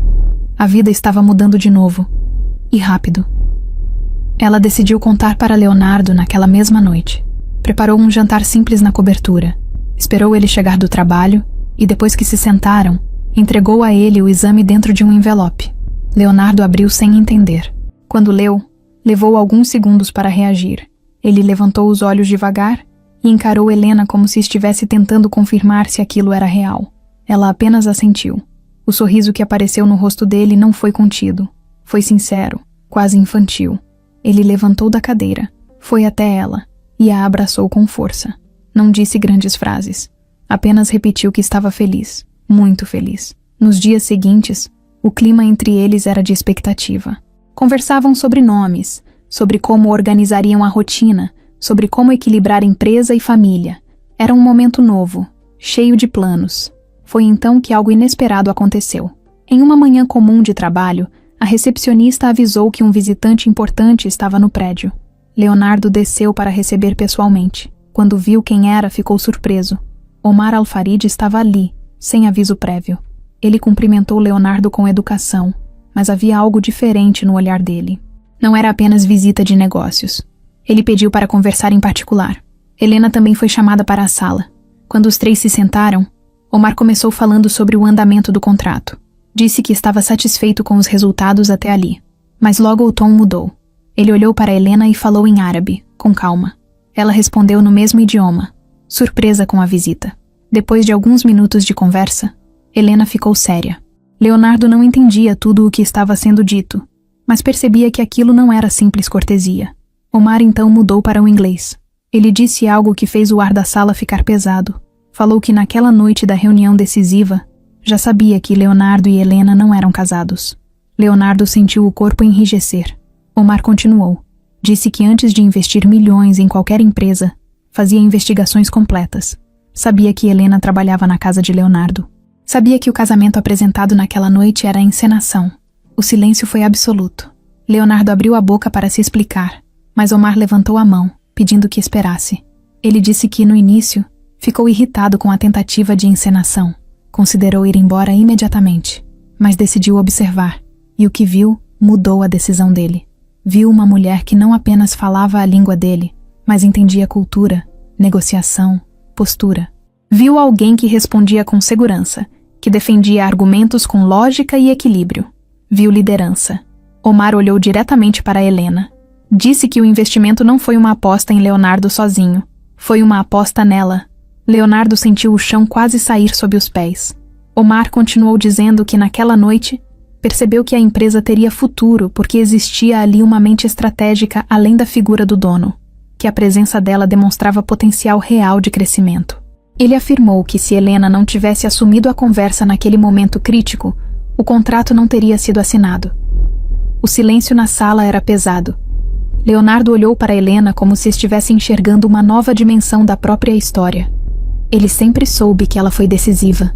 A vida estava mudando de novo. E rápido. Ela decidiu contar para Leonardo naquela mesma noite. Preparou um jantar simples na cobertura. Esperou ele chegar do trabalho e, depois que se sentaram, entregou a ele o exame dentro de um envelope. Leonardo abriu sem entender. Quando leu, levou alguns segundos para reagir. Ele levantou os olhos devagar e encarou Helena como se estivesse tentando confirmar se aquilo era real. Ela apenas assentiu. O sorriso que apareceu no rosto dele não foi contido. Foi sincero, quase infantil. Ele levantou da cadeira, foi até ela e a abraçou com força. Não disse grandes frases. Apenas repetiu que estava feliz, muito feliz. Nos dias seguintes, o clima entre eles era de expectativa. Conversavam sobre nomes, sobre como organizariam a rotina, sobre como equilibrar empresa e família. Era um momento novo, cheio de planos. Foi então que algo inesperado aconteceu. Em uma manhã comum de trabalho, a recepcionista avisou que um visitante importante estava no prédio. Leonardo desceu para receber pessoalmente. Quando viu quem era, ficou surpreso. Omar Al-Farid estava ali, sem aviso prévio. Ele cumprimentou Leonardo com educação, mas havia algo diferente no olhar dele. Não era apenas visita de negócios. Ele pediu para conversar em particular. Helena também foi chamada para a sala. Quando os três se sentaram, Omar começou falando sobre o andamento do contrato. Disse que estava satisfeito com os resultados até ali. Mas logo o tom mudou. Ele olhou para Helena e falou em árabe, com calma. Ela respondeu no mesmo idioma, surpresa com a visita. Depois de alguns minutos de conversa, Helena ficou séria. Leonardo não entendia tudo o que estava sendo dito, mas percebia que aquilo não era simples cortesia. Omar então mudou para o inglês. Ele disse algo que fez o ar da sala ficar pesado. Falou que naquela noite da reunião decisiva, já sabia que Leonardo e Helena não eram casados. Leonardo sentiu o corpo enrijecer. Omar continuou. Disse que antes de investir milhões em qualquer empresa, fazia investigações completas. Sabia que Helena trabalhava na casa de Leonardo. Sabia que o casamento apresentado naquela noite era encenação. O silêncio foi absoluto. Leonardo abriu a boca para se explicar, mas Omar levantou a mão, pedindo que esperasse. Ele disse que, no início, ficou irritado com a tentativa de encenação. Considerou ir embora imediatamente, mas decidiu observar, e o que viu mudou a decisão dele. Viu uma mulher que não apenas falava a língua dele, mas entendia cultura, negociação, postura. Viu alguém que respondia com segurança, que defendia argumentos com lógica e equilíbrio. Viu liderança. Omar olhou diretamente para Helena. Disse que o investimento não foi uma aposta em Leonardo sozinho. Foi uma aposta nela. Leonardo sentiu o chão quase sair sob os pés. Omar continuou dizendo que naquela noite percebeu que a empresa teria futuro porque existia ali uma mente estratégica além da figura do dono, que a presença dela demonstrava potencial real de crescimento. Ele afirmou que se Helena não tivesse assumido a conversa naquele momento crítico, o contrato não teria sido assinado. O silêncio na sala era pesado. Leonardo olhou para Helena como se estivesse enxergando uma nova dimensão da própria história. Ele sempre soube que ela foi decisiva,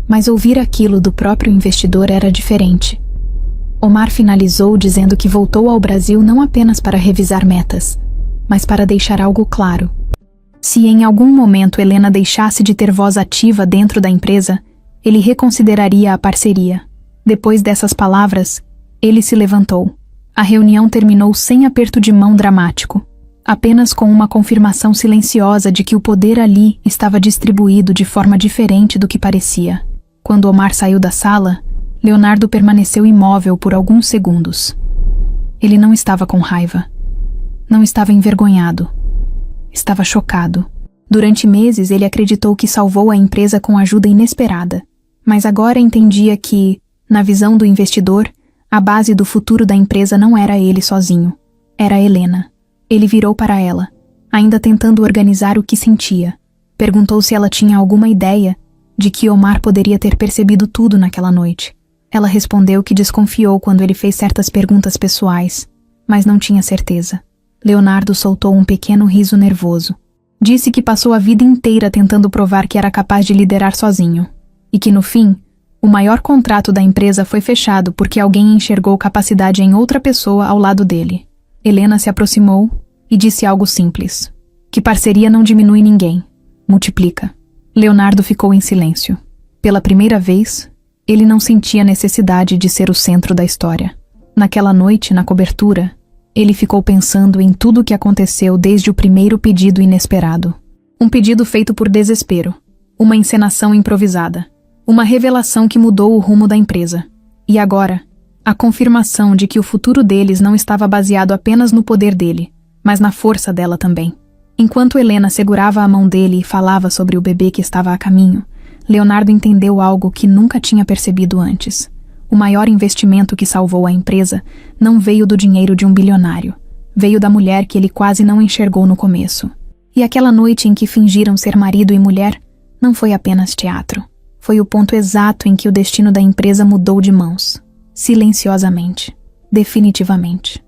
mas ouvir aquilo do próprio investidor era diferente. Omar finalizou dizendo que voltou ao Brasil não apenas para revisar metas, mas para deixar algo claro. Se em algum momento Helena deixasse de ter voz ativa dentro da empresa, ele reconsideraria a parceria. Depois dessas palavras, ele se levantou. A reunião terminou sem aperto de mão dramático, apenas com uma confirmação silenciosa de que o poder ali estava distribuído de forma diferente do que parecia. Quando Omar saiu da sala, Leonardo permaneceu imóvel por alguns segundos. Ele não estava com raiva. Não estava envergonhado. Estava chocado. Durante meses ele acreditou que salvou a empresa com ajuda inesperada, mas agora entendia que, na visão do investidor, a base do futuro da empresa não era ele sozinho. Era Helena. Ele virou para ela, ainda tentando organizar o que sentia. Perguntou se ela tinha alguma ideia de que Omar poderia ter percebido tudo naquela noite. Ela respondeu que desconfiou quando ele fez certas perguntas pessoais, mas não tinha certeza. Leonardo soltou um pequeno riso nervoso. Disse que passou a vida inteira tentando provar que era capaz de liderar sozinho, e que no fim, o maior contrato da empresa foi fechado porque alguém enxergou capacidade em outra pessoa ao lado dele. Helena se aproximou e disse algo simples: que parceria não diminui ninguém, multiplica. Leonardo ficou em silêncio. Pela primeira vez, ele não sentia necessidade de ser o centro da história. Naquela noite, na cobertura, ele ficou pensando em tudo o que aconteceu desde o primeiro pedido inesperado. Um pedido feito por desespero, uma encenação improvisada, uma revelação que mudou o rumo da empresa. E agora, a confirmação de que o futuro deles não estava baseado apenas no poder dele, mas na força dela também. Enquanto Helena segurava a mão dele e falava sobre o bebê que estava a caminho, Leonardo entendeu algo que nunca tinha percebido antes. O maior investimento que salvou a empresa não veio do dinheiro de um bilionário. Veio da mulher que ele quase não enxergou no começo. E aquela noite em que fingiram ser marido e mulher não foi apenas teatro. Foi o ponto exato em que o destino da empresa mudou de mãos. Silenciosamente. Definitivamente.